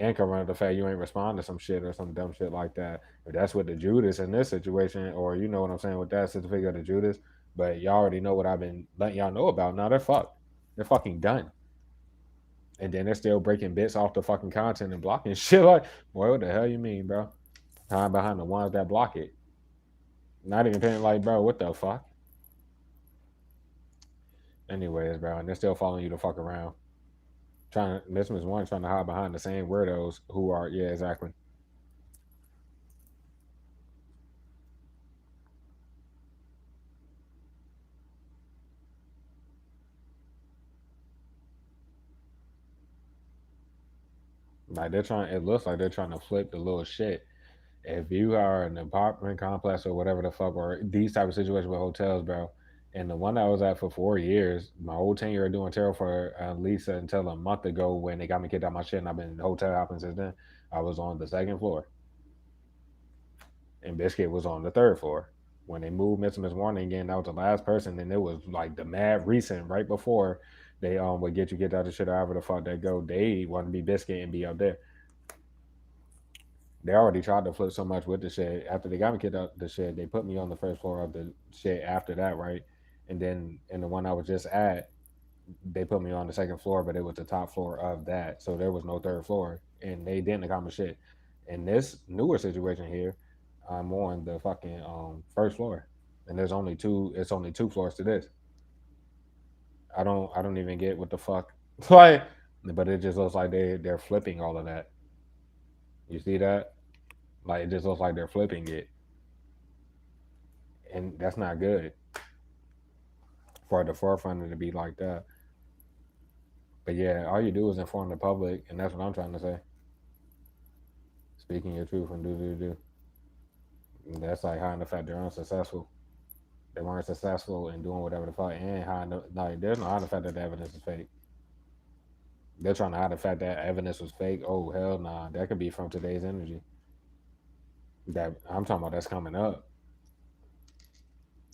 And covering up the fact you ain't respond to some shit or some dumb shit like that. If that's what the Judas in this situation, or you know what I'm saying with that certificate of the Judas, but y'all already know what I've been letting y'all know about. Now they're fucked. They're fucking done. And then they're still breaking bits off the fucking content and blocking shit like, boy, what the hell you mean, bro? Hiding behind the ones that block it. Not even paying like, bro, what the fuck? Anyways, bro, and they're still following you to fuck around. Trying to, this was one trying to hide behind the same weirdos who are, yeah, exactly. Like they're trying, it looks like they're trying to flip the little shit. If you are in an apartment complex or whatever the fuck, or these type of situations with hotels, bro, and the one I was at for 4 years, my whole tenure of doing tarot for at least until a month ago when they got me kicked out my shit, and I've been hotel hopping since then. I was on the second floor, and Biscuit was on the third floor. When they moved Miss Warning again, that was the last person, and it was like the mad recent right before they would get you get out of shit, however the fuck they go. They want to be Biscuit and be up there. They already tried to flip so much with the shit. After they got me kicked out the shit, they put me on the first floor of the shit after that, right? And then in the one I was just at, they put me on the second floor, but it was the top floor of that. So there was no third floor. And they didn't accomplish shit. In this newer situation here, I'm on the fucking first floor. And there's only two it's only two floors to this. I don't even get what the fuck. Like but it just looks like they're flipping all of that. You see that? Like it just looks like they're flipping it. And that's not good for the forefront to be like that. But yeah, all you do is inform the public, and that's what I'm trying to say. Speaking your truth and do. And that's like hiding the fact they're unsuccessful. They weren't successful in doing whatever the fuck, and hiding like there's no hiding the fact that the evidence is fake. They're trying to hide the fact that evidence was fake. Oh hell nah, that could be from today's energy. That I'm talking about that's coming up.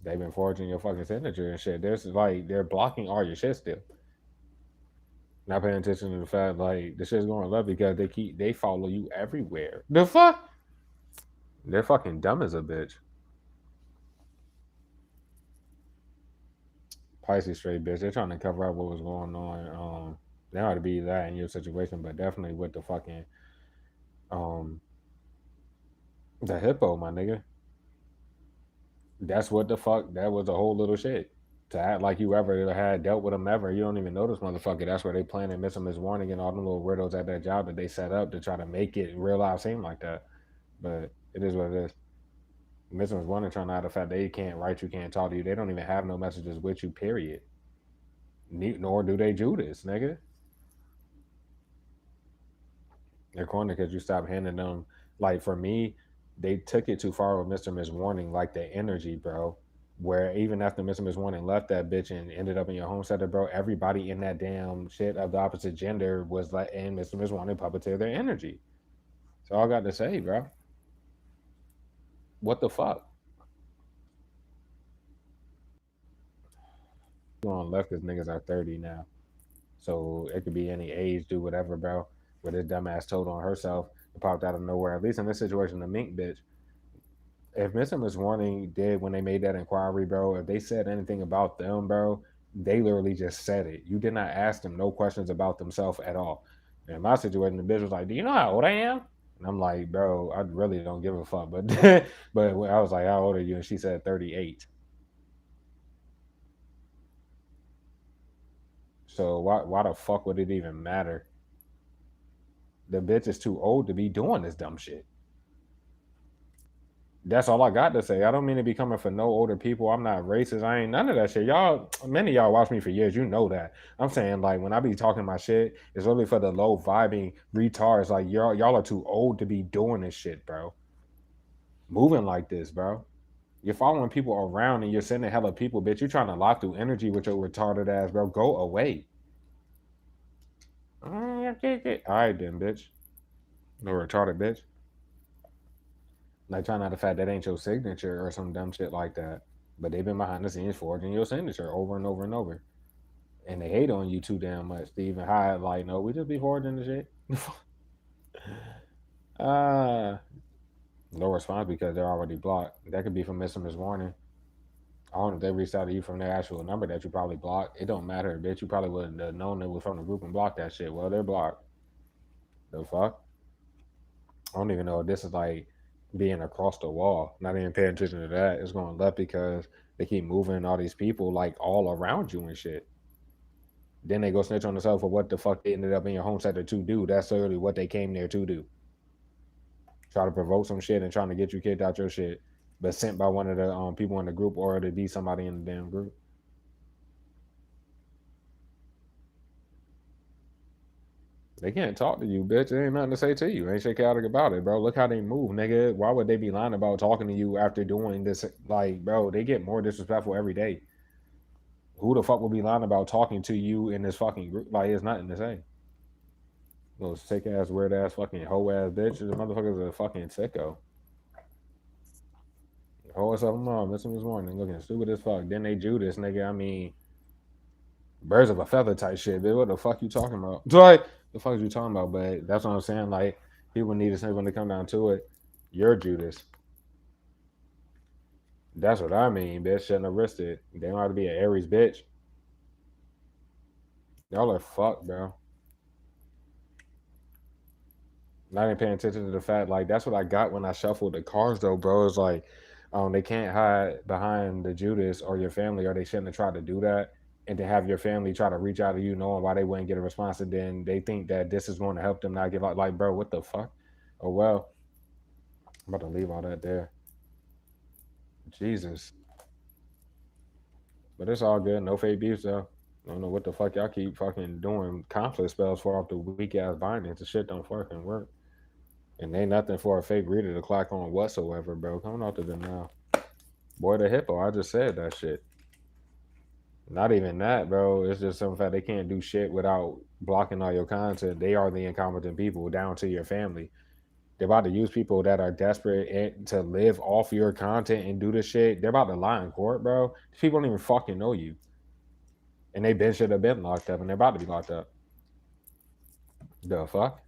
They've been forging your fucking signature and shit. There's like they're blocking all your shit still. Not paying attention to the fact like the shit's going left because they follow you everywhere. The fuck? They're fucking dumb as a bitch. Pisces straight bitch. They're trying to cover up what was going on. There ought to be that in your situation, but definitely with the fucking um the hippo, my nigga. That's what the fuck. That was a whole little shit. To act like you ever had dealt with them ever, you don't even know this motherfucker. That's where they plan and miss him as warning and all the little weirdos at that job that they set up to try to make it real life seem like that. But it is what it is. Missing is warning trying to hide the fact they can't write you, can't talk to you. They don't even have no messages with you, period. Nor do they Judas, nigga. They're corny because you stop handing them. Like for me, they took it too far with Mr. Miss Warning, like the energy, bro. Where even after Mr. Miss Warning left that bitch and ended up in your home center, bro, everybody in that damn shit of the opposite gender was letting Mr. Miss Warning puppeteer their energy. So all I got to say, bro, what the fuck? Going left because niggas are 30 now. So it could be any age, do whatever, bro. Where this dumbass told on herself and popped out of nowhere. At least in this situation, the mink bitch, if Miss and Miss Warning did when they made that inquiry, bro, if they said anything about them, bro, they literally just said it. You did not ask them no questions about themselves at all. In my situation, the bitch was like, "Do you know how old I am?" And I'm like, "Bro, I really don't give a fuck." But but I was like, "How old are you?" And she said 38. So why the fuck would it even matter? The bitch is too old to be doing this dumb shit. That's all I got to say. I don't mean to be coming for no older people. I'm not racist. I ain't none of that shit. Y'all, many of y'all watch me for years. You know that. I'm saying like when I be talking my shit, it's really for the low vibing retards. Like y'all are too old to be doing this shit, bro. Moving like this, bro. You're following people around and you're sending hella people, bitch. You trying to lock through energy with your retarded ass, bro. Go away. All right then, bitch. No retarded bitch. Like trying out the fact that ain't your signature or some dumb shit like that. But they've been behind the scenes forging your signature over and over and over. And they hate on you too damn much to even hide, like, no, we just be forging the shit. uh no response because they're already blocked. That could be from missing this warning. I don't know if they reached out to you from their actual number that you probably blocked. It don't matter, bitch. You probably would have known it was from the group and blocked that shit. Well, they're blocked. The fuck? I don't even know if this is like being across the wall. Not even paying attention to that. It's going left because they keep moving all these people like all around you and shit. Then they go snitch on themselves for what the fuck they ended up in your home center to do. That's literally what they came there to do. Try to provoke some shit and trying to get you kicked out your shit, but sent by one of the people in the group or to be somebody in the damn group. They can't talk to you, bitch. There ain't nothing to say to you. Ain't shit chaotic about it, bro. Look how they move, nigga. Why would they be lying about talking to you after doing this? Like, bro, they get more disrespectful every day. Who the fuck would be lying about talking to you in this fucking group? Like, it's nothing to say. Little sick ass, weird ass, fucking hoe ass bitch. The motherfucker's a fucking sicko. Oh, what's up, mom? Missing this morning, looking stupid as fuck. Then they Judas, nigga. I mean, birds of a feather type shit, bitch. What the fuck you talking about? Like, the fuck you talking about? But that's what I'm saying. Like, people need to say when they come down to it, you're Judas. That's what I mean, bitch. Shouldn't have risked it. They don't have to be an Aries bitch. Y'all are fucked, bro. Not even paying attention to the fact, like, that's what I got when I shuffled the cards, though, bro. It's like, they can't hide behind the Judas or your family, or they shouldn't have tried to do that. And to have your family try to reach out to you, knowing why they wouldn't get a response, and then they think that this is going to help them not give up. Like, bro, what the fuck? Oh well, I'm about to leave all that there. Jesus, but it's all good. No fake beefs though. I don't know what the fuck y'all keep fucking doing conflict spells for off the weak ass bindings. The shit don't fucking work. And ain't nothing for a fake reader to clock on whatsoever, bro. Coming off to them now. Boy, the hippo. I just said that shit. Not even that, bro. It's just some fact they can't do shit without blocking all your content. They are the incompetent people down to your family. They're about to use people that are desperate to live off your content and do this shit. They're about to lie in court, bro. These people don't even fucking know you. And they been should have been locked up and they're about to be locked up. The fuck?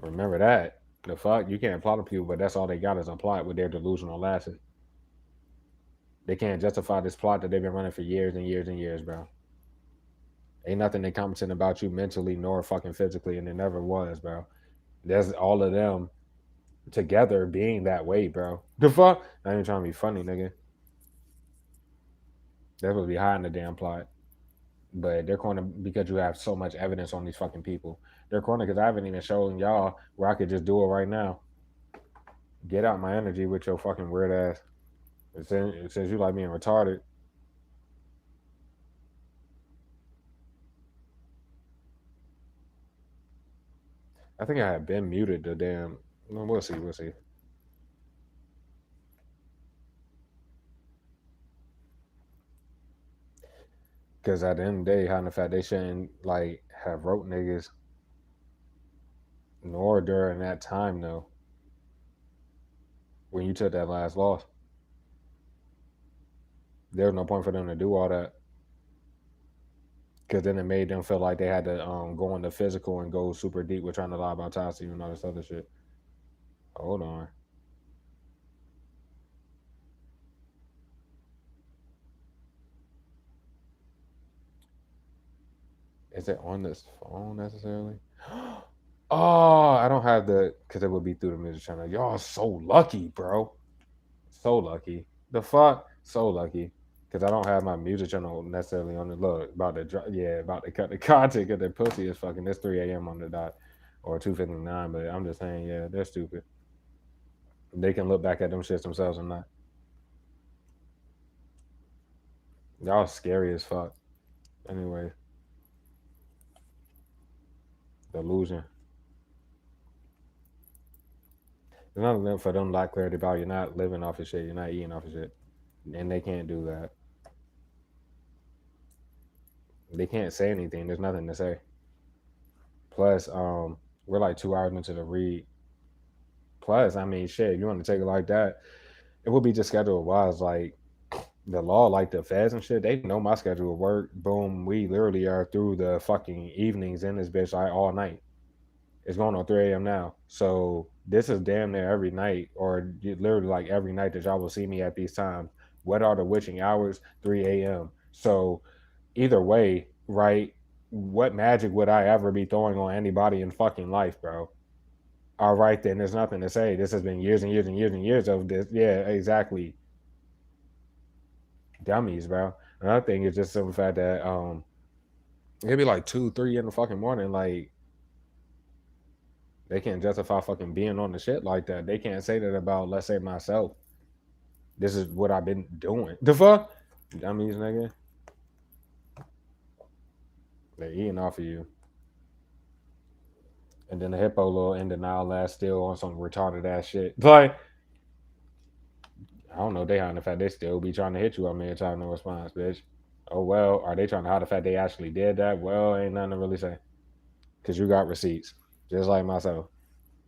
Remember that. The fuck? You can't plot on people, but that's all they got is a plot with their delusional asses. They can't justify this plot that they've been running for years and years and years, bro. Ain't nothing incompetent about you mentally nor fucking physically, and it never was, bro. There's all of them together being that way, bro. The fuck? Not even trying to be funny, nigga. They're supposed to be hiding the damn plot. But they're corner because you have so much evidence on these fucking people. They're corner because I haven't even shown y'all where I could just do it right now. Get out my energy with your fucking weird ass. It says you like being retarded. I think I had been muted the damn. No, we'll see. We'll see. Because at the end of the day, how in the fact they shouldn't like have wrote niggas nor during that time though when you took that last loss. There was no point for them to do all that because then it made them feel like they had to go into physical and go super deep with trying to lie about Tasi and all this other shit. Hold on. Is it on this phone necessarily? Oh, I don't have the because it would be through the music channel. Y'all so lucky, bro. So lucky. The fuck? So lucky. Because I don't have my music channel necessarily on the look. About to yeah, about to cut the content because their pussy is fucking. It's 3 a.m. on the dot or 2:59. But I'm just saying, yeah, they're stupid. They can look back at them shits themselves and not. Y'all scary as fuck. Anyway, delusion. It's not enough for them lack clarity about you're not living off of shit. You're not eating off of shit. And they can't do that. They can't say anything. There's nothing to say. Plus, we're like 2 hours into the read. Plus, I mean, shit, if you want to take it like that, it would be just schedule wise. Like the law, like the feds and shit, they know my schedule of work. Boom, we literally are through the fucking evenings in this bitch like all night. It's going on 3 a.m. now. So this is damn near every night, or literally like every night that y'all will see me at these times. What are the witching hours? 3 a.m. So either way, right? What magic would I ever be throwing on anybody in fucking life, bro? All right, then there's nothing to say. This has been years and years and years and years of this. Yeah, exactly. Dummies, bro. Another thing is just the fact that it'd be like 2, 3 in the fucking morning. Like they can't justify fucking being on the shit like that. They can't say that about, let's say, myself. This is what I've been doing. The fuck? Dummies, nigga. They're eating off of you. And then the hippo little in denial ass still on some retarded ass shit. Like, I don't know, they hiding the fact they still be trying to hit you. I mean, trying no response, bitch. Oh well, are they trying to hide the fact they actually did that? Well, ain't nothing to really say. Cause you got receipts. Just like myself.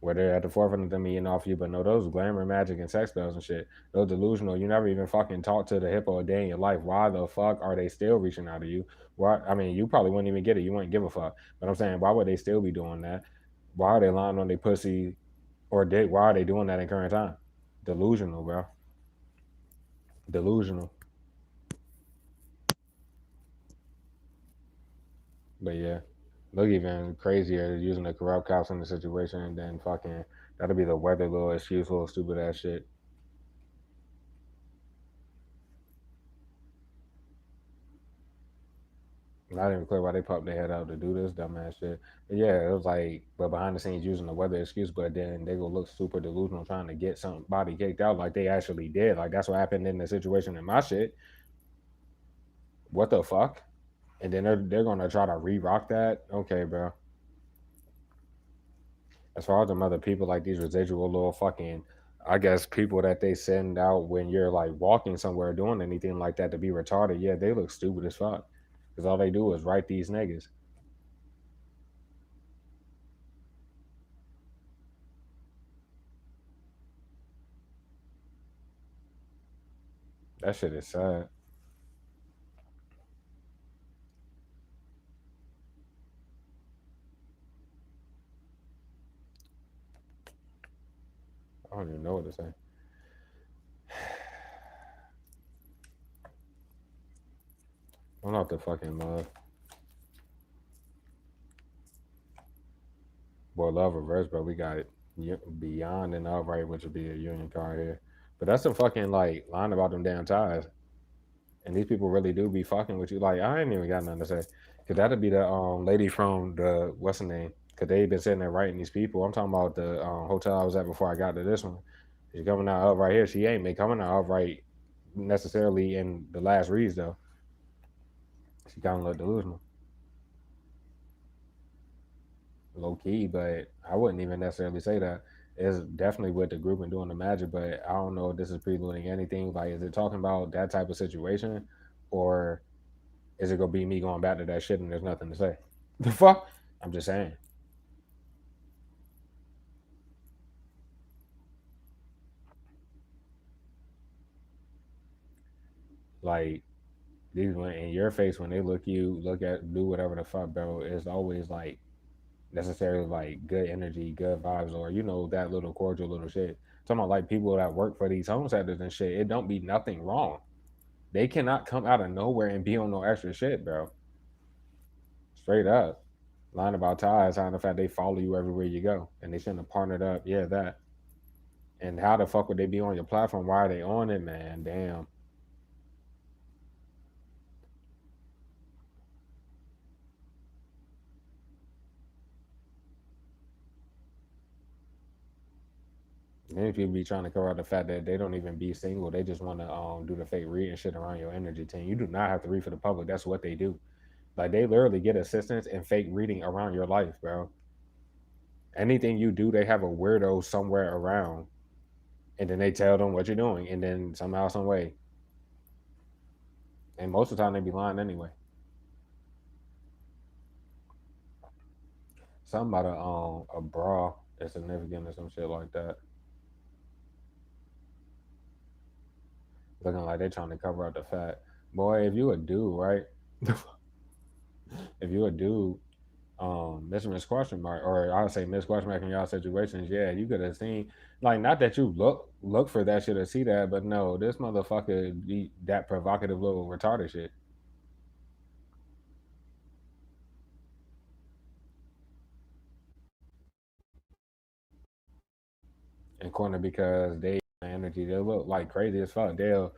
Where they're at the forefront of them eating off you, but no, those glamour magic and sex spells and shit. Those delusional. You never even fucking talked to the hippo a day in your life. Why the fuck are they still reaching out to you? Why? I mean, you probably wouldn't even get it. You wouldn't give a fuck. But I'm saying, why would they still be doing that? Why are they lying on their pussy or dick? Why are they doing that in current time? Delusional, bro. Delusional. But yeah, look even crazier using the corrupt cops in the situation and then fucking that'll be the weather little excuse, little stupid ass shit. Not even clear why they popped their head out to do this dumbass shit. But yeah, it was like, but behind the scenes using the weather excuse, but then they go look super delusional trying to get somebody kicked out like they actually did. Like that's what happened in the situation in my shit. What the fuck? And then they're gonna try to re-rock that. Okay, bro. As far as the other people, like these residual little fucking, I guess people that they send out when you're like walking somewhere doing anything like that to be retarded, yeah, they look stupid as fuck. Because all they do is write these niggas. That shit is sad. I don't even know what to say. I'm not the fucking love. Well, love reverse, but we got it beyond and upright, which would be a union card here. But that's some fucking like lying about them damn ties. And these people really do be fucking with you. Like I ain't even got nothing to say. Cause that'd be the lady from the what's her name? Cause they been sitting there writing these people. I'm talking about the hotel I was at before I got to this one. She's coming out up right here. She ain't been coming out upright necessarily in the last reads though. She kind of look delusional. low key, but I wouldn't even necessarily say that. It's definitely with the group and doing the magic, but I don't know if this is preluding anything. Like, is it talking about that type of situation, or is it gonna be me going back to that shit and there's nothing to say? The fuck? I'm just saying. Like, these went in your face when they look at, do whatever the fuck, bro. It's always like necessarily like good energy, good vibes, or that little cordial little shit. Talking about like people that work for these home centers and shit, it don't be nothing wrong. They cannot come out of nowhere and be on no extra shit, bro. Straight up. Lying about ties, how the fact they follow you everywhere you go. And they shouldn't have partnered up. Yeah, that. And how the fuck would they be on your platform? Why are they on it, man? Damn. Many people be trying to cover up the fact that they don't even be single. They just want to do the fake read and shit around your energy team. You do not have to read for the public. That's what they do. Like they literally get assistance and fake reading around your life, bro. Anything you do, they have a weirdo somewhere around, and then they tell them what you're doing, and then somehow, some way, and most of the time they be lying anyway. Something about a bra is significant or some shit like that. Looking like they trying to cover up the fact. Boy, if you a dude, right? If you a dude, Miss Question Mark, or I would say Miss Question Mark in y'all situations, yeah, you could have seen, like, not that you look for that shit or see that, but no, this motherfucker be that provocative little retarded shit, and corner because they energy, they look like crazy as fuck. They'll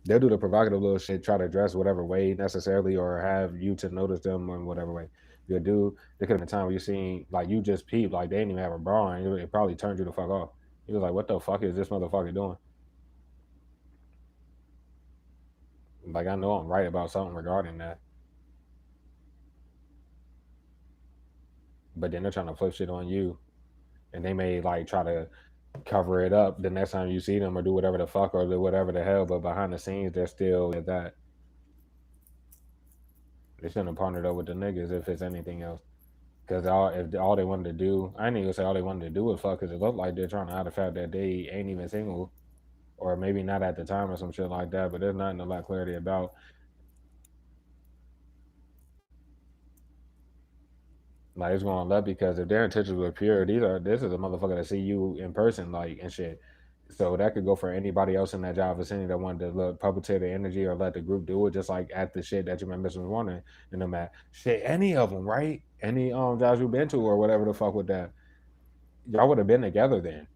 do the provocative little shit, try to dress whatever way necessarily, or have you to notice them in whatever way. You do. There could have been a time where you seen like you just peeped, like they didn't even have a bra, and it probably turned you the fuck off. He was like, "What the fuck is this motherfucker doing?" Like I know I'm right about something regarding that, but then they're trying to flip shit on you, and they may like try to cover it up the next time you see them or do whatever the fuck or do whatever the hell, but behind the scenes they're still at that. They shouldn't have partnered up with the niggas if it's anything else. Because if all they wanted to do, I ain't even say all they wanted to do was fuck, because it looked like they're trying to hide the fact that they ain't even single, or maybe not at the time or some shit like that. But there's nothing a lot clarity about. Like it's going left because if their intentions were pure, this is a motherfucker that see you in person, like and shit. So that could go for anybody else in that job vicinity that wanted to look puppeteer the energy or let the group do it, just like at the shit that you remember was wanting in the mat. Shit, any of them, right? Any jobs you've been to or whatever the fuck with that, y'all would have been together then.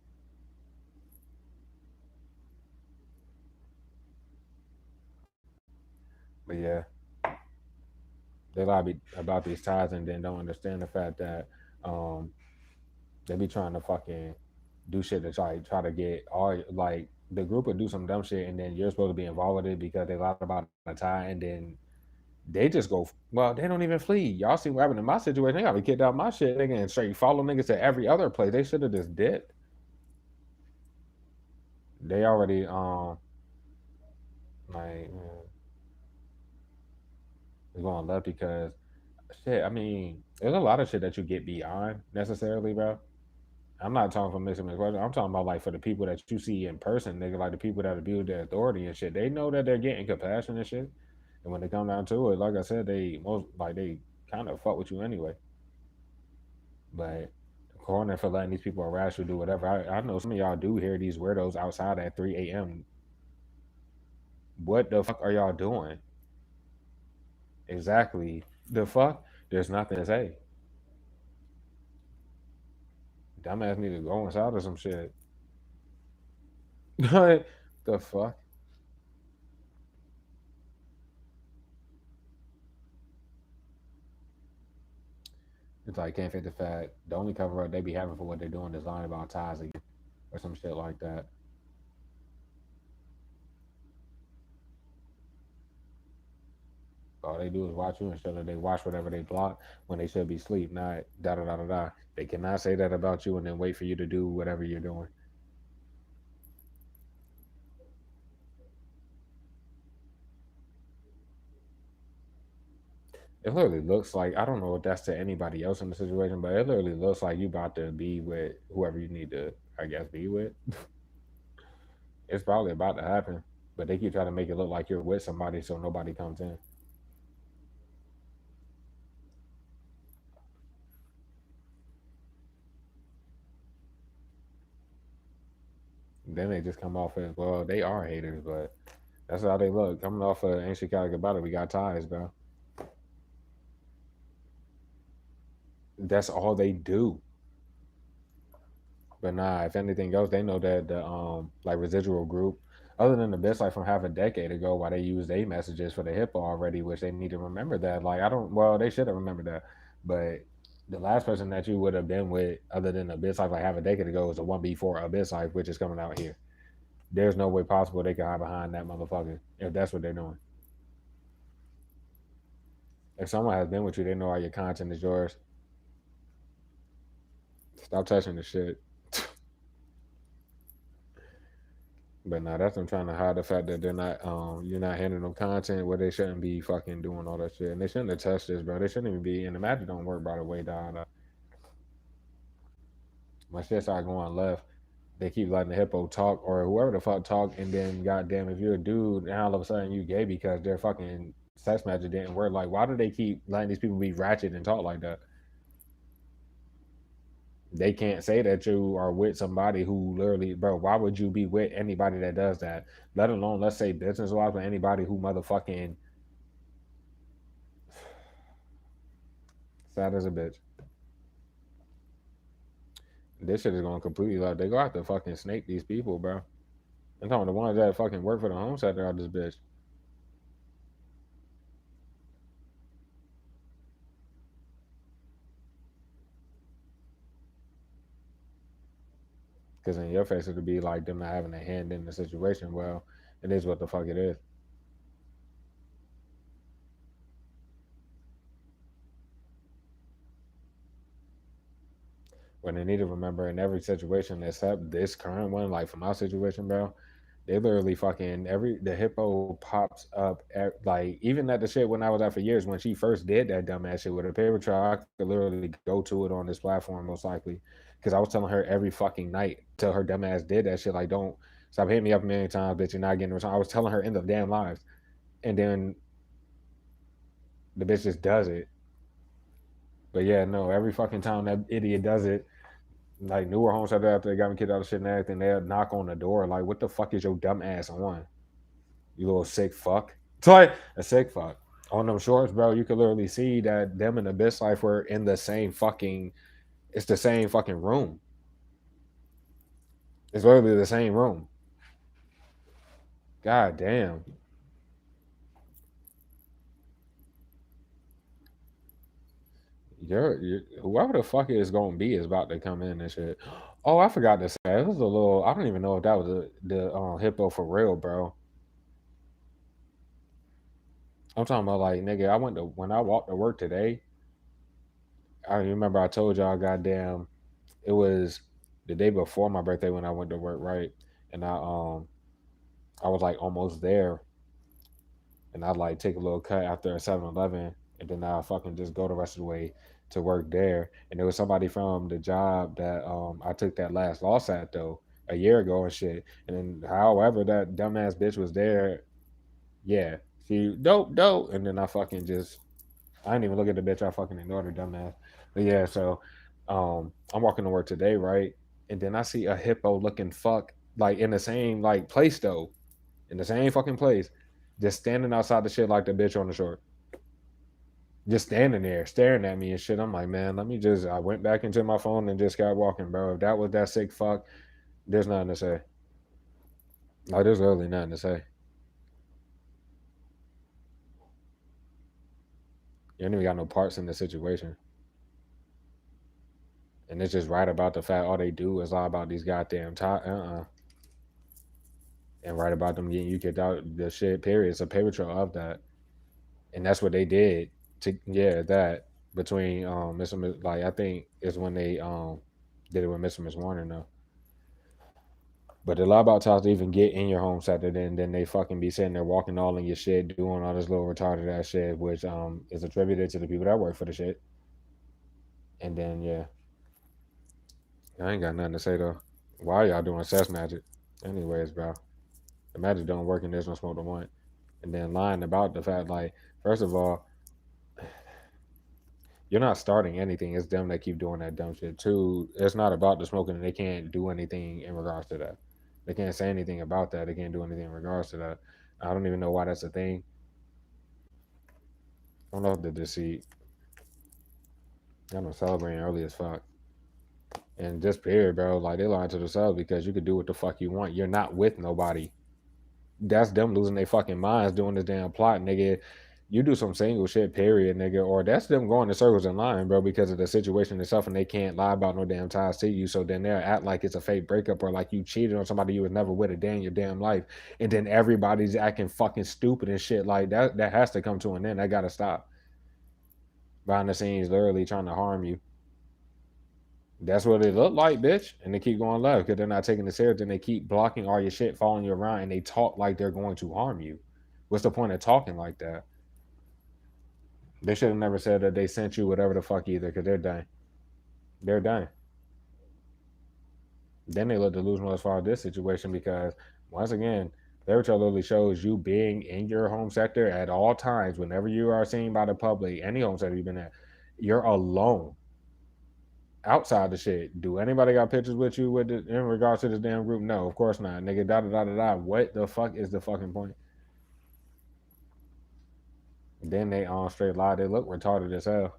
But yeah, they lie about these ties and then don't understand the fact that um they be trying to fucking do shit to try to get all like the group would do some dumb shit and then you're supposed to be involved with it because they lied about a tie and then they just go well they don't even flee. Y'all see what happened in my situation? They got me kicked out my shit, nigga, and straight follow niggas to every other place. They should have just dipped. They already like it's going left because shit. I mean, there's a lot of shit that you get beyond necessarily, bro. I'm not talking from mixing question. I'm talking about like for the people that you see in person, nigga, like the people that abuse their authority and shit. They know that they're getting compassion and shit. And when they come down to it, like I said, they kind of fuck with you anyway. But the coroner for letting these people harass you, do whatever. I know some of y'all do hear these weirdos outside at 3 a.m. What the fuck are y'all doing? Exactly. The fuck? There's nothing to say. Dumbass need to go inside or some shit. The fuck? It's like can't fit the fact. The only cover up they be having for what they're doing is lying about ties again or some shit like that. All they do is watch you, and show that they watch whatever they block when they should be asleep, not da da da da da. They cannot say that about you and then wait for you to do whatever you're doing. It literally looks like, I don't know if that's to anybody else in the situation, but it literally looks like you about to be with whoever you need to, I guess, be with. It's probably about to happen, but they keep trying to make it look like you're with somebody so nobody comes in. Then they just come off as, well, they are haters, but that's how they look. Coming off of Ain't Chicago about it, we got ties, bro. That's all they do. But nah, if anything else, they know that the like residual group, other than the bits like from half a decade ago, why they used their messages for the hippo already, which they need to remember that. Like I don't, well, they should have remembered that. But the last person that you would have been with, other than the bits like half a decade ago, was the one before Abyss Life, which is coming out here. There's no way possible they could hide behind that motherfucker if that's what they're doing. If someone has been with you, they know all your content is yours. Stop touching the shit. But nah, that's them trying to hide the fact that they're not you're not handing them content where they shouldn't be fucking doing all that shit. And they shouldn't have touched this, bro. They shouldn't even be, and the magic don't work by the way, dog. My shit started going left. They keep letting the hippo talk or whoever the fuck talk, and then goddamn, if you're a dude, now all of a sudden you gay because their fucking sex magic didn't work. Like, why do they keep letting these people be ratchet and talk like that? They can't say that you are with somebody who literally, bro. Why would you be with anybody that does that? Let alone, let's say business wise, but anybody who motherfucking sad as a bitch. This shit is going completely left. They go have to fucking snake these people, bro. I'm talking the ones that fucking work for the home sector out this bitch. Because in your face, it'll be like them not having a hand in the situation. Well, it is what the fuck it is. When they need to remember in every situation except this current one, like for my situation, bro, they literally fucking every the hippo pops up at like even at the shit when I was out for years when she first did that dumbass shit with her paper trail, I could literally go to it on this platform most likely because I was telling her every fucking night till her dumbass did that shit. Like, don't stop hitting me up a million times, bitch. You're not getting a return. I was telling her in the damn lives, and then the bitch just does it. But yeah, no, every fucking time that idiot does it, like newer homes out there after they got me kicked out of shit and everything, they'll knock on the door like, "What the fuck is your dumb ass on? You little sick fuck." It's like a sick fuck. On them shorts, bro, you could literally see that them and Abyss Life were in the same fucking. It's the same fucking room. It's literally the same room. God damn. You're whoever the fuck it is gonna be is about to come in and shit. Oh, I forgot to say it was a little. I don't even know if that was the hippo for real, bro. I'm talking about like nigga. I went to when I walked to work today. I remember I told y'all, goddamn, it was the day before my birthday when I went to work, right? And I was like almost there, and I'd like take a little cut after a 7-Eleven, and then I fucking just go the rest of the way to work there. And there was somebody from the job that I took that last loss at though a year ago and shit. And then however that dumbass bitch was there, yeah, she dope, and then I fucking just I didn't even look at the bitch. I fucking ignored her dumbass. But yeah, so I'm walking to work today, right? And then I see a hippo looking fuck like in the same like place though, in the same fucking place, just standing outside the shit like the bitch on the short, just standing there staring at me and shit. I'm like, man, let me just. I went back into my phone and just got walking, bro. If that was that sick fuck, there's nothing to say. Like, there's literally nothing to say. You ain't even got no parts in the situation. And it's just right about the fact all they do is lie about these goddamn and write about them getting you kicked out the shit. Period. It's a paper trail of that. and that's what they did to that between Mr. Like I think it's when they did it with Mr. Miss Warner though. But a lot about times to even get in your home sector, then they fucking be sitting there walking all in your shit, doing all this little retarded ass shit, which is attributed to the people that work for the shit. And then yeah, I ain't got nothing to say though. Why y'all doing sex magic? Anyways, bro, the magic don't work and there's no smoke to want. And then lying about the fact, like, first of all, you're not starting anything. It's them that keep doing that dumb shit. Two, it's not about the smoking, and they can't do anything in regards to that. They can't say anything about that. They can't do anything in regards to that. I don't even know why that's a thing. I don't know if the deceit. I'm celebrating early as fuck. And just period, bro. Like they lying to themselves because you could do what the fuck you want. You're not with nobody. That's them losing their fucking minds doing this damn plot, nigga. You do some single shit, period, nigga, or that's them going in circles and lying, bro, because of the situation itself, and they can't lie about no damn ties to you. So then they'll act like it's a fake breakup or like you cheated on somebody you was never with a day in your damn life, and then everybody's acting fucking stupid and shit like that. That has to come to an end. That gotta stop. Behind the scenes, literally trying to harm you. That's what it look like, bitch. And they keep going left because they're not taking it serious. And they keep blocking all your shit, following you around, and they talk like they're going to harm you. What's the point of talking like that? They should have never said that they sent you whatever the fuck either, because they're done. They're done. Then they look delusional as far as this situation because once again, fairy tale literally shows you being in your home sector at all times, whenever you are seen by the public, any home sector you've been at, you're alone. Outside the shit, do anybody got pictures with you with it in regards to this damn group? No, of course not, nigga. Da da da da da. What the fuck is the fucking point? Then they on straight lie. They look retarded as hell.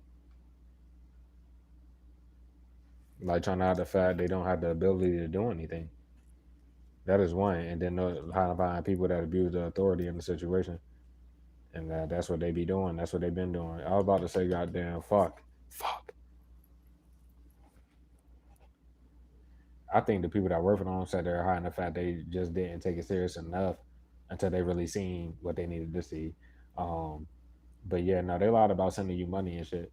Like trying to hide the fact they don't have the ability to do anything. That is one. And then hiding behind people that abuse the authority in the situation. And that's what they be doing. That's what they've been doing. I was about to say, goddamn, fuck, fuck. I think the people that work for them said they're hiding the fact they just didn't take it serious enough until they really seen what they needed to see. Um, but yeah, no, they lied about sending you money and shit.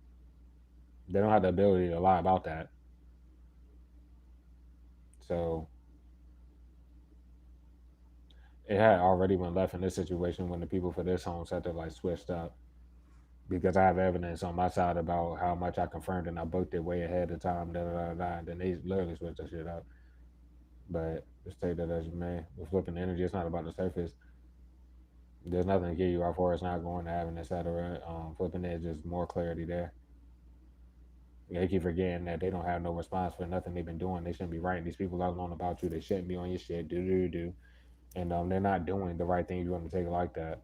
They don't have the ability to lie about that. So it had already been left in this situation when the people for this home said they like switched up because I have evidence on my side about how much I confirmed and I booked it way ahead of time. Da da da da. Then they literally switched that shit up. But just take that as you may. With flipping the energy, it's not about the surface. There's nothing to get you out for. It's not going to happen, etc. Flipping it, just more clarity there. They keep forgetting that they don't have no response for nothing they've been doing. They shouldn't be writing these people out alone about you. They shouldn't be on your shit. Do do do. And they're not doing the right thing. You want to take it like that.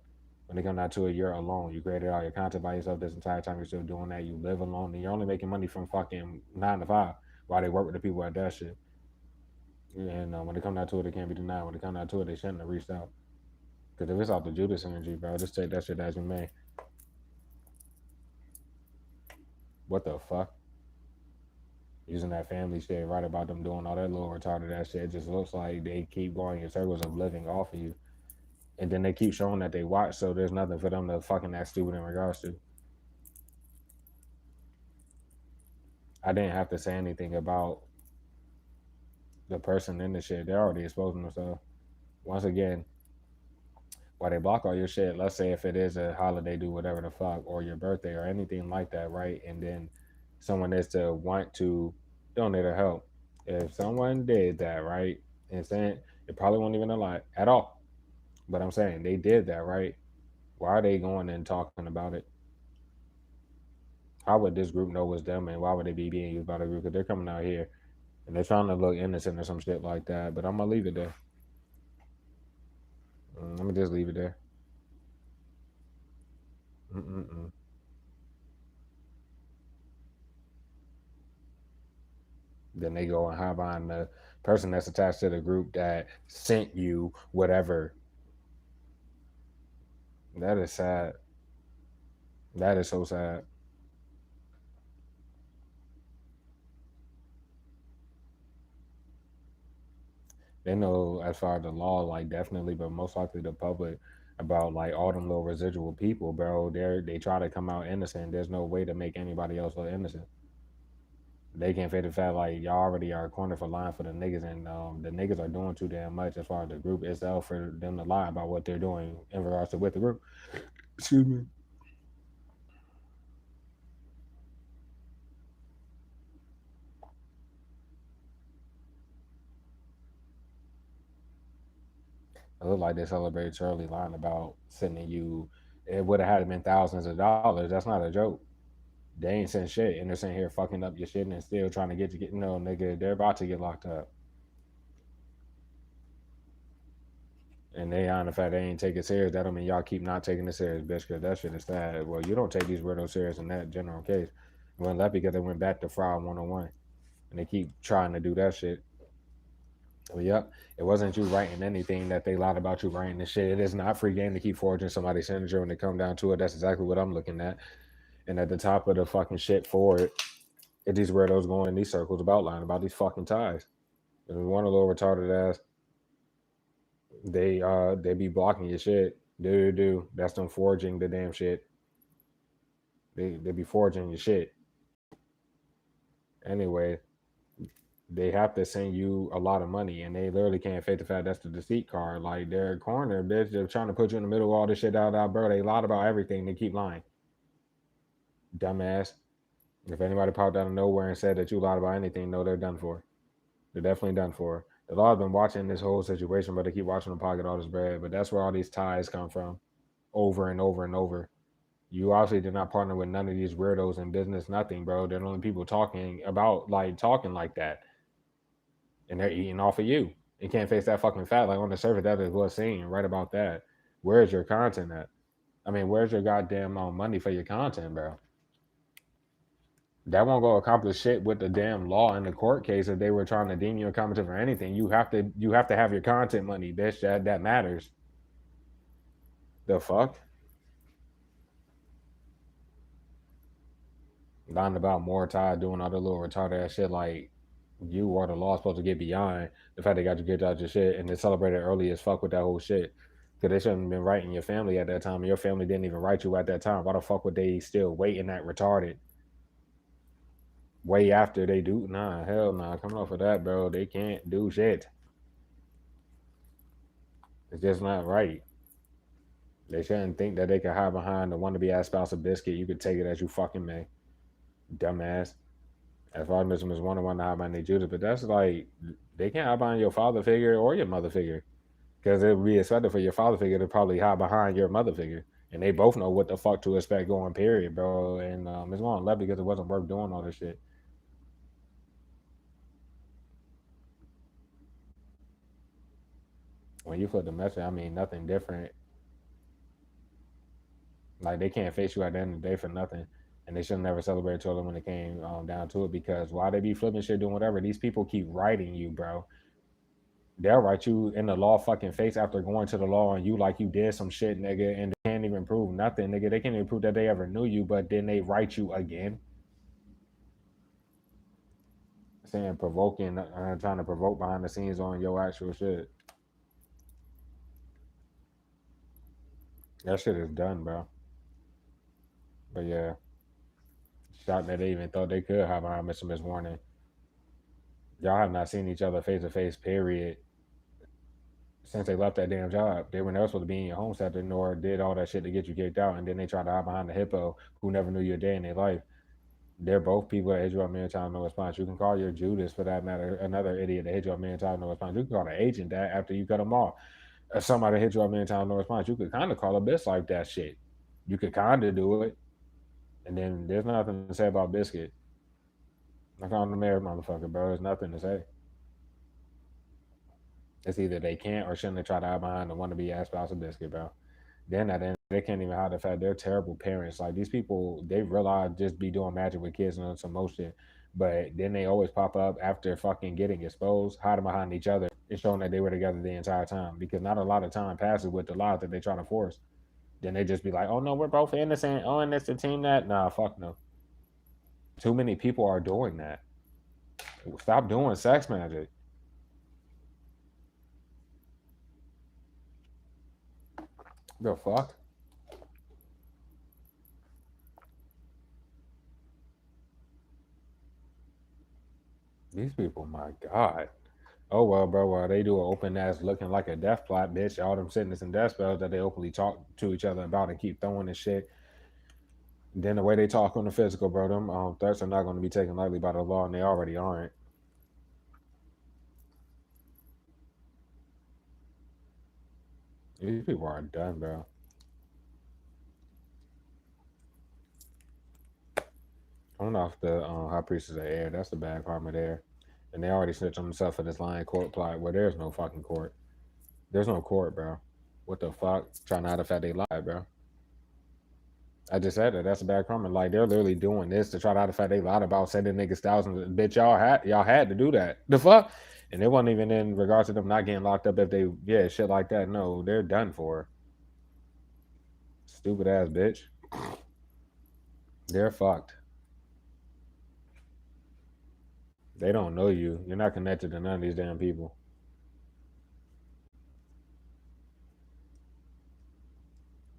When they come down to it, you're alone. You created all your content by yourself this entire time. You're still doing that. You live alone, and you're only making money from fucking 9 to 5 while they work with the people at that shit. And when they come down to it, it can't be denied. When they come down to it, they shouldn't have reached out. Because if it's off the Judas energy, bro, just take that shit as you may. What the fuck? Using that family shit, right about them doing all that little retarded ass shit. It just looks like they keep going in circles of living off of you. And then they keep showing that they watch, so there's nothing for them to fucking act stupid in regards to. I didn't have to say anything about the person in the shit. They're already exposing themselves. Once again, why they block all your shit, let's say if it is a holiday, do whatever the fuck, or your birthday or anything like that, right? And then someone is to want to donate or help. If someone did that, right, and saying it probably won't even a lot at all. But I'm saying they did that, right? Why are they going and talking about it? How would this group know it's them, and why would they be being used by the group? Because they're coming out here and they're trying to look innocent or some shit like that. But I'm gonna leave it there. I'm gonna just leave it there. Mm-mm-mm. Then they go and hide behind the person that's attached to the group that sent you whatever. That is sad. That is so sad. They know as far as the law, like definitely, but most likely the public. about like all them little residual people, bro. They try to come out innocent. There's no way to make anybody else look innocent. They can't fit the fact like y'all already are cornered for lying for the niggas, and the niggas are doing too damn much as far as the group itself for them to lie about what they're doing in regards to with the group. Excuse me. It looked like they celebrated Charlie lying about sending you. It would have had to been thousands of dollars. That's not a joke. They ain't sent shit, and they're sitting here fucking up your shit and still trying to get you. No, nigga, they're about to get locked up, and they on the fact they ain't take it serious. That don't mean y'all keep not taking it serious, bitch. Because that shit is sad. Well, you don't take these weirdos serious in that general case. Well, that because they went back to fraud 101, and they keep trying to do that shit. Well, yep, it wasn't you writing anything that they lied about you writing the shit. It is not free game to keep forging somebody's signature when they come down to it. That's exactly what I'm looking at. And at the top of the fucking shit for it, it these weirdos going in these circles about lying about these fucking ties. And one of the little retarded ass, they be blocking your shit. Do. That's them forging the damn shit. They be forging your shit. Anyway, they have to send you a lot of money, and they literally can't fake the fact that's the deceit card. Like they're corner, bitch. They're trying to put you in the middle of all this shit out, bro. They lied about everything. They keep lying, dumbass. If anybody popped out of nowhere and said that you lied about anything, no, they're done for. They're definitely done for. The law has been watching this whole situation, but they keep watching them pocket all this bread. But that's where all these ties come from, over and over and over. You obviously did not partner with none of these weirdos in business, nothing, bro. They're the only people talking about like talking like that, and they're eating off of you. You can't face that fucking fat. Like on the surface, that is what's seen right about that. Where's your content at? I mean, where's your goddamn money for your content, bro? That won't go accomplish shit with the damn law in the court case if they were trying to deem you incompetent for anything. You have to have your content money, bitch. That matters. The fuck? Lying about more Ty doing all the little retarded ass shit like you or the law supposed to get beyond the fact they got you kicked out your shit and they celebrated early as fuck with that whole shit. Cause they shouldn't have been writing your family at that time. And your family didn't even write you at that time. Why the fuck would they still waiting that retarded? Way after they do? Nah, hell nah. Coming off of that, bro. They can't do shit. It's just not right. They shouldn't think that they can hide behind the wannabe ass spouse of biscuit. You could take it as you fucking may. Dumbass. As far as Miss Wonder Woman hide behind their Judas, but that's like they can't hide behind your father figure or your mother figure. Because it would be expected for your father figure to probably hide behind your mother figure. And they both know what the fuck to expect going, period, bro. And Miss Wanda left because it wasn't worth doing all this shit. When you flip the message, I mean nothing different. Like they can't face you at the end of the day for nothing, and they should never celebrate each other when it came down to it. Because why they be flipping shit, doing whatever, these people keep writing you, bro. They'll write you in the law fucking face after going to the law on you like you did some shit, nigga, and they can't even prove nothing, nigga. They can't even prove that they ever knew you, but then they write you again, saying provoking, trying to provoke behind the scenes on your actual shit. That shit is done, bro. But yeah, shocked that they even thought they could have behind Mr. Miss Warning. Y'all have not seen each other face to face, period, since they left that damn job. They were never supposed to be in your home sector, nor did all that shit to get you kicked out. And then they tried to hide behind the hippo who never knew you a day in their life. They're both people that hit you up a million times, no response. You can call your Judas for that matter, another idiot that hit you up a million times, no response. You can call the agent that after you cut them off. If somebody hit you up a million times, no response, you could kind of call a bitch like that shit. You could kind of do it. And then there's nothing to say about Biscuit. I found the married motherfucker, bro. There's nothing to say. It's either they can't or shouldn't they try to hide behind the wannabe ass spouse of Biscuit, bro. Then at the end, they can't even hide the fact they're terrible parents. Like these people, they realize just be doing magic with kids and some motion, but then they always pop up after fucking getting exposed, hiding behind each other, and showing that they were together the entire time. Because not a lot of time passes with the lies that they try to force. Then they just be like, "Oh no, we're both innocent. Oh, and it's the team that." Nah, fuck no. Too many people are doing that. Stop doing sex magic. The fuck? These people, my God. Oh well, bro. Well, they do an open ass looking like a death plot, bitch. All them sickness and death spells that they openly talk to each other about and keep throwing and shit. Then the way they talk on the physical, bro, them threats are not going to be taken lightly by the law, and they already aren't. These people are done, bro. I'm off the high priestess of air. That's the bad karma there. And they already snitched on themselves for this lying court plot where there's no fucking court. There's no court, bro. What the fuck? Trying to hide the fact they lied, bro. I just said that. That's a bad karma. Like they're literally doing this to try to hide the fact they lied about sending niggas thousands. Bitch, y'all had to do that. The fuck? And it wasn't even in regards to them not getting locked up if they shit like that. No, they're done for. Stupid ass bitch. They're fucked. They don't know you. You're not connected to none of these damn people.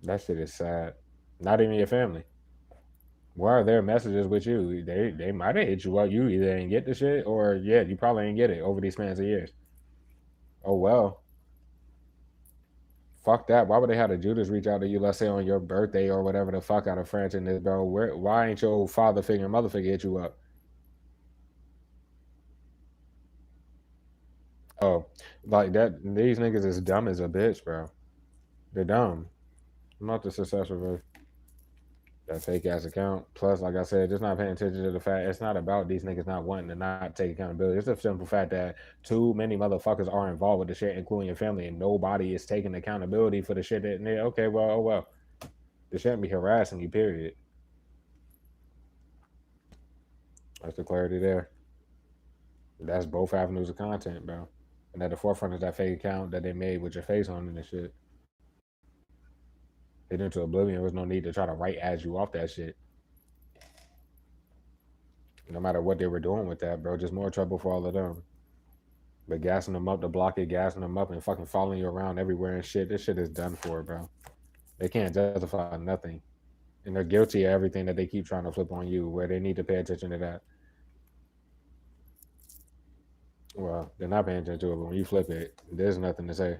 That shit is sad. Not even your family. Where are their messages with you? They might have hit you up. You either didn't get the shit or you probably didn't get it over these spans of years. Oh well. Fuck that. Why would they have the Judas reach out to you, let's say on your birthday or whatever the fuck out of France and this, bro? Why ain't your father figure, mother figure hit you up? Oh, like that. These niggas is dumb as a bitch, bro. They're dumb. I'm not the successor of that fake ass account. Plus, like I said, just not paying attention to the fact it's not about these niggas not wanting to not take accountability. It's a simple fact that too many motherfuckers are involved with the shit, including your family, and nobody is taking accountability for the shit that okay, well, oh well. They shouldn't be harassing you, period. That's the clarity there. That's both avenues of content, bro. And at the forefront is that fake account that they made with your face on it and shit. Hit into oblivion. There was no need to try to write as you off that shit. No matter what they were doing with that, bro, just more trouble for all of them. But gassing them up to block it, gassing them up, and fucking following you around everywhere and shit. This shit is done for, bro. They can't justify nothing, and they're guilty of everything that they keep trying to flip on you. Where they need to pay attention to that. Well, they're not paying attention to it, but when you flip it, there's nothing to say.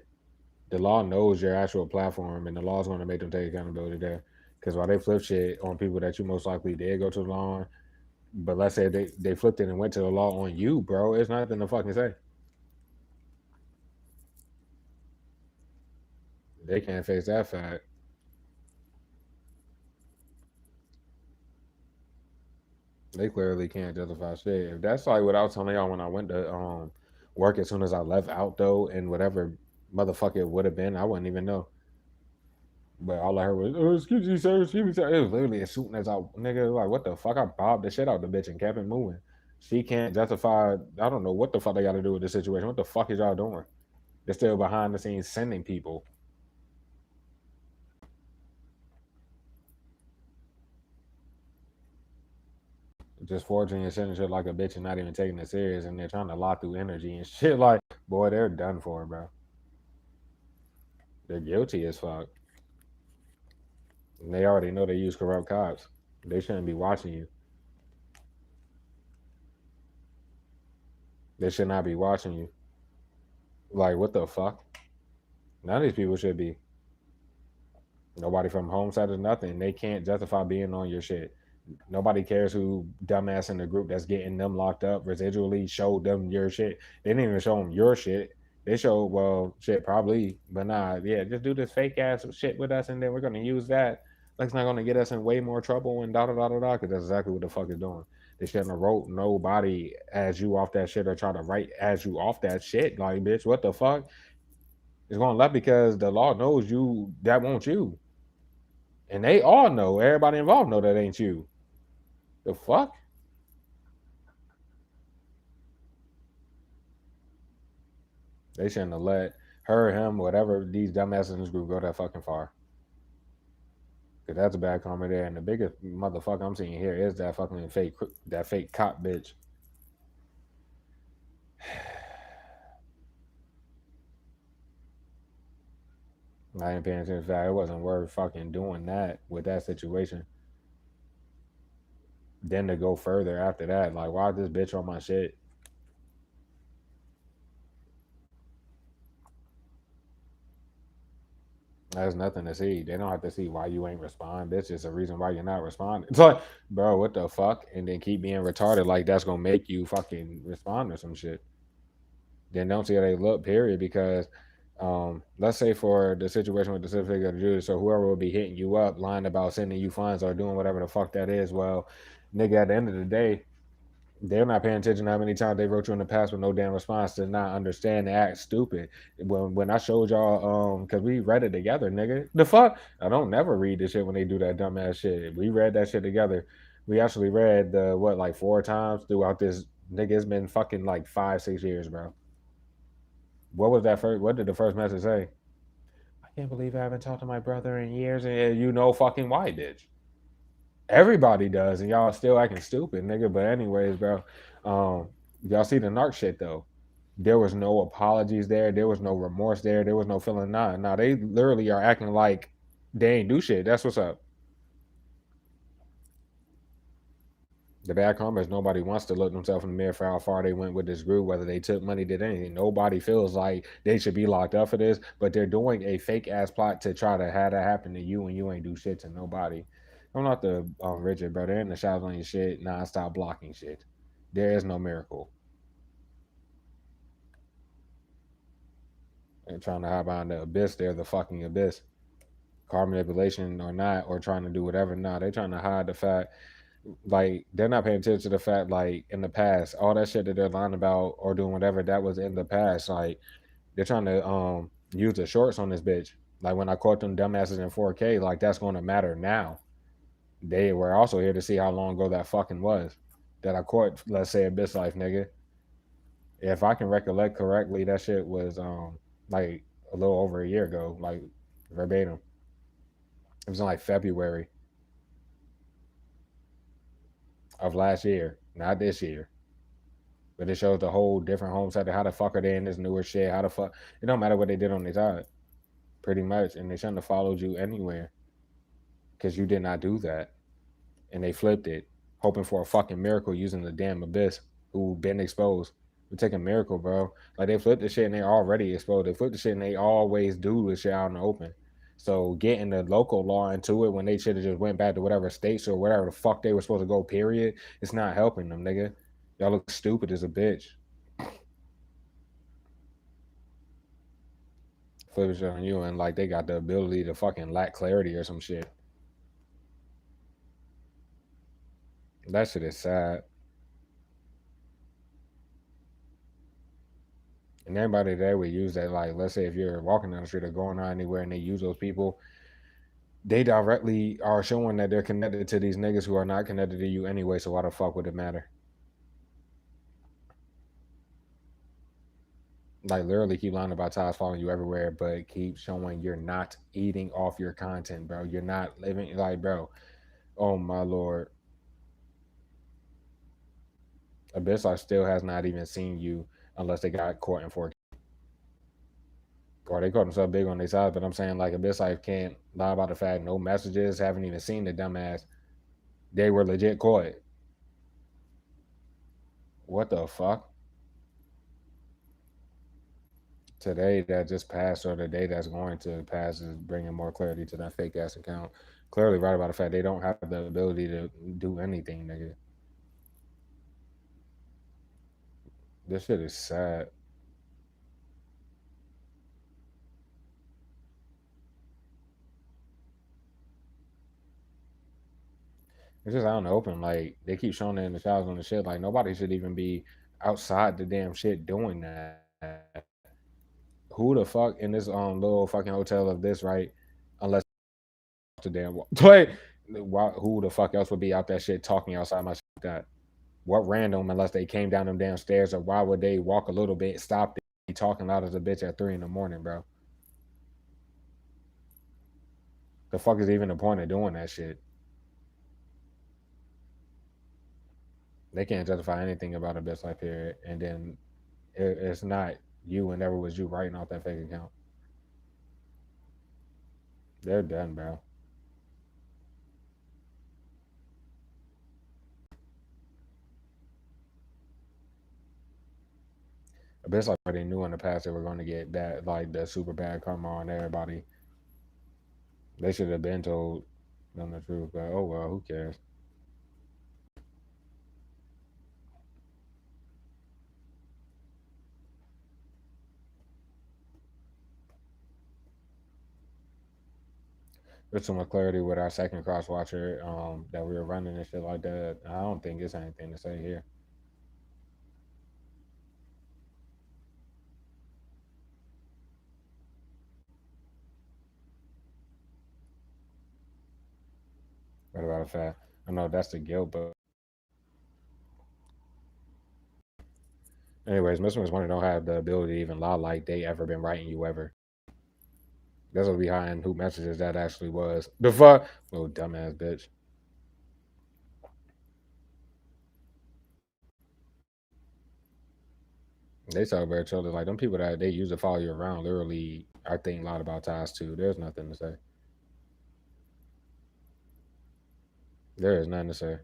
The law knows your actual platform, and the law's going to make them take accountability there. Because while they flip shit on people that you most likely did go to the law on, but let's say they flipped it and went to the law on you, bro, it's nothing to fucking say. They can't face that fact. They clearly can't justify shit. If that's like what I was telling y'all when I went to work as soon as I left out though, and whatever motherfucker it would have been, I wouldn't even know. But all I heard was, "Oh, excuse me, sir, excuse me, sir." It was literally as soon as I nigga like, what the fuck? I bobbed the shit out the bitch and kept it moving. She can't justify. I don't know what the fuck they got to do with this situation. What the fuck is y'all doing? They're still behind the scenes sending people. Just forging and sending shit like a bitch and not even taking it serious, and they're trying to lie through energy and shit. Like, boy, they're done for, bro. They're guilty as fuck. And they already know they use corrupt cops. They shouldn't be watching you. They should not be watching you. Like, what the fuck? None of these people should be. Nobody from Homestead or nothing. They can't justify being on your shit. Nobody cares who dumbass in the group that's getting them locked up residually showed them your shit. They didn't even show them your shit. They showed, well, shit, probably, but nah, yeah, just do this fake ass shit with us, and then we're gonna use that. Like, it's not gonna get us in way more trouble and da da da da da. Because that's exactly what the fuck it's doing. They shouldn't have wrote nobody as you off that shit or try to write as you off that shit. Like, bitch, what the fuck? It's going left because the law knows you. That won't you, and they all know. Everybody involved know that ain't you. The fuck? They shouldn't have let her, him, whatever these dumbasses in this group go that fucking far. Cause that's a bad comment there. And the biggest motherfucker I'm seeing here is that fucking fake cop bitch. I ain't paying attention to that. It wasn't worth fucking doing that with that situation. Then to go further after that, like, why this bitch on my shit? There's nothing to see. They don't have to see why you ain't respond. That's just a reason why you're not responding. It's like, bro, what the fuck? And then keep being retarded like that's gonna make you fucking respond to some shit. Then don't see how they look, period. Because let's say for the situation with the certificate of Judas, so whoever will be hitting you up, lying about sending you funds or doing whatever the fuck that is, well, nigga, at the end of the day, they're not paying attention to how many times they wrote you in the past with no damn response to not understand and act stupid. When I showed y'all, because we read it together, nigga. The fuck? I don't never read this shit when they do that dumbass shit. We read that shit together. We actually read the what like 4 times throughout this nigga. It's been fucking like 5, 6 years, bro. What was that first? What did the first message say? I can't believe I haven't talked to my brother in years, and you know fucking why, bitch. Everybody does, and y'all still acting stupid, nigga. But anyways, bro, um, y'all see the narc shit though. There was no apologies there. There was no remorse there. There was no feeling none. Now they literally are acting like they ain't do shit. That's what's up. The bad karma is nobody wants to look themselves in the mirror for how far they went with this group, whether they took money, did anything. Nobody feels like they should be locked up for this, but they're doing a fake ass plot to try to have that happen to you, and you ain't do shit to nobody. I'm not the Richard, bro. They're in the shadows on your shit. Nah, stop blocking shit. There is no miracle. And trying to hide behind the abyss, they're the fucking abyss. Car manipulation or not, or trying to do whatever. Nah, they're trying to hide the fact, like they're not paying attention to the fact, like in the past, all that shit that they're lying about or doing whatever that was in the past. Like they're trying to use the shorts on this bitch. Like when I caught them dumbasses in 4K, like that's going to matter now. They were also here to see how long ago that fucking was that I caught. Let's say a bitch life, nigga. If I can recollect correctly, that shit was like a little over a year ago, like verbatim. It was in like February of last year, not this year. But it shows the whole different home side. How the fuck are they in this newer shit? How the fuck? It don't matter what they did on their side, pretty much. And they shouldn't have followed you anywhere because you did not do that. And they flipped it, hoping for a fucking miracle using the damn abyss who been exposed. We take a miracle, bro. Like they flipped the shit and they already exposed. They flipped the shit and they always do the shit out in the open. So getting the local law into it when they should have just went back to whatever states or whatever the fuck they were supposed to go, period, it's not helping them, nigga. Y'all look stupid as a bitch. Flip shit on you and like they got the ability to fucking lack clarity or some shit. That shit is sad. And everybody there would use that, like, let's say if you're walking down the street or going on anywhere and they use those people, they directly are showing that they're connected to these niggas who are not connected to you anyway. So why the fuck would it matter? Like literally keep lying about ties following you everywhere, but keep showing you're not eating off your content, bro. You're not living like, bro. Oh my lord, Abyss still has not even seen you unless they got caught in 4K. Or they caught themselves big on their side, but I'm saying like Abyss can't lie about the fact no messages, haven't even seen the dumbass. They were legit caught. What the fuck? Today that just passed, or the day that's going to pass, is bringing more clarity to that fake ass account. Clearly, right about the fact they don't have the ability to do anything, nigga. This shit is sad. It's just out in the open. Like they keep showing it in the showers on the shit. Like nobody should even be outside the damn shit doing that. Who the fuck in this little fucking hotel of this, right? Unless the damn like, who the fuck else would be out that shit talking outside my shit like that? What random unless they came down them damn stairs, or why would they walk a little bit, stop, be talking loud as a bitch at 3 in the morning, bro? The fuck is even the point of doing that shit? They can't justify anything about a bitch like period, and then it's not you and never was you writing off that fake account. They're done, bro. A bitch like they knew in the past they were going to get that, like the super bad karma on everybody. They should have been told them the truth, but oh well, who cares? There's too much clarity with our second cross watcher that we were running and shit like that. I don't think it's anything to say here. What about the fact? I know that's the guilt, but anyways, Muslims want to don't have the ability to even lie like they ever been writing you ever. That's what behind who messages that actually was. The fuck? Little dumbass bitch. They celebrate each other like them people that they use to follow you around. Literally, I think a lot about ties too. There's nothing to say. There is nothing to say.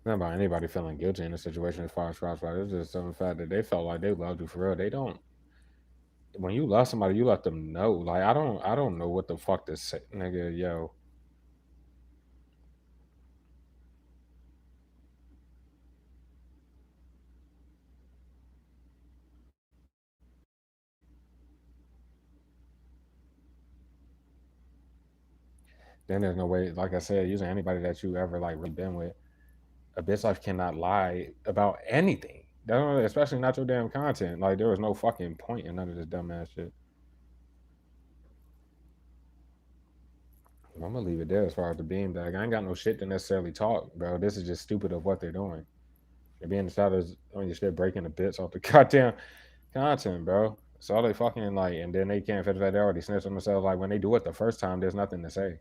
Not about anybody feeling guilty in a situation as far as crossfire. It's just some fact that they felt like they loved you for real. They don't. When you love somebody, you let them know. Like I don't know what the fuck to say, nigga. Yo, then there's no way. Like I said, using anybody that you ever like really been with, a bitch life cannot lie about anything. Especially not your damn content. Like there was no fucking point in none of this dumbass shit. I'm gonna leave it there as far as the beam bag. I ain't got no shit to necessarily talk, bro. This is just stupid of what they're doing. They're being the shadows on your shit, breaking the bits off the goddamn content, bro. So all they fucking like, and then they can't fit that they already snitch on themselves. Like when they do it the first time, there's nothing to say.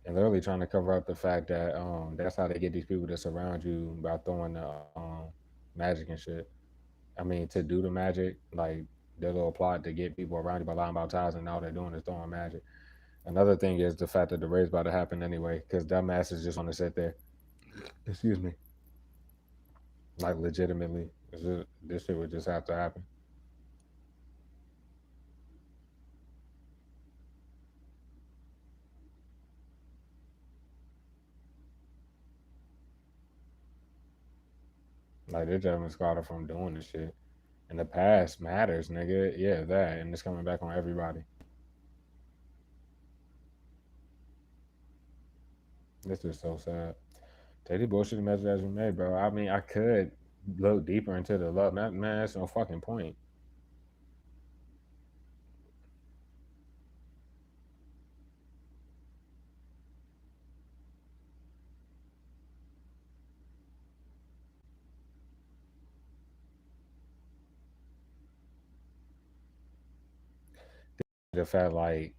And literally trying to cover up the fact that that's how they get these people to surround you by throwing the magic and shit. I mean, to do the magic, like their little plot to get people around you by lying about ties, and all they're doing is throwing magic. Another thing is the fact that the raid's about to happen anyway, because dumbasses just want to sit there. Excuse me. Like legitimately, this shit would just have to happen. Like they're just Carter from doing this shit. And the past matters, nigga. Yeah, that, and it's coming back on everybody. This is so sad. Take the bullshit message as you may, bro. I mean, I could look deeper into the love. That man, that's no fucking point. The fact, like,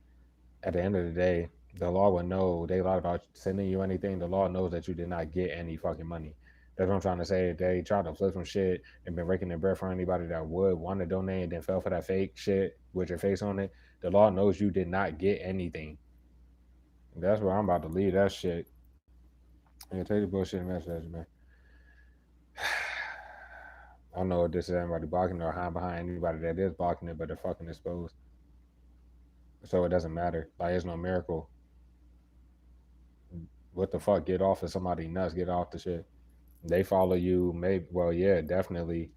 at the end of the day, the law would know they lied about sending you anything. The law knows that you did not get any fucking money. That's what I'm trying to say. They tried to flip some shit and been raking their breath for anybody that would want to donate and then fell for that fake shit with your face on it. The law knows you did not get anything. That's where I'm about to leave that shit. Yeah, take the bullshit message, man. I don't know if this is anybody blocking or hiding behind anybody that is blocking it, but they're fucking exposed. So it doesn't matter. Like, it's no miracle. What the fuck? Get off of somebody nuts. Get off the shit. They follow you, maybe. Well, yeah, definitely.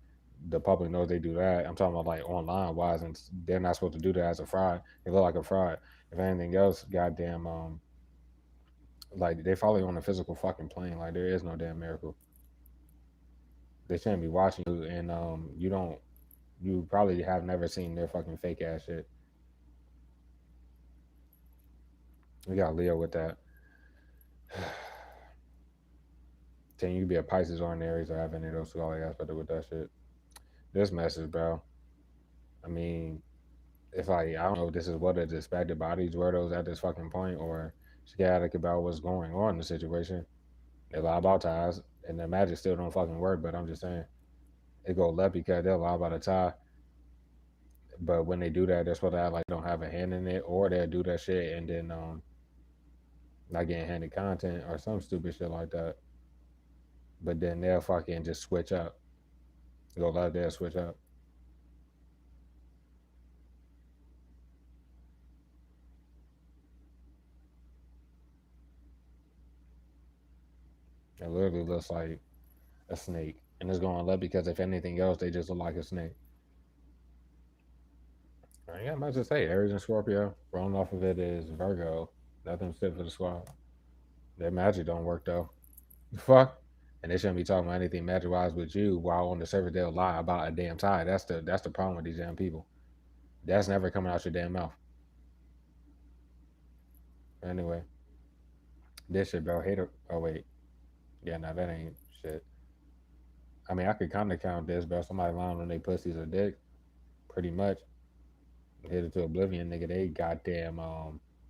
the public knows they do that. I'm talking about like online wise, and they're not supposed to do that as a fraud. They look like a fraud. If anything else, goddamn, like they follow you on a physical fucking plane. Like there is no damn miracle. They shouldn't be watching you, and you don't. You probably have never seen their fucking fake ass shit. We got Leo with that. Then you could be a Pisces or an Aries or have any of those scholarly aspects with that shit. This message, bro. I mean, if I don't know if this is what a distracted bodies were those at this fucking point or scatic about what's going on in the situation. They lie about ties, and the magic still don't fucking work. But I'm just saying, it go left because they'll lie about a tie. But when they do that, they're supposed to act like they don't have a hand in it, or they'll do that shit and then not getting handed content or some stupid shit like that. But then they'll fucking just switch up. Go left, they'll switch up. It literally looks like a snake, and it's going left because if anything else, they just look like a snake. I ain't got much to say. Aries and Scorpio. Rolling off of it is Virgo. Nothing fit for the squad. Their magic don't work though. The fuck? And they shouldn't be talking about anything magic wise with you while on the surface they'll lie about a damn tie. That's the problem with these damn people. That's never coming out your damn mouth. Anyway, this shit, bro. Hater. Oh wait, yeah, no, that ain't shit. I mean, I could kind of count this, bro. Somebody lying on their pussies or dick, pretty much. Hit it to oblivion, nigga. They goddamn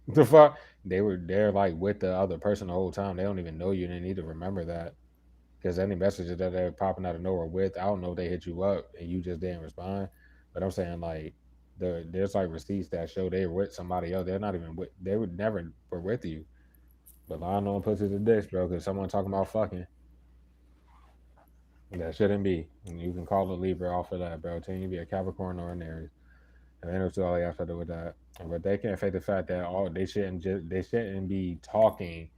the fuck. They're like with the other person the whole time. They don't even know you. They need to remember that. Because any messages that they're popping out of nowhere with, I don't know if they hit you up and you just didn't respond. But I'm saying like there's like receipts that show they were with somebody else. They're not even with. They would never were with you. But lying on pussies and dicks, bro. Because someone talking about fucking that shouldn't be. And you can call the Libra off of that, bro. Tell you be a Capricorn or an Aries. And then it's all they have to do with that. But they can't fake the fact that they shouldn't be talking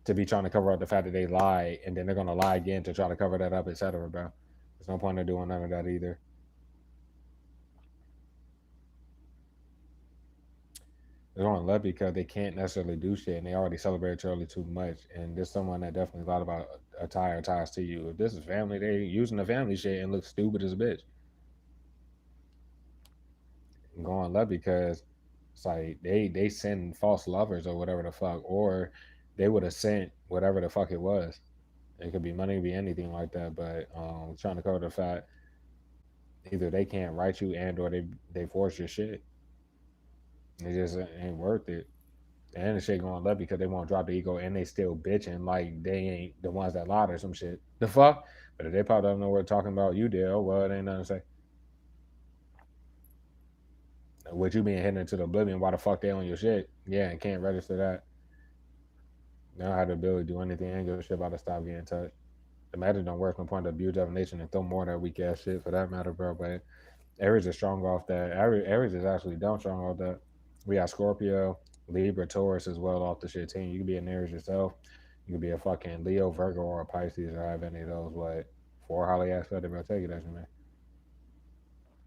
to be trying to cover up the fact that they lie, and then they're gonna lie again to try to cover that up, etc. Bro, there's no point in doing none of that either. They're on love because they can't necessarily do shit, and they already celebrated Charlie too much. And there's someone that definitely thought about a tie or ties to you. If this is family, they using the family shit and look stupid as a bitch. And going love because it's like they send false lovers or whatever the fuck, or they would have sent whatever the fuck it was. It could be money, it could be anything like that. But trying to cover the fact either they can't write you and or they force your shit. It just ain't worth it. And the shit going left because they won't drop the ego and they still bitching like they ain't the ones that lied or some shit. The fuck? But if they pop out of nowhere talking about you did, oh well, it ain't nothing to say. With you being hidden into the oblivion, why the fuck they on your shit? Yeah, and can't register that. They don't have the ability to do anything and give a shit about to stop getting touched. The matter don't work no point to abuse definition and throw more of that weak ass shit for that matter, bro. But Aries is strong off that. Aries is actually down strong off that. We got Scorpio, Libra, Taurus as well off the shit team. You can be an Aries yourself. You can be a fucking Leo, Virgo, or a Pisces or have any of those. But for highly aspected, bro, take it as you man.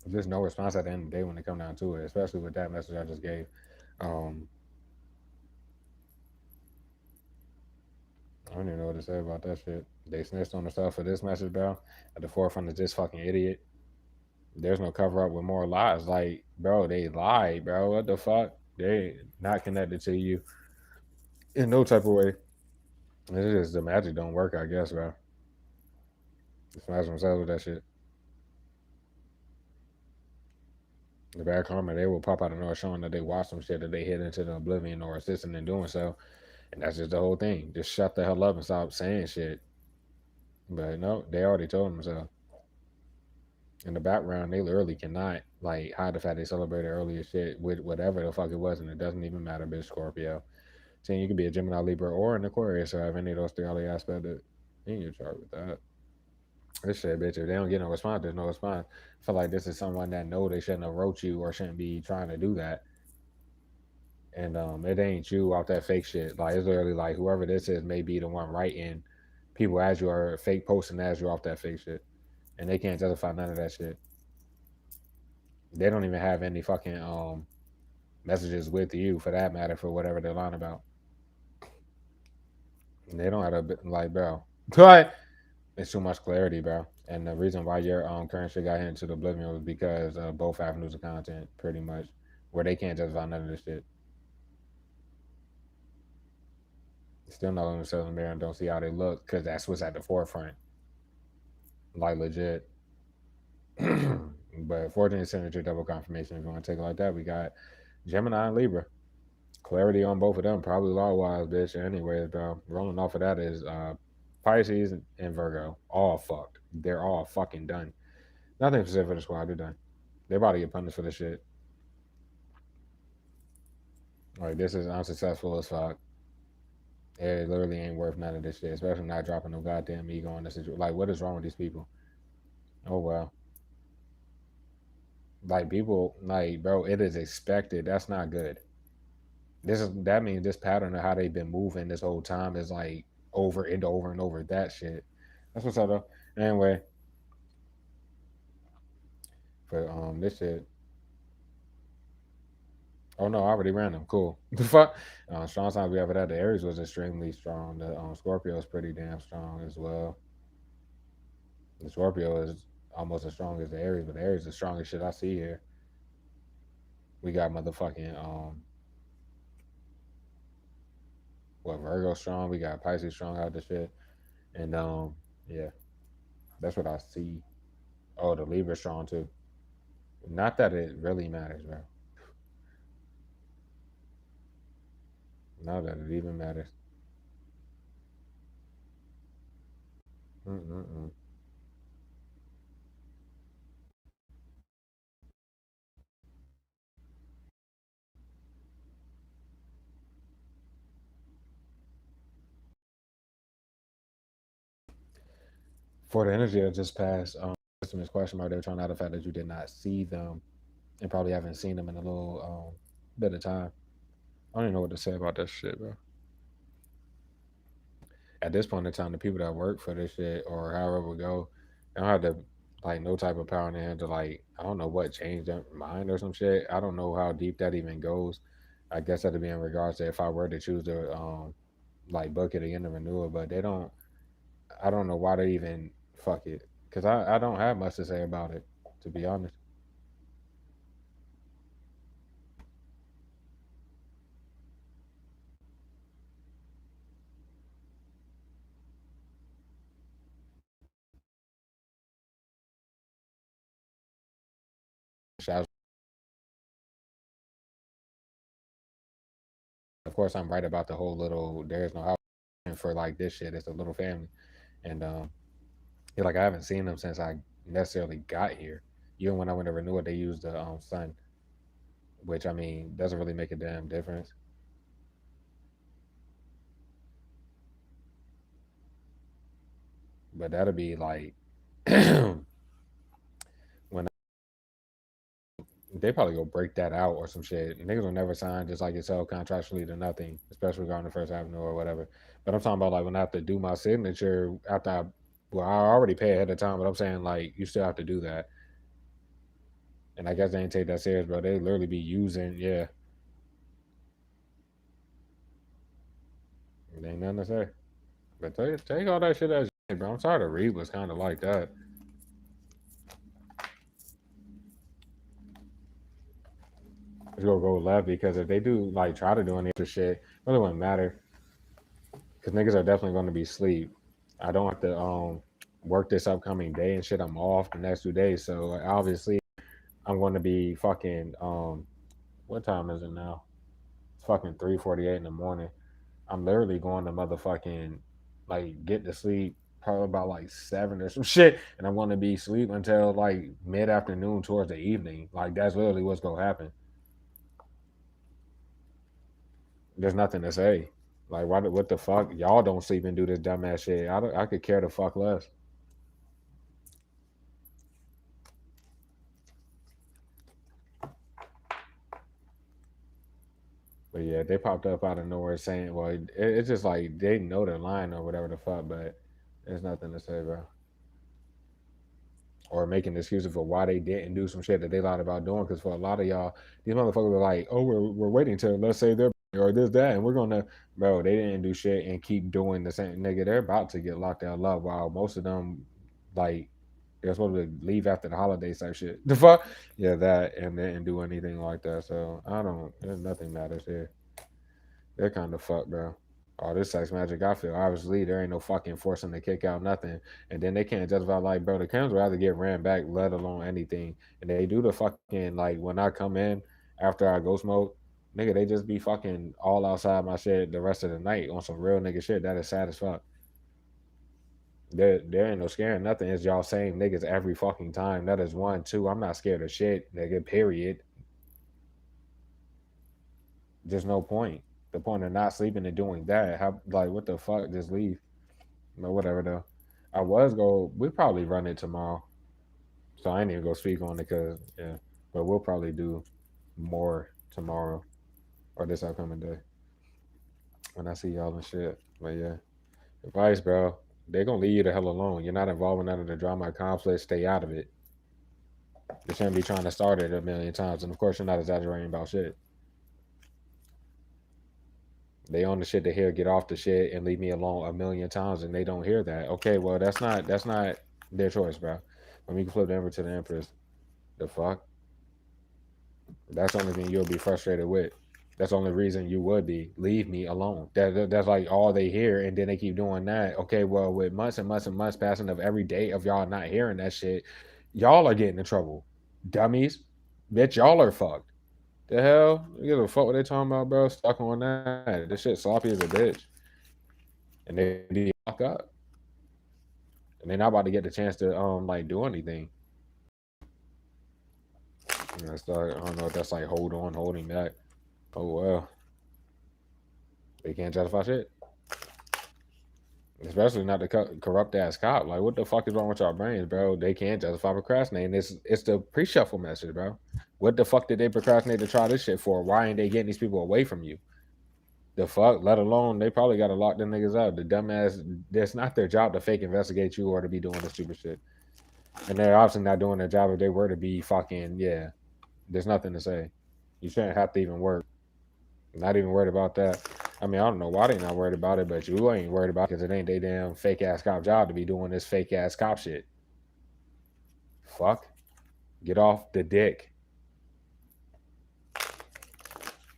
There's no response at the end of the day when it come down to it, especially with that message I just gave. Um, I don't even know what to say about that shit. They snitched on themselves for this message, bro. At the forefront of this fucking idiot. There's no cover up with more lies. Like, bro, they lied, bro. What the fuck? They not connected to you in no type of way. It's just the magic don't work, I guess, bro. Smash themselves with that shit. The bad karma, they will pop out of nowhere showing that they watched some shit that they hid into the oblivion or assisting in doing so. And that's just the whole thing. Just shut the hell up and stop saying shit. But no, they already told themselves. In the background, they literally cannot like hide the fact they celebrated earlier shit with whatever the fuck it was, and it doesn't even matter, bitch. Scorpio. Saying you could be a Gemini, Libra, or an Aquarius, or have any of those three early aspects in your chart with that. This shit, bitch. If they don't get no response, there's no response. I feel like this is someone that know they shouldn't have wrote you or shouldn't be trying to do that. And it ain't you off that fake shit. Like it's literally like whoever this is may be the one writing people as you are fake posting as you off that fake shit. and they can't justify none of that shit. They don't even have any fucking messages with you for that matter for whatever they're lying about. They don't have a like, bro. But it's too much clarity, bro. And the reason why your current shit got hit into the oblivion was because both avenues of content, pretty much, where they can't justify none of this shit. Still not on the mirror and don't see how they look because that's what's at the forefront, like legit. But 14 signature double confirmation. If you want to take it like that, we got Gemini and Libra. Clarity on both of them, probably law wise, bitch. Anyways, bro, rolling off of that is Pisces and Virgo. All fucked. They're all fucking done. Nothing specific for the squad. They're done. They're about to get punished for this shit. Like, this is unsuccessful as fuck. It literally ain't worth none of this shit, especially not dropping no goddamn ego in this situation. Like, what is wrong with these people? Oh, well. Like, people, like, bro, it is expected. That's not good. That means this pattern of how they've been moving this whole time is like over and over and over. That shit. That's what's up though. Anyway, for this shit. Oh no, I already ran them. Cool. The fuck. Strong signs we have it at. The Aries was extremely strong. The Scorpio is pretty damn strong as well. The Scorpio is almost as strong as the Aries, but the Aries is the strongest shit I see here. We got motherfucking what Virgo strong. We got Pisces strong out the shit, and yeah, that's what I see. Oh, the Libra strong too. Not that it really matters, bro. Not that it even matters. Mm-mm-mm. For the energy that just passed, system is question mark. They were trying out the fact that you did not see them and probably haven't seen them in a little bit of time. I don't even know what to say about that shit, bro. At this point in time, the people that work for this shit or however it would go, they don't have the like no type of power in their hand to like I don't know what change their mind or some shit. I don't know how deep that even goes. I guess that'd be in regards to if I were to choose to like book it again to renew it, but they don't. I don't know why they even fuck it because I don't have much to say about it to be honest. Of course, I'm right about the whole little. There's no house for like this shit. It's a little family, and yeah, like I haven't seen them since I necessarily got here. Even when I went to renew it, they used the sun, which I mean doesn't really make a damn difference. But that'll be like when they probably go break that out or some shit. Niggas will never sign just like yourself contractually to nothing, especially regarding the First Avenue or whatever. But I'm talking about like when I have to do my signature after well, I already pay ahead of time, but I'm saying like you still have to do that. And I guess they ain't take that serious, bro. They literally be using, yeah. It ain't nothing to say. But take all that shit as bro. I'm sorry to read was kind of like that. It's gonna go left because if they do like try to do any extra shit, it really wouldn't matter because niggas are definitely going to be asleep. I don't have to work this upcoming day and shit. I'm off the next 2 days, so like, obviously I'm going to be fucking what time is it now? It's fucking 3:48 in the morning. I'm literally going to motherfucking like get to sleep probably about like 7 or some shit, and I'm going to be asleep until like mid afternoon towards the evening. Like that's literally what's gonna happen. There's nothing to say. Like why? What the fuck? Y'all don't sleep and do this dumbass shit. I could care the fuck less. But yeah, they popped up out of nowhere saying, well, it's just like they know they're lying or whatever the fuck, but there's nothing to say, bro. or making excuses for why they didn't do some shit that they lied about doing. Because for a lot of y'all, these motherfuckers are like, oh, we're waiting till let's say they're or this that, and we're gonna, bro. They didn't do shit and keep doing the same. Nigga, they're about to get locked out of love. While most of them, like, they're supposed to leave after the holidays type shit. The fuck, yeah, that, and they didn't do anything like that. So I don't. Nothing matters here. They're kind of fucked, bro. All this sex magic, I feel obviously there ain't no fucking forcing to kick out nothing, and then they can't justify like, bro, the Cam's would rather get ran back, let alone anything. And they do the fucking like when I come in after I go smoke, nigga, they just be fucking all outside my shit the rest of the night on some real nigga shit. That is sad as fuck. There ain't no scaring nothing. It's y'all same niggas every fucking time. That is one. Two, I'm not scared of shit, nigga. Period. There's no point. The point of not sleeping and doing that. How like what the fuck? Just leave. But whatever though. I was go. We probably run it tomorrow, so I ain't even go speak on it because yeah. But we'll probably do more tomorrow or this upcoming day when I see y'all and shit. But yeah, advice, bro. They gonna leave you the hell alone. You're not involved in none of the drama or conflict. Stay out of it. You shouldn't be trying to start it a million times. And of course, you're not exaggerating about shit. They on the shit to hear, get off the shit and leave me alone a million times, and they don't hear that. Okay, well that's not their choice, bro. When we can flip the emperor to the empress, the fuck. That's the only thing you'll be frustrated with. That's the only reason you would be. Leave me alone. That's like all they hear, and then they keep doing that. Okay, well, with months and months and months passing of every day of y'all not hearing that shit, y'all are getting in trouble. Dummies. Bitch, y'all are fucked. The hell? You give a fuck what they talking about, bro? Stuck on that. This shit sloppy as a bitch. And they be locked up. And they're not about to get the chance to like do anything. And that's like, I don't know if that's like hold on, holding back. Oh well. They can't justify shit. Especially not the corrupt ass cop. Like, what the fuck is wrong with y'all brains, bro? They can't justify procrastinating. It's the pre-shuffle message, bro. What the fuck did they procrastinate to try this shit for? Why ain't they getting these people away from you? The fuck? Let alone they probably got to lock them niggas up. The dumbass, it's not their job to fake investigate you or to be doing this stupid shit. And they're obviously not doing their job if they were to be fucking, yeah. There's nothing to say. You shouldn't have to even work. Not even worried about that. I mean, I don't know why they not worried about it, but you ain't worried about it because it ain't they damn fake ass cop job to be doing this fake ass cop shit. Fuck. Get off the dick.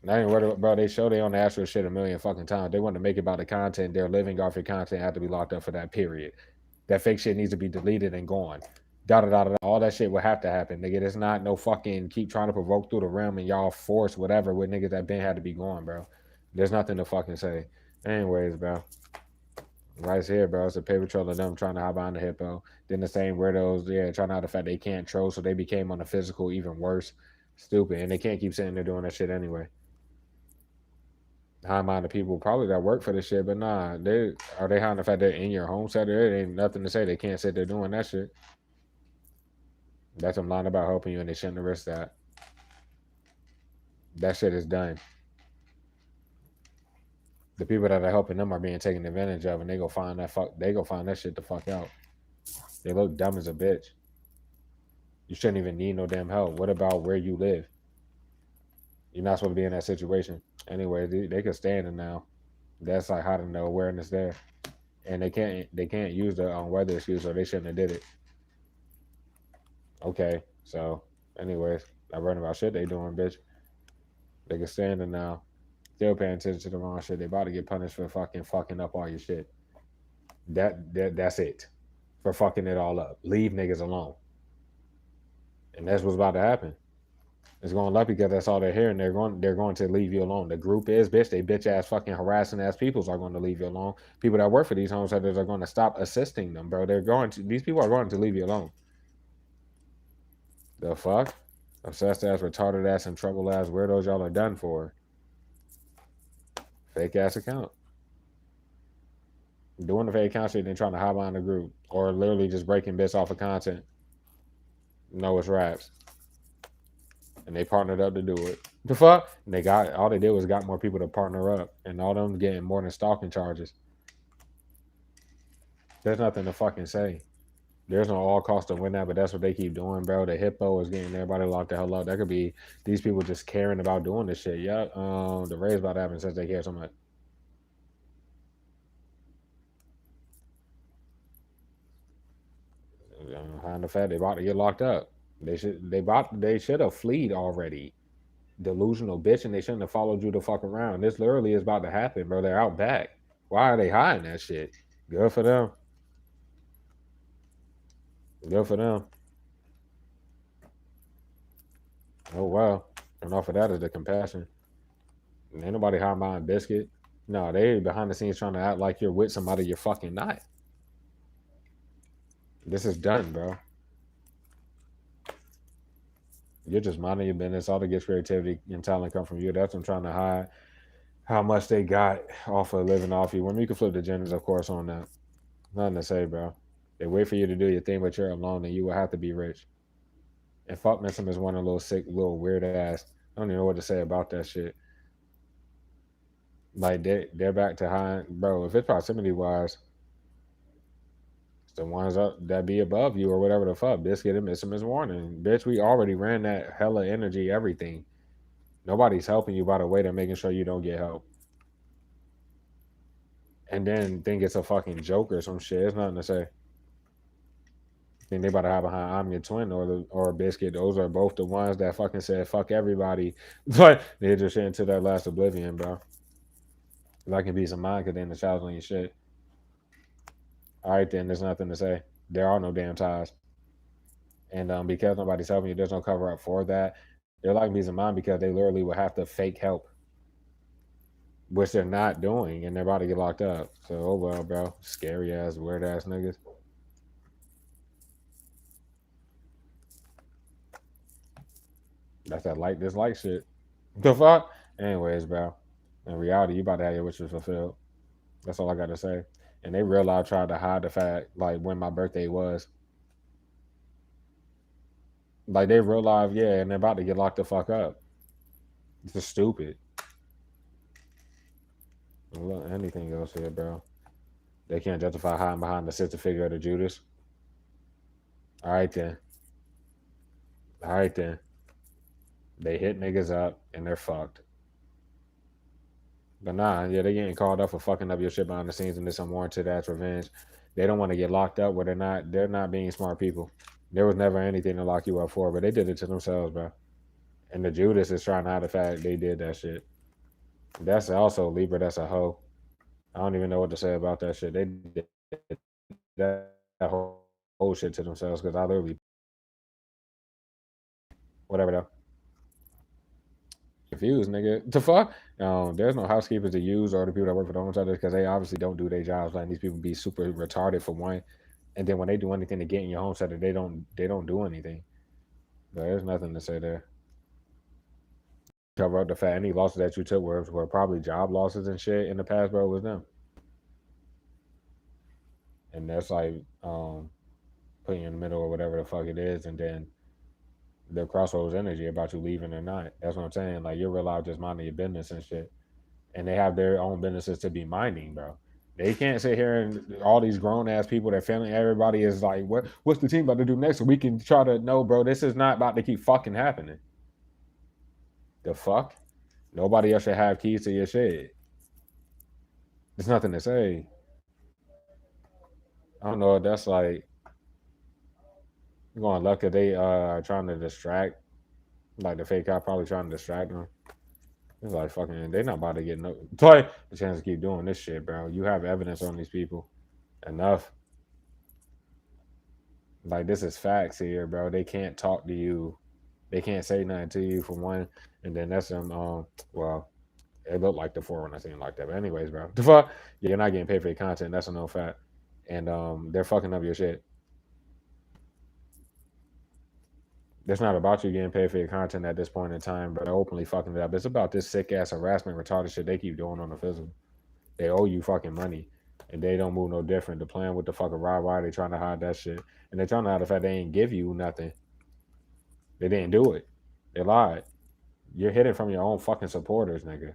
And I ain't worried about, bro. They show they on the actual shit a million fucking times. They want to make it about the content. They're living off your content, have to be locked up for that period. That fake shit needs to be deleted and gone. Da da da da. All that shit will have to happen, nigga. It's not no fucking keep trying to provoke through the realm and y'all force whatever with niggas that been had to be gone, bro. There's nothing to fucking say. Anyways, bro. Right here, bro. It's a paper trail of them trying to hop on the hippo. Then the same weirdos, yeah, trying to hide the fact they can't troll, so they became on the physical even worse. Stupid. And they can't keep sitting there doing that shit anyway. High minded people probably that work for this shit, but nah, they hiding the fact they're in your home setting. There ain't nothing to say. They can't sit there doing that shit. That's them lying about helping you, and they shouldn't have risked that. That shit is done. The people that are helping them are being taken advantage of, and they go find that fuck. They go find that shit the fuck out. They look dumb as a bitch. You shouldn't even need no damn help. What about where you live? You're not supposed to be in that situation. Anyway, they could stand it now. That's like how to know awareness there, and they can't use the weather excuse, or they shouldn't have did it. Okay, so anyways, I learned about shit they doing, bitch. They can stand it now. Still paying attention to the wrong shit. They about to get punished for fucking up all your shit. That's it. For fucking it all up. Leave niggas alone. And that's what's about to happen. It's going up because that's all they're hearing. They're going to leave you alone. The group is bitch. They bitch ass fucking harassing ass peoples are going to leave you alone. People that work for these homesteaders are going to stop assisting them, bro. These people are going to leave you alone. The fuck? Obsessed ass, retarded ass, and trouble ass weirdos y'all are done for. Fake ass account. Doing the fake account shit, then trying to hop on the group. Or literally just breaking bits off of content. No, it's raps. And they partnered up to do it. The fuck? And all they did was got more people to partner up. And all them getting more than stalking charges. There's nothing to fucking say. There's no all cost to win that, but that's what they keep doing, bro. The hippo is getting everybody locked the hell up. That could be these people just caring about doing this shit. Yeah. The raise about to happen since they care so much. Behind the fact they about to get locked up. They should have fleed already. Delusional bitch, and they shouldn't have followed you the fuck around. This literally is about to happen, bro. They're out back. Why are they hiding that shit? Good for them. Good for them. Oh wow. And off of that is the compassion. Ain't nobody hiding behind biscuit. No, they behind the scenes trying to act like you're with somebody you're fucking not. This is done, bro. You're just minding your business. All the gifts, creativity, and talent come from you. That's what I'm trying to hide. How much they got off of living off you. When you can flip the genders, of course, on that. Nothing to say, bro. They wait for you to do your thing, but you're alone, and you will have to be rich. And fuck Missum is one of little sick, little weird ass. I don't even know what to say about that shit. Like they're back to high, bro. If it's proximity wise, it's the ones up that be above you or whatever the fuck. Biscuit and Missum is warning, bitch. We already ran that hella energy, everything. Nobody's helping you by the way they're making sure you don't get help. And then think it's a fucking joke or some shit. It's nothing to say. Think they about to have behind I'm your twin or Biscuit. Those are both the ones that fucking said fuck everybody. But they just shit into that last oblivion, bro. That can be some mind because then the child's on your shit. All right, then there's nothing to say. There are no damn ties. And because nobody's helping you, there's no cover up for that. They're like peace of mind because they literally would have to fake help, which they're not doing, and they're about to get locked up. So, oh well, bro. Scary ass, weird ass niggas. That's that like dislike shit. The fuck? Anyways, bro. In reality, you about to have your wishes fulfilled. That's all I got to say. And they real loud tried to hide the fact, like, when my birthday was. Like, they real live, yeah, and they're about to get locked the fuck up. It's just stupid. Look, anything else here, bro. They can't justify hiding behind the sister figure of the Judas. All right, then. All right, then. They hit niggas up and they're fucked. But nah, yeah, they getting called up for fucking up your shit behind the scenes and this unwarranted ass revenge. They don't want to get locked up where they're not being smart people. There was never anything to lock you up for, but they did it to themselves, bro. And the Judas is trying to hide the fact they did that shit. That's also Libra, that's a hoe. I don't even know what to say about that shit. They did that whole shit to themselves because I literally whatever though. Confused, nigga. The fuck? There's no housekeepers to use or the people that work for the home shelters because they obviously don't do their jobs. Letting these people be super retarded for one, and then when they do anything to get in your home shelter, they don't do anything. But there's nothing to say there. Cover up the fact any losses that you took were probably job losses and shit in the past, bro. Was them, and that's like putting you in the middle or whatever the fuck it is, and then the crossroads energy about you leaving or not. That's what I'm saying. Like you're real out just minding your business and shit. And they have their own businesses to be minding, bro. They can't sit here and all these grown ass people, their family, everybody is like, what's the team about to do next? So we can try to no, bro. This is not about to keep fucking happening. The fuck? Nobody else should have keys to your shit. There's nothing to say. I don't know. That's like going luck if they are trying to distract, like the fake cop probably trying to distract them. It's like fucking, they not about to get no like the chance to keep doing this shit, bro. You have evidence on these people. Enough. Like this is facts here, bro. They can't talk to you. They can't say nothing to you for one, and then that's them. Well, it looked like the four when I seen it like that. But anyways, bro, the fuck, yeah, you're not getting paid for your content. That's a no fact, and they're fucking up your shit. It's not about you getting paid for your content at this point in time, but they're openly fucking it up. It's about this sick ass harassment, retarded shit they keep doing on the physical. They owe you fucking money, and they don't move no different. The plan with the fucking ride, why they trying to hide that shit, and they trying to hide the fact they ain't give you nothing. They didn't do it. They lied. You're hidden from your own fucking supporters, nigga.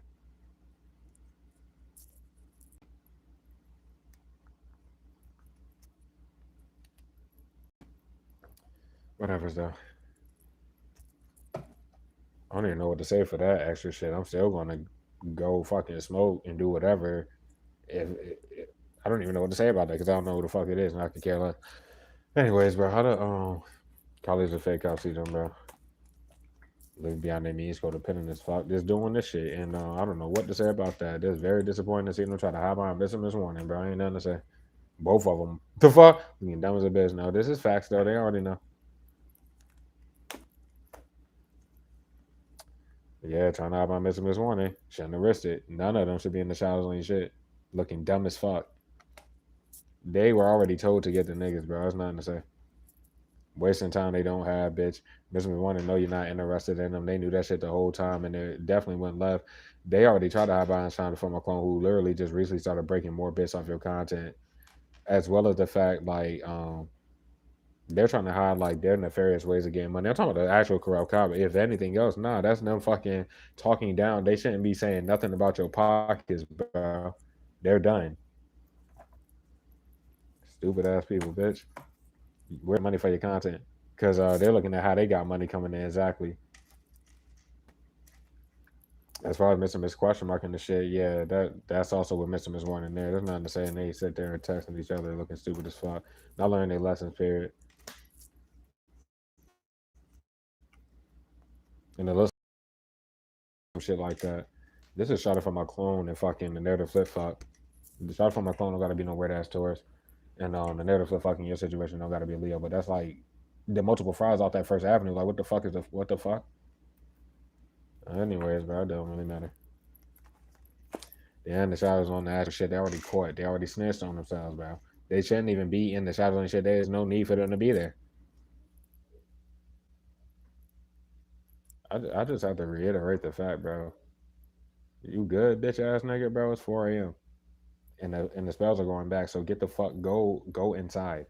Whatever though. I don't even know what to say for that extra shit. I'm still gonna go fucking smoke and do whatever. If I don't even know what to say about that because I don't know what the fuck it is and I could care less. Anyways, bro, how the college a fake out season, bro? Live beyond their means, codependent as fuck. Just doing this shit, and I don't know what to say about that. It's very disappointing to see them try to hide behind this warning, bro. I ain't nothing to say. Both of them. The fuck? Being dumb as a bitch. No, this is facts though. They already know. Yeah, trying to hide behind this warning. Shouldn't have risked it. None of them should be in the shadows on your shit. Looking dumb as fuck. They were already told to get the niggas, bro. That's nothing to say. Wasting time they don't have, bitch. Missing one to know you're not interested in them. They knew that shit the whole time, and they definitely went left. They already tried to hide behind trying to form a clone who literally just recently started breaking more bits off your content, as well as the fact like they're trying to hide like their nefarious ways of getting money. I'm talking about the actual corrupt cop. If anything else, nah, that's them fucking talking down. They shouldn't be saying nothing about your pockets, bro. They're done. Stupid ass people, bitch. Where's money for your content? Because they're looking at how they got money coming in exactly. As far as Mr. Miss question mark and the shit, yeah, that's also what Mr. Miss one in there. There's nothing to say, and they sit there and texting each other, looking stupid as fuck. Not learning their lessons, period. And the list shit like that. This is shot from my clone and fucking the narrative flip flop. The shot from my clone don't gotta be no weird ass tourist, and the narrative flip fucking your situation don't gotta be Leo. But that's like the multiple fries off that First Avenue. Like, what the fuck is the what the fuck? Anyways, bro, it don't really matter. Yeah, and the shadows on the actual shit, they already caught. They already snitched on themselves, bro. They shouldn't even be in the shadows on the shit. There's no need for them to be there. I just have to reiterate the fact, bro. You good, bitch ass nigga, bro. It's 4 a.m. and the spells are going back. So get the fuck go inside,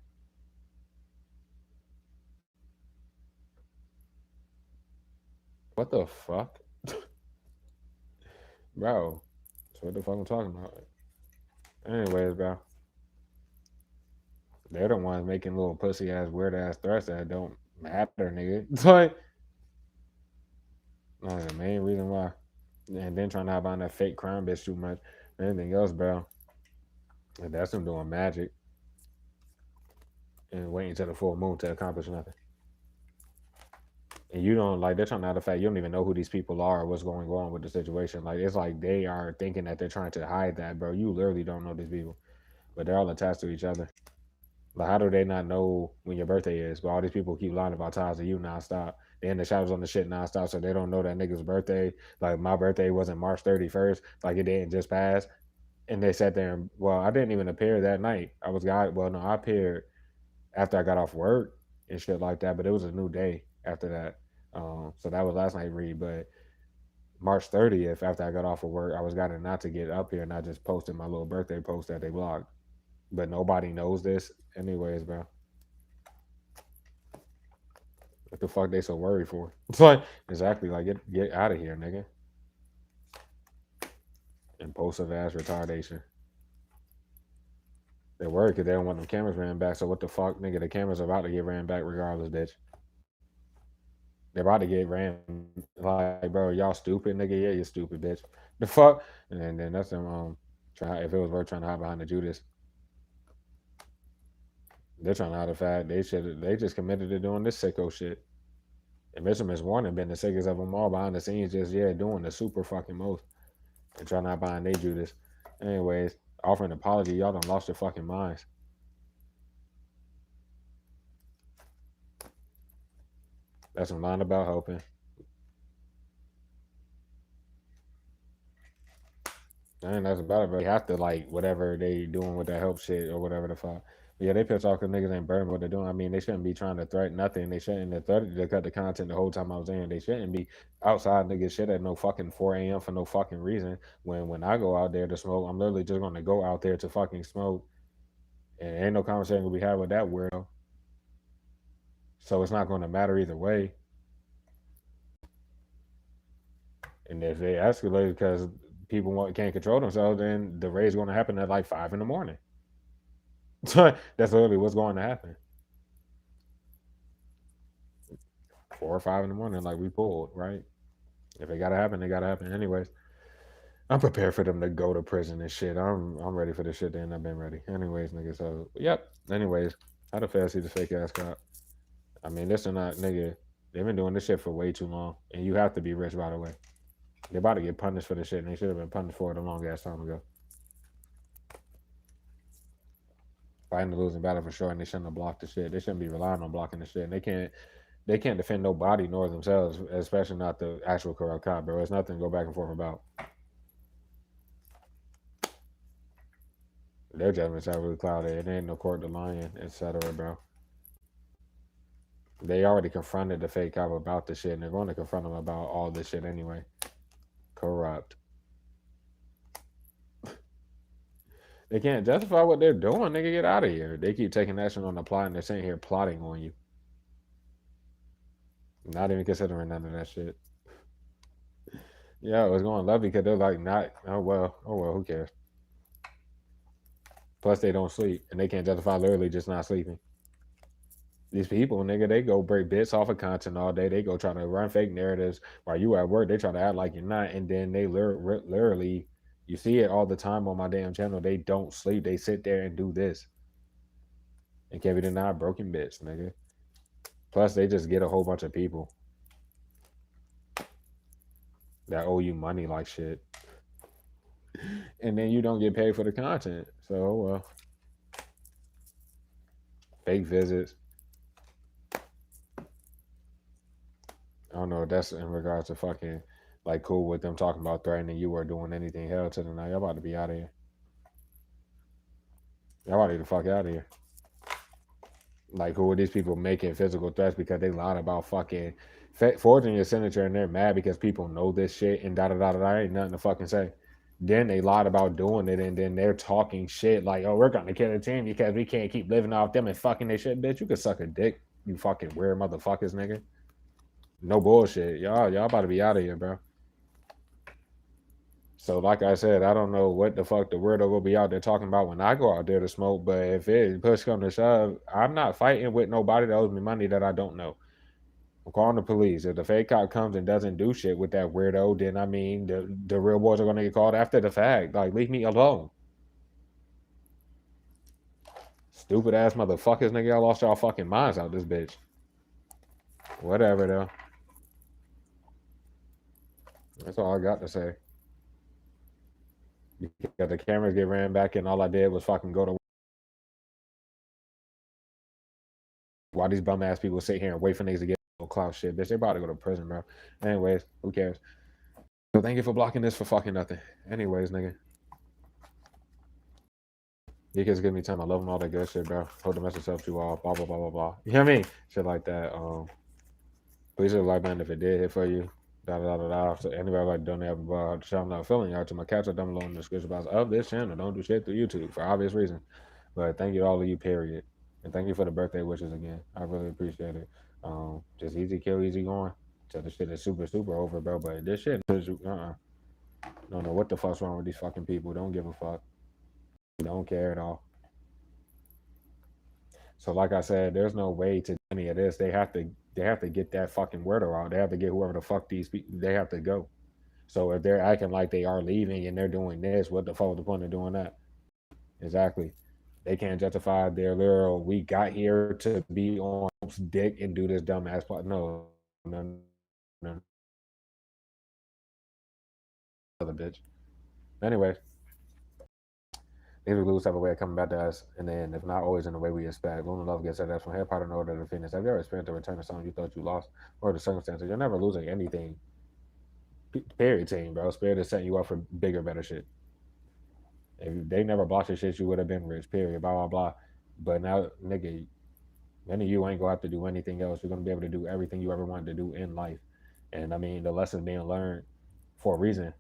what the fuck, bro. So what the fuck I'm talking about? Anyways, bro, they're the ones making little pussy ass weird ass threats that don't matter, nigga. It's like that's the main reason why. And then trying to hop on that fake crime bitch too much. Anything else, bro? And that's them doing magic and waiting till the full moon to accomplish nothing. And you don't like they're trying to hide the fact you don't even know who these people are or what's going on with the situation. Like it's like they are thinking that they're trying to hide that, bro. You literally don't know these people, but they're all attached to each other. Like how do they not know when your birthday is? But all these people keep lying about times to you nonstop. They in the shadows on the shit nonstop, so they don't know that nigga's birthday. Like my birthday wasn't March 31st. Like it didn't just pass. And they sat there and well, I didn't even appear that night. I was God. Well, no, I appeared after I got off work and shit like that. But it was a new day after that. So that was last night read. But March 30th, after I got off of work, I was guided not to get up here and I just posted my little birthday post that they blocked. But nobody knows this, anyways, bro. What the fuck they so worried for? It's like exactly like get out of here, nigga. Impulsive ass retardation. They're worried because they don't want them cameras ran back. So what the fuck, nigga? The cameras are about to get ran back regardless, bitch. They're about to get ran. Like, bro, y'all stupid, nigga. Yeah, you stupid, bitch. The fuck. And then that's them. Try if it was worth trying to hide behind the Judas, they're trying to hide the fact they should. They just committed to doing this sicko shit. And Mitchum has one and been the sickest of them all behind the scenes, just doing the super fucking most and trying to hide behind they Judas. Anyways, offering an apology, y'all done lost your fucking minds. That's some line about helping. And that's about it, bro. They have to like whatever they doing with that help shit or whatever the fuck. But yeah, they pissed off because niggas ain't burning what they're doing. I mean, they shouldn't be trying to threaten nothing. They shouldn't have threatened to cut the content the whole time I was in. They shouldn't be outside niggas shit at no fucking 4 a.m. for no fucking reason. When I go out there to smoke, I'm literally just gonna go out there to fucking smoke. And ain't no conversation we have with that weirdo. So it's not gonna matter either way. And if they escalate because can't control themselves, then the raid's gonna happen at like 5 in the morning. That's literally what's going to happen. 4 or 5 in the morning, like we pulled, right? If it gotta happen, it gotta happen. Anyways, I'm prepared for them to go to prison and shit. I'm ready for the shit to end up being ready. Anyways, nigga. So yep. Anyways, how the feds see this fake ass cop? I mean, this or not, nigga. They've been doing this shit for way too long, and you have to be rich, by the way. They're about to get punished for this shit, and they should have been punished for it a long ass time ago. Fighting the losing battle for sure, and they shouldn't have blocked the shit. They shouldn't be relying on blocking the shit. And they can't defend nobody nor themselves, especially not the actual corrupt cop, bro. It's nothing to go back and forth about. Their judgments are really clouded. It ain't no court to lion, etc., bro. They already confronted the fake cop about the shit, and they're going to confront him about all this shit anyway. Corrupt. They can't justify what they're doing. Nigga, get out of here. They keep taking action on the plot, and they're sitting here plotting on you. Not even considering none of that shit. Yeah, it was going lovely because they're like, not, oh well, who cares? Plus, they don't sleep, and they can't justify literally just not sleeping. These people, nigga, they go break bits off of content all day. They go try to run fake narratives while you at work. They try to act like you're not, and then they literally, you see it all the time on my damn channel. They don't sleep. They sit there and do this, and can't be denied broken bits, nigga. Plus, they just get a whole bunch of people that owe you money like shit, and then you don't get paid for the content. So, well, fake visits. I don't know. That's in regards to fucking like cool with them talking about threatening you or doing anything hell to the night. Y'all about to be out of here. Y'all about to get the fuck out of here. Like, who are these people making physical threats because they lied about fucking forging your signature and they're mad because people know this shit and da da da da da. Ain't nothing to fucking say. Then they lied about doing it and then they're talking shit like, oh, we're gonna kill the team because we can't keep living off them and fucking their shit, bitch. You could suck a dick, you fucking weird motherfuckers, nigga. No bullshit. Y'all about to be out of here, bro. So, like I said, I don't know what the fuck the weirdo will be out there talking about when I go out there to smoke. But if it push come to shove, I'm not fighting with nobody that owes me money that I don't know. I'm calling the police. If the fake cop comes and doesn't do shit with that weirdo, then I mean the real boys are gonna get called after the fact. Like, leave me alone. Stupid ass motherfuckers, nigga. Y'all lost y'all fucking minds out this bitch. Whatever though. That's all I got to say. Because the cameras get ran back and all I did was fucking go to why these bum ass people sit here and wait for niggas to get no clout shit. Bitch, they about to go to prison, bro. Anyways, who cares? So thank you for blocking this for fucking nothing. Anyways, nigga. You kids give me time. I love them, all that good shit, bro. Hope the message helps you all. Blah blah blah blah blah. You know what I mean? Shit like that. Please hit the like button if it did hit for you. Da da da da. So anybody like donate about I'm not feeling y'all to my cats are down below in the description box of this channel. Don't do shit through YouTube for obvious reasons. But thank you to all of you, period. And thank you for the birthday wishes again. I really appreciate it. Just easy kill, easy going. So the shit is super, super over, bro. But this shit is don't know what the fuck's wrong with these fucking people. Don't give a fuck. Don't care at all. So like I said, there's no way to do any of this. They have to get that fucking word out. They have to get whoever the fuck these people they have to go. So if they're acting like they are leaving and they're doing this, what the fuck is the point of doing that? Exactly. They can't justify their literal we got here to be on dick and do this dumbass plot. No, no, no. Other bitch. Anyway, these lose have a way of coming back to us, and then if not always in the way we expect. Luna Love gets that from head part of order to fitness. Have you ever experienced a return to something you thought you lost or the circumstances? You're never losing anything. Period, team, bro. Spirit is setting you up for bigger, better shit. If they never blocked your shit, you would have been rich. Period. Blah blah blah. But now, nigga, many of you ain't gonna have to do anything else. You're gonna be able to do everything you ever wanted to do in life. And I mean, the lessons being learned for a reason.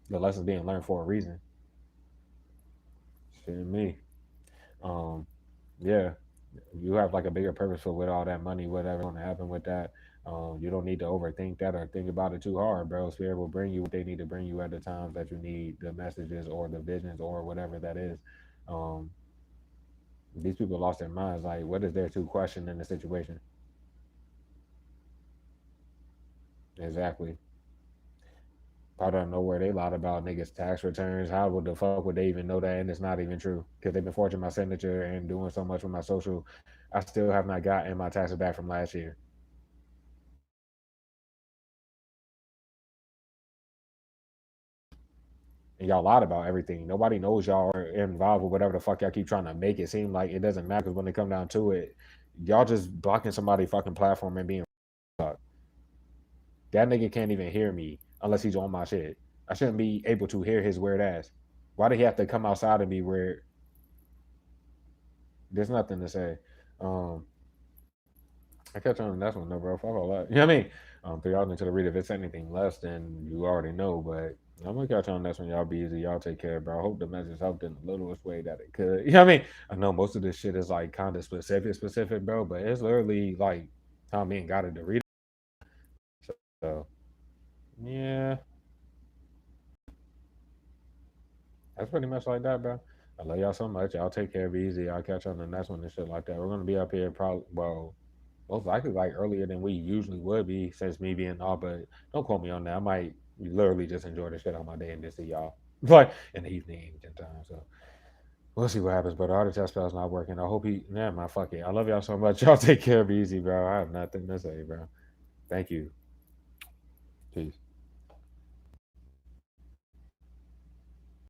The lessons being learned for a reason. Shit, me. Um, yeah, you have like a bigger purpose for with all that money, whatever going to happen with that. You don't need to overthink that or think about it too hard, bro. Spirit will bring you what they need to bring you at the times that you need the messages or the visions or whatever that is. Um, These people lost their minds. Like, what is there to question in the situation? Exactly. Part of nowhere they lied about niggas' tax returns. How would the fuck would they even know that? And it's not even true because they've been forging my signature and doing so much with my social. I still have not gotten my taxes back from last year. And y'all lied about everything. Nobody knows y'all are involved with whatever the fuck y'all keep trying to make it seem like. It doesn't matter because when they come down to it, y'all just blocking somebody's fucking platform and being fucked. That nigga can't even hear me unless he's on my shit. I shouldn't be able to hear his weird ass. Why did he have to come outside and be weird? There's nothing to say. Um, I catch on that's one, no, bro. Fuck all that. You know what I mean? 3 hours into the read. If it's anything less, then you already know. But I'm gonna catch on this one. Y'all be easy. Y'all take care, bro. I hope the message helped in the littlest way that it could. You know what I mean? I know most of this shit is like kind of specific, bro. But it's literally like how me and got it to read it. So yeah, that's pretty much like that, bro. I love y'all so much. Y'all take care. Be easy. I'll catch on the next one and shit like that. We're gonna be up here probably most likely like earlier than we usually would be since me being off, but don't quote me on that. I might literally just enjoy the shit on my day and just see y'all like in the evening and time. So we'll see what happens. But all the test spells not working. I hope he nah man, fuck it. I love y'all so much. Y'all take care, be easy, bro. I have nothing to say, bro. Thank you. Peace.